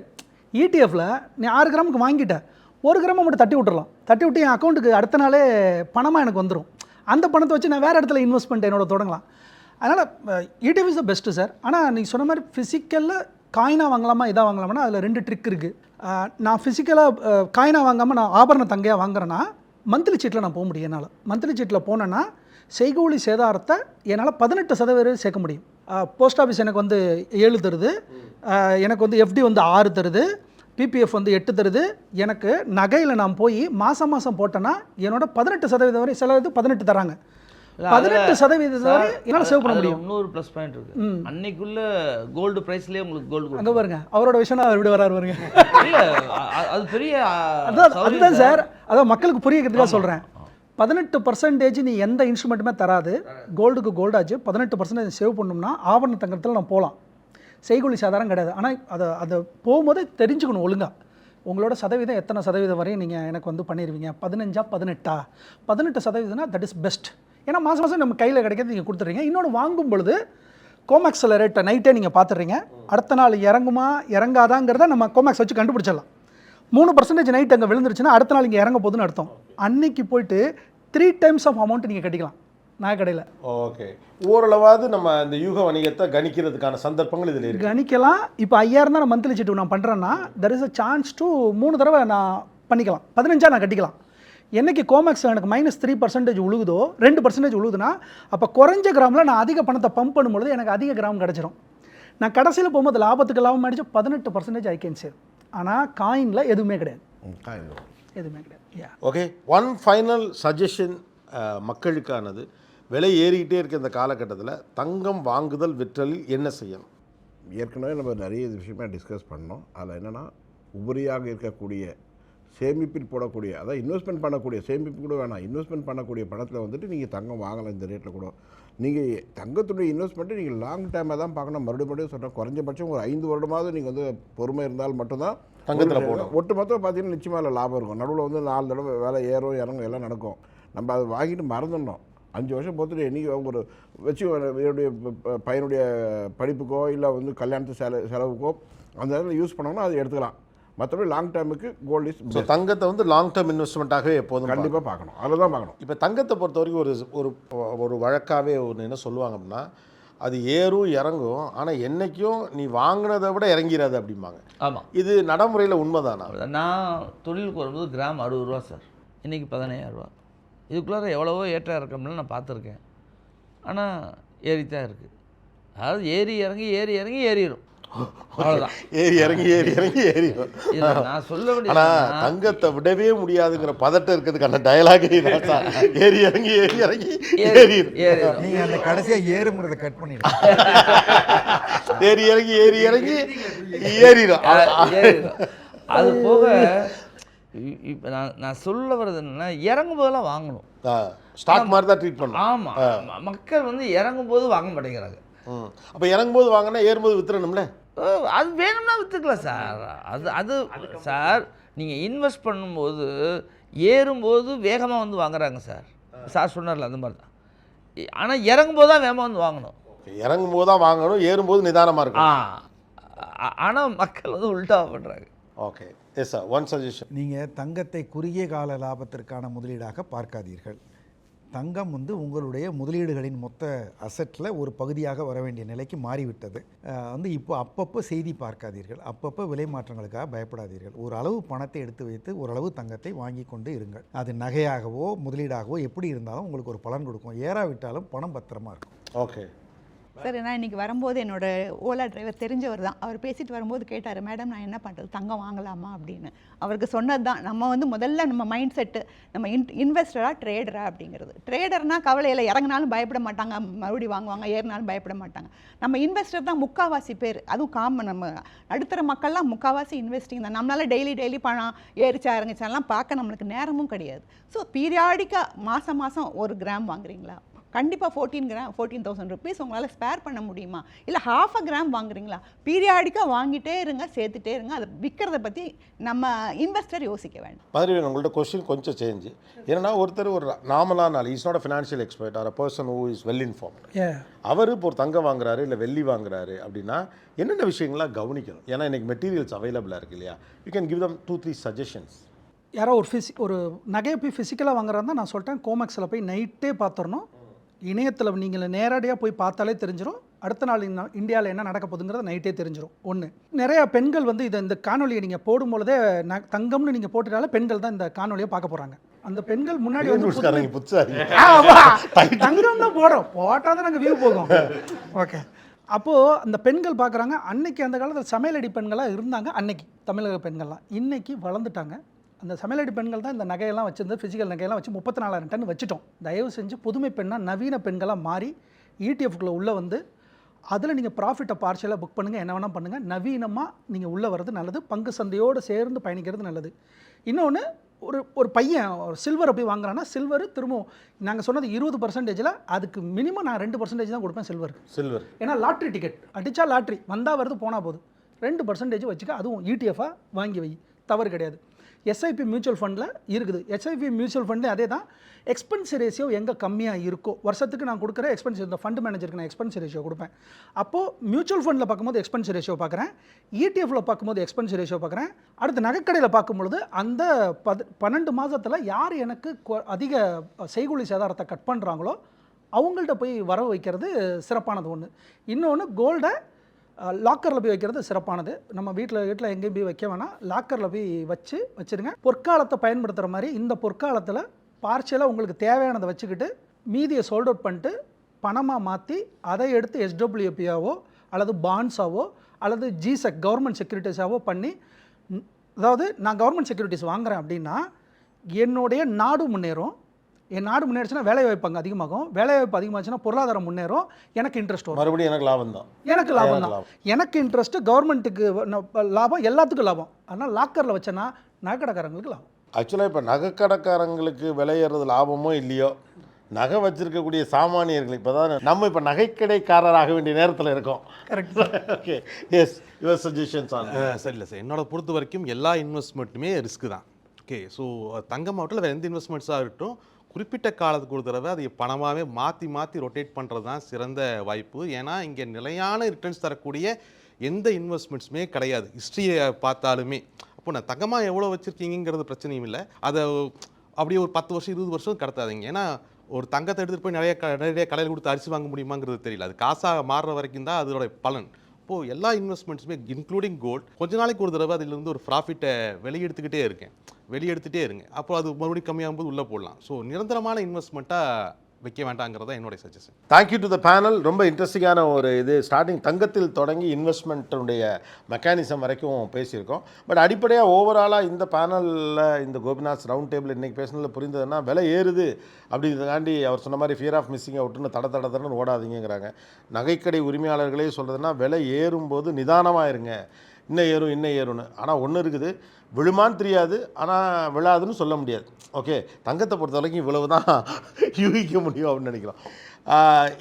S4: இடிஎஃப்பில் நீ 6 கிராமுக்கு வாங்கிட்ட, 1 கிராமை மட்டும் தட்டி விட்டுறலாம். தட்டி விட்டு என் அக்கௌண்ட்டுக்கு அடுத்த நாளே பணமாக எனக்கு வந்துடும். அந்த பணத்தை வச்சு நான் வேறு இடத்துல இன்வெஸ்ட்மெண்ட் என்னோட தொடங்கலாம். அதனால் ETF is the best sir. ஆனால் நீங்கள் சொன்ன மாதிரி ஃபிசிக்கலில் காயினாக வாங்கலாமா இதாக வாங்கலாமா, அதில் 2 ட்ரிக் இருக்குது. நான் ஃபிசிக்கலாக காயினாக வாங்காமல் நான் ஆபரண தங்கையாக வாங்குறேன்னா மந்த்லி சீட்டில் நான் போக முடியும். என்னால் மந்த்லி சீட்டில் போனேன்னா செய்கூலி சேதாரத்தை என்னால் 18% சேர்க்க முடியும். போஸ்ட் ஆஃபீஸ் எனக்கு வந்து 7 தருது, எனக்கு வந்து எஃப்டி வந்து 6 தருது, பிபிஎஃப் வந்து 8 தருது. எனக்கு நகையில் நான் போய் மாதம் போட்டேன்னா என்னோட 18% வரை, சில இது 18 தராங்க. 18% வரை என்னால் சேவ் பண்ண முடியும்.
S5: இன்னொரு ப்ளஸ் பாயிண்ட் இருக்கு. அன்னைக்குள்ள கோல்டு பிரைஸ்லயே உங்களுக்கு கோல்டு
S4: அங்கே பாருங்க, அவரோட விஷயம் அவர் எப்படி வராரு பாருங்க.
S5: இல்ல அது பெரிய
S4: அதுதான் சார், அதான் மக்களுக்கு புரியறதுக்காக சொல்கிறேன். 18% நீ எந்த இன்ஸ்ட்ருமெண்ட்டுமே தராது. கோல்டுக்கு கோல்டாச்சு 18% சேவ் பண்ணோம்னா ஆபரண தங்கத்தில் நான் போகலாம். செய்கூலி சாதாரணம் கிடையாது. ஆனால் அதை போகும்போது தெரிஞ்சுக்கணும் ஒழுங்காக. உங்களோட சதவீதம் எத்தனை சதவீதம் வரையும் நீங்கள் எனக்கு வந்து பண்ணிடுவீங்க? 15 18% தட் இஸ் பெஸ்ட். ஏன்னா மாதம் நம்ம கையில் கிடைக்கிறது நீங்கள் கொடுத்துட்றீங்க. இன்னொன்று வாங்கும் பொழுது கோமேக்ஸில் ரேட்டை நைட்டே நீங்கள் பார்த்துட்றீங்க. அடுத்த நாள் இறங்குமா இறங்காதாங்கிறத நம்ம கோமேக்ஸ் வச்சு கண்டுபிடிச்சிடலாம். 3% நைட் அங்கே விழுந்துருச்சுன்னா அடுத்த நாள் இங்கே இறங்க போகுதுன்னு அர்த்தம். அன்னைக்கு போயிட்டு 3 டைம்ஸ் ஆஃப் அமௌண்ட் நீங்கள் கட்டிக்கலாம் நகைக்கடையில்.
S1: ஓகே. ஓரளவாவது நம்ம இந்த யூக வணிகத்தை கணிக்கிறதுக்கான சந்தர்ப்பங்கள் இதில் இருக்கு.
S4: கணிக்கலாம். இப்போ 5,000 தான் மந்த்லி சீட்டு நான் பண்ணுறேன்னா there is a chance to 3 தடவை நான் பண்ணிக்கலாம். 15 நான் கட்டிக்கலாம். என்னைக்கு கோமேக்ஸ் எனக்கு -3% உழுகுதோ, 2% உழுகுதுன்னா அப்போ குறைஞ்ச கிராமில் நான் அதிக பணத்தை பம்ப் பண்ணும்பொழுது எனக்கு அதிக கிராம் கிடச்சிரும். நான் கடைசியில் போகும்போது லாபத்துக்கு லாபம் ஆகிடுச்சு 18% ஐ கேன் சேவ். ஆனால் காயினில் எதுவுமே கிடையாது, எதுவுமே கிடையாது.
S1: ஓகே. ஒன் ஃபைனல் சஜஷன் மக்களுக்கானது, விலை ஏறிக்கிட்டே இருக்க இந்த காலகட்டத்தில் தங்கம் வாங்குதல் விற்றலில் என்ன செய்யணும்?
S8: ஏற்கனவே நம்ம நிறைய விஷயமாக டிஸ்கஸ் பண்ணோம். அதில் என்னென்னா உபரியாக இருக்கக்கூடிய சேமிப்பில் போடக்கூடிய, அதாவது இன்வெஸ்ட்மெண்ட் பண்ணக்கூடிய, சேமிப்பு கூட வேணாம், இன்வெஸ்ட்மெண்ட் பண்ணக்கூடிய பணத்தில் வந்துட்டு நீங்கள் தங்கம் வாங்கலாம். இந்த ரேட்டில் கூட நீங்கள் தங்கத்துடைய இன்வெஸ்ட்மெண்ட்டு நீங்கள் லாங் டைமாக தான் பார்க்கணும். மறுபடியும் சொல்கிறேன், குறைஞ்சபட்சம் ஒரு 5 வருடமாவது நீங்கள் வந்து பொறுமை இருந்தால் மட்டும்தான்
S1: தங்கத்தில் போகணும்.
S8: ஒட்டு மொத்தம் பார்த்தீங்கன்னா நிச்சயமாக லாபம் இருக்கும். நடுவில் வந்து 4 தடவை வேலை ஏறும் இறங்கும் எல்லாம் நடக்கும். நம்ம அதை வாங்கிட்டு மறந்துடணும். 5 வருஷம் பொறுத்துட்டு என்றைக்கு ஒரு வச்சு என்னுடைய பையனுடைய படிப்புக்கோ இல்லை வந்து கல்யாணத்து செலவுக்கோ அந்த இடத்துல யூஸ் பண்ணோம்னா அதை எடுத்துக்கலாம். மற்றபடி லாங் டேர்முக்கு கோல்டு இஸ் பெஸ்ட்.
S1: தங்கத்தை வந்து லாங் டேர்ம் இன்வெஸ்ட்மெண்ட்டாகவே எப்போதும்
S8: கண்டிப்பாக பார்க்கணும். அதில் தான் பார்க்கணும்.
S1: இப்போ தங்கத்தை பொறுத்த வரைக்கும் ஒரு வழக்காகவே ஒன்று என்ன சொல்லுவாங்க அப்படின்னா, அது ஏறும் இறங்கும், ஆனால் என்றைக்கும் நீ வாங்கினதை விட இறங்கிறாது அப்படிம்பாங்க.
S5: ஆமாம்,
S1: இது நடைமுறையில் உண்மைதானா?
S5: நான் தொழிலுக்கு வரும்போது கிராம் 60 ரூபா சார், இன்றைக்கி 15,000 ரூபா. இதுக்குள்ளார எவ்வளவோ ஏற்ற இறக்கம்லாம் நான் பார்த்துருக்கேன். ஆனால் ஏறித்தான் இருக்குது. அதாவது ஏறி இறங்கி ஏறிடும். அவ்வளவுதான்.
S1: ஏறி இறங்கி
S5: இல்ல, நான் சொல்ல
S1: ஆனா
S5: வேண்டியது
S1: தங்கத்தை விடவே முடியாதுங்கிற பதட்டம் இருக்கிறதுக்கான டயலாக் ஏறி இறங்கி
S5: ஏறிடும்.
S3: நீங்க அந்த கடைசியா ஏறுங்கிறத கட் பண்ணிடுங்க.
S1: ஏறி இறங்கி ஏறிடும்.
S5: ஏறிடும். அது போக இப்போ நான் சொல்ல வர்றது என்னன்னா, இறங்கும் போதெல்லாம் வாங்கணும்.
S1: ஸ்டாக் மாதிரி தான் ட்ரீட் பண்ணணும்.
S5: ஆமாம், மக்கள் வந்து இறங்கும் போது வாங்க மாட்டேங்கிறாங்க.
S1: அப்போ இறங்கும்போது வாங்கினா ஏறும்போது வித்துறணும்ல.
S5: அது வேணும்னா விற்றுக்கலாம் சார். அது சார், நீங்கள் இன்வெஸ்ட் பண்ணும்போது ஏறும்போது வேகமாக வந்து வாங்குறாங்க சார். சார் சொன்னார்ல அந்த மாதிரி தான். ஆனால் இறங்கும்போது தான் வேகமாக வந்து வாங்கணும்.
S1: இறங்கும்போது தான் வாங்கணும், ஏறும்போது நிதானமாக இருக்கும்.
S5: ஆனால் மக்கள் வந்து உல்டாவாக பண்ணுறாங்க.
S1: Okay, yes sir, one suggestion.
S3: நீங்கள் தங்கத்தை குறுகிய கால லாபத்திற்கான முதலீடாக பார்க்காதீர்கள். தங்கம் வந்து உங்களுடைய முதலீடுகளின் மொத்த அசட்டில் ஒரு பகுதியாக வர வேண்டிய நிலைக்கு மாறிவிட்டது. வந்து இப்போ அப்பப்போ செய்தி பார்க்காதீர்கள், அப்பப்போ விலை மாற்றங்களுக்காக பயப்படாதீர்கள். ஒரு அளவு பணத்தை எடுத்து வைத்து ஓரளவு தங்கத்தை வாங்கி கொண்டு இருங்கள். அது நகையாகவோ முதலீடாகவோ எப்படி இருந்தாலும் உங்களுக்கு ஒரு பலன் கொடுக்கும். ஏறாவிட்டாலும் பணம் பத்திரமா இருக்கும்.
S1: ஓகே
S7: சார், நான் இன்றைக்கி வரும்போது என்னோட ஓலா டிரைவர் தெரிஞ்சவர் தான். அவர் பேசிட்டு வரும்போது கேட்டார், மேடம் நான் என்ன பண்ணுறது, தங்கம் வாங்கலாமா அப்படின்னு. அவருக்கு சொன்னது தான், நம்ம வந்து முதல்ல நம்ம மைண்ட் செட்டு, நம்ம இன்வெஸ்டரா ட்ரேடரா அப்படிங்கிறது. ட்ரேடர்னா கவலையில் இறங்கினாலும் பயப்பட மாட்டாங்க, மறுபடியும் வாங்குவாங்க, ஏறினாலும் பயப்பட மாட்டாங்க. நம்ம இன்வெஸ்டர் தான் முக்கால்வாசி பேர். அதுவும் காமன், நம்ம நடுத்தர மக்கள்லாம் முக்கால்வாசி இன்வெஸ்டிங் தான். நம்மளால் டெய்லி பணம் ஏறிச்சா இறங்கிச்சாலாம் பார்க்க நம்மளுக்கு நேரமும் கிடையாது. ஸோ பீரியாடிக்காக மாதம் ஒரு கிராம் வாங்குறீங்களா, கண்டிப்பாக 14,000 ருபீஸ் உங்களால் ஸ்பேர் பண்ண முடியுமா? இல்லை ½ கிராம் வாங்குறீங்களா? பீரியாடிக்காக வாங்கிட்டே இருங்க, சேர்த்துட்டே இருங்க. அதை விற்கிறத பற்றி நம்ம இன்வெஸ்டர் யோசிக்க வேண்டாம்.
S1: பதினேழு உங்கள்ட்ட கொஸ்டின் கொஞ்சம் சேஞ்சு. ஏன்னா ஒருத்தர் ஒரு நார்மலான ஆள், is not a financial expert or a person who is well informed. அவர் இப்போ ஒரு தங்கம் வாங்குறாரு இல்லை வெள்ளி வாங்குறாரு அப்படின்னா என்னென்ன விஷயங்களாக கவனிக்கணும்? ஏன்னா இன்றைக்கி மெட்டீரியல்ஸ் அவைலபிளாக இருக்கு இல்லையா? You can give them 2-3 suggestions.
S4: யாரோ ஒரு நகையை போய் ஃபிசிக்கலாக வாங்குறாருன்னா நான் சொல்லிட்டேன், கோமெக்ஸில் போய் நைட்டே பார்த்துடணும். இணையத்தில் நீங்கள் நேரடியாக போய் பார்த்தாலே தெரிஞ்சிடும். அடுத்த நாள் இந்தியாவில் என்ன நடக்க போகுதுங்கிறத நைட்டே தெரிஞ்சிடும். ஒன்று, நிறையா பெண்கள் வந்து இந்த காணொலியை நீங்கள் போடும்பொழுதே தங்கம்னு நீங்கள் போட்டுட்டாலே பெண்கள் தான் இந்த காணொலியை பார்க்க போகிறாங்க. அந்த பெண்கள் முன்னாடி வந்து தங்கம் தான் போட்டால் தான் நாங்கள் வியூ போகும். ஓகே, அப்போது அந்த பெண்கள் பார்க்குறாங்க. அன்னைக்கு அந்த காலத்தில் சமையலடி பெண்களாக இருந்தாங்க, அன்னைக்கு தமிழக பெண்கள்லாம். இன்றைக்கி வளர்ந்துட்டாங்க. அந்த சமையலடி பெண்கள் தான் இந்த நகையெல்லாம் வச்சுருந்து, ஃபிசிக்கல் நகையெல்லாம் வச்சு 34,000 டன் வச்சுட்டோம். தயவு செஞ்சு புதுமை பெண்ணாக நவீன பெண்களாக மாறி ETF-க்குள்ளே உள்ளே வந்து அதில் நீங்கள் ப்ராஃபிட்டை பார்ஷியலாக புக் பண்ணுங்கள், என்ன வேணால் பண்ணுங்கள். நவீனமாக நீங்கள் உள்ளே வர்றது நல்லது, பங்கு சந்தையோடு சேர்ந்து பயணிக்கிறது நல்லது. இன்னொன்று, ஒரு பையன் ஒரு சில்வரை போய் வாங்குறான்னா, சில்வர் திரும்பவும் நாங்கள் சொன்னது 20%, அதுக்கு மினிமம் நான் 2% தான் கொடுப்பேன் சில்வர். ஏன்னா லாட்ரி டிக்கெட் அடித்தா லாட்ரி வந்தால் வருது, போனால் போகுது. 2% வச்சுக்க, அதுவும் ETF-ஆக வாங்கி வை, தவறு கிடையாது. SIP மியூச்சுவல் ஃபண்டில் இருக்குது. SIP மியூச்சுவல் ஃபண்டில் அதே தான். எக்ஸ்பென்ஸ் ரேஷியோ எங்கே கம்மியாக இருக்கோ, வருஷத்துக்கு நான் கொடுக்குற எக்ஸ்பென்ஸ், இந்த ஃபண்ட் மேனேஜருக்கு நான் எக்ஸ்பென்ஸ் ரேஷியோ கொடுப்பேன். அப்போது மியூச்சுவல் ஃபண்டில் பார்க்கும்போது எக்ஸ்பென்ஸ் ரேஷியோ பார்க்குறேன், ETF-ல பார்க்கும்போது எக்ஸ்பென்ஸ் ரேஷியோ பார்க்குறேன். அடுத்து நகைக்கடையில் பார்க்கும்பொழுது அந்த 12 மாதத்தில் யார் எனக்கு அதிக செய்கூலி சேதாரத்தை கட் பண்ணுறாங்களோ அவங்கள்ட்ட போய் வரவு வைக்கிறது சிறப்பானது ஒன்று. இன்னொன்று, கோல்டை லாக்கரில் போய் வைக்கிறது சிறப்பானது. நம்ம வீட்டில் எங்கேயும் போய் வைக்க வேணாம், லாக்கரில் போய் வச்சுருங்க. பொற்காலத்தை பயன்படுத்துகிற மாதிரி இந்த பொற்காலத்தில் பார்ஷியலாக உங்களுக்கு தேவையானதை வச்சுக்கிட்டு மீதியை சோல்ட் அவுட் பண்ணிட்டு பணமாக மாற்றி அதை எடுத்து SWP-ஆவோ அல்லது பாண்ட்ஸாவோ அல்லது GSEC கவர்மெண்ட் செக்யூரிட்டிஸாவோ பண்ணி, அதாவது நான் கவர்மெண்ட் செக்யூரிட்டிஸ் வாங்குகிறேன் அப்படின்னா என்னுடைய நாடு முன்னேறும். என் நாடு முன்னேறிச்சுன்னா வேலைவாய்ப்பு அங்கே அதிகமாகும், வேலைவாய்ப்பு அதிகமாச்சுன்னா பொருளாதாரம் முன்னேறும், எனக்கு இன்ட்ரெஸ்ட் வரும்,
S1: மறுபடியும் எனக்கு லாபம் தான்.
S4: எனக்கு இன்ட்ரெஸ்ட்டு, கவர்மெண்ட்டுக்கு லாபம், எல்லாத்துக்கும் லாபம். அதனால் லாக்கரில் வச்சேன்னா நகைக்கடைக்காரங்களுக்கு லாபம்.
S1: ஆக்சுவலாக இப்போ நகைக்கடைக்காரங்களுக்கு விலையேறது லாபமோ இல்லையோ, நகை வச்சிருக்கக்கூடிய சாமானியர்கள் இப்போ தான் நம்ம இப்போ நகைக்கடைக்காரராக வேண்டிய நேரத்தில் இருக்கோம்.
S4: Correct.
S1: Okay, yes, your suggestions on.
S6: சரி இல்லை சார், என்னோட பொறுத்த வரைக்கும் எல்லா இன்வெஸ்ட்மெண்ட்டுமே ரிஸ்க்கு தான். ஓகே, ஸோ தங்கம் மாவட்டத்தில் வேறு எந்த இன்வெஸ்ட்மெண்ட்ஸாக இருக்கட்டும், குறிப்பிட்ட காலத்துக்கு ஒரு தடவை அதை பணமாகவே மாற்றி ரொட்டேட் பண்ணுறது தான் சிறந்த வாய்ப்பு. ஏன்னா இங்கே நிலையான ரிட்டர்ன்ஸ் தரக்கூடிய எந்த இன்வெஸ்ட்மெண்ட்ஸுமே கிடையாது, ஹிஸ்ட்ரியை பார்த்தாலுமே. அப்போ நான் தங்கமாக எவ்வளோ வச்சுருக்கீங்கிறது பிரச்சனையும் இல்லை, அதை அப்படியே ஒரு 10 வருஷம் 20 வருஷம் கடத்தாதீங்க. ஏன்னா ஒரு தங்கத்தை எடுத்துகிட்டு போய் நிறைய கடையில் கொடுத்து அரிசி வாங்க முடியுமாங்கிறது தெரியல, அது காசாக மாறுற வரைக்கும் தான் அதோட பலன். இப்போது எல்லா இன்வெஸ்ட்மெண்ட்ஸுமே இன்க்ளூடிங் கோல்டு, கொஞ்ச நாளைக்கு ஒரு தடவை அதிலிருந்து ஒரு ப்ராஃபிட்டை வெளியெடுத்துக்கிட்டே இருங்க. அப்போ அது மறுபடியும் கம்மியாகும்போது உள்ளே போடலாம். ஸோ நிரந்தரமான இன்வெஸ்ட்மெண்ட்டாக வைக்க வேண்டாங்கிறது தான் என்னுடைய suggestion.
S1: Thank you to the panel. ரொம்ப இன்ட்ரெஸ்டிங்கான ஒரு இது ஸ்டார்டிங் தங்கத்தில் தொடங்கி இன்வெஸ்ட்மெண்ட்டுடைய மெக்கானிசம் வரைக்கும் பேசியிருக்கோம். பட் அடிப்படையாக ஓவராலாக இந்த பேனலில் இந்த கோபிநாத் ரவுண்ட் டேபிள் இன்றைக்கி பேசுனதில் புரிந்ததுன்னா விலை ஏறுது அப்படிங்கிறதுக்காண்டி அவர் சொன்ன மாதிரி ஃபியர் ஆஃப் மிஸ்ஸிங் அவுட்னு தடன்னு ஓடாதீங்கிறாங்க. நகைக்கடை உரிமையாளர்களே சொல்கிறதுனா விலை ஏறும்போது நிதானமாக இருங்க, இன்னும் ஏறும்னு. ஆனால் ஒன்று இருக்குது, விழுமான்னு தெரியாது, ஆனால் விழாதுன்னு சொல்ல முடியாது. ஓகே, தங்கத்தை பொறுத்த வரைக்கும் இவ்வளவு தான் யூகிக்க முடியும் அப்படின்னு நினைக்கிறோம்.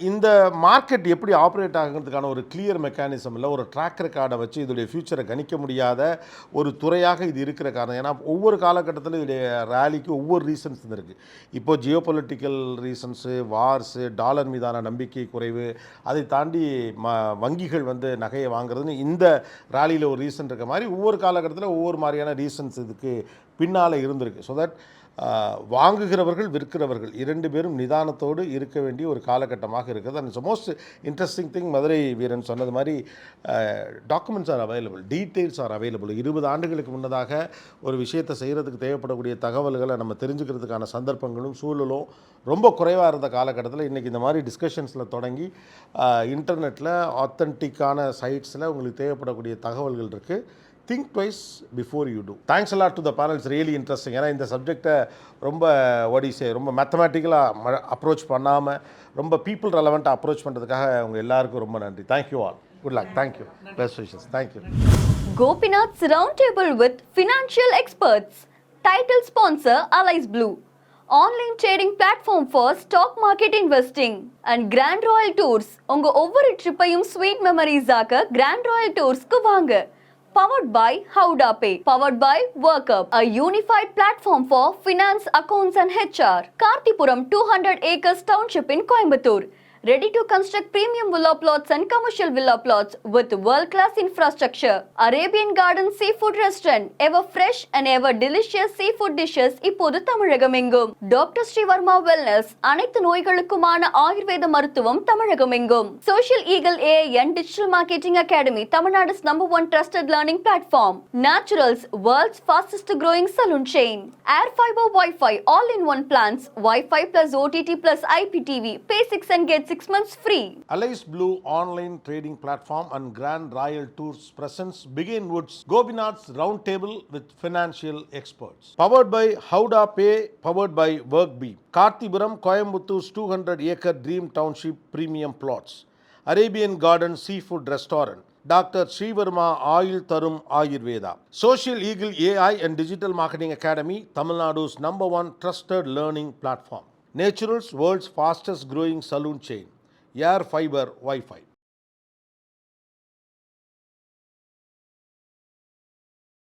S1: இந்த மார்க்கெட் எப்படி ஆப்ரேட் ஆகுறதுக்கான ஒரு கிளியர் மெக்கானிசம் இல்லை, ஒரு ட்ராக் ரெக்கார்டை வச்சு இதோடைய ஃப்யூச்சரை கணிக்க முடியாத ஒரு துறையாக இது இருக்கிற காரணம். ஏன்னா ஒவ்வொரு காலகட்டத்திலும் இதோடைய ரேலிக்கு ஒவ்வொரு ரீசன்ஸ் இருக்குது. இப்போது Jio political reasons, Wars, dollar மீதான நம்பிக்கை குறைவு, அதை தாண்டி வங்கிகள் நகையை வாங்குறதுன்னு இந்த ரேலியில் ஒரு ரீசன் இருக்க மாதிரி ஒவ்வொரு காலகட்டத்தில் ஒவ்வொரு மாதிரியான ரீசன்ஸ் இதுக்கு பின்னால் இருந்திருக்கு. ஸோ தட் வாங்குகிறவர்கள் விற்கிறவர்கள் 2 பேரும் நிதானத்தோடு இருக்க வேண்டிய ஒரு காலகட்டமாக இருக்குது. And most interesting thing, Madurai Veeran சொன்னது மாதிரி documents are available, details are available. 20 ஆண்டுகளுக்கு முன்னதாக ஒரு விஷயத்தை செய்கிறதுக்கு தேவைப்படக்கூடிய தகவல்களை நம்ம தெரிஞ்சுக்கிறதுக்கான சந்தர்ப்பங்களும் சூழலும் ரொம்ப குறைவாக இருந்த காலகட்டத்தில் இன்றைக்கி இந்த மாதிரி டிஸ்கஷன்ஸில் தொடங்கி இன்டர்நெட்டில் ஆத்தென்டிக்கான சைட்ஸில் உங்களுக்கு தேவைப்படக்கூடிய தகவல்கள் இருக்குது. Think twice before you do. Thanks a lot to the panel. It's really interesting. ஏன்னா இந்த சப்ஜெக்டை ரொம்ப ரொம்ப மேத்தமேட்டிக்கலாக அப்ரோச் பண்ணாமல் ரொம்ப பீப்புள் ரெலவெண்ட்டாக அப்ரோச் பண்ணுறதுக்காக அவங்க எல்லாருக்கும் ரொம்ப நன்றி. Thank you all. Good luck. Thank you. Best wishes. Thank you.
S2: Gopinath's Roundtable with Financial Experts. Title sponsor Allies Blue. Online trading platform for stock market investing. And Grand Royal Tours. உங்க ஒவ்வொரு ட்ரிப்பையும் sweet memories ஆக்க Grand Royal Toursக்கு வாங்க. Powered by Howda Pay. Powered by WorkUp, a unified platform for finance, accounts and HR. Kartipuram 200 acres township in Coimbatore. Ready to construct premium villa plots and commercial villa plots with world-class infrastructure. Arabian Garden Seafood Restaurant. Ever fresh and ever delicious seafood dishes இப்போது தமிழகமெங்கும். Doctor Sreevarma wellness, அனைத்து நோய்களுக்குமான ஆயுர்வேத மருத்துவம் தமிழகமெங்கும். Social Eagle AI and Digital Marketing Academy, Tamilnadu's #1 trusted learning platform. Naturals, world's fastest growing salon chain. Air Fiber Wi-Fi all-in-one plans. Wi-Fi plus OTT plus IPTV. Pay 6 and get 6 months free.
S1: Allies Blue online trading platform and Grand Royal Tours presents Begin Woods Gopinath's Roundtable with Financial Experts. Powered by Howda Pay, powered by WorkBeam. Kartipuram, Coimbatore 200-acre Dream Township premium plots. Arabian Garden Seafood Restaurant. Dr. Srivarma Oil Tarum Ayurveda. Social Eagle AI and Digital Marketing Academy, Tamil Nadu's #1 trusted learning platform. Naturals, world's fastest growing saloon chain. Air Fiber Wi-Fi.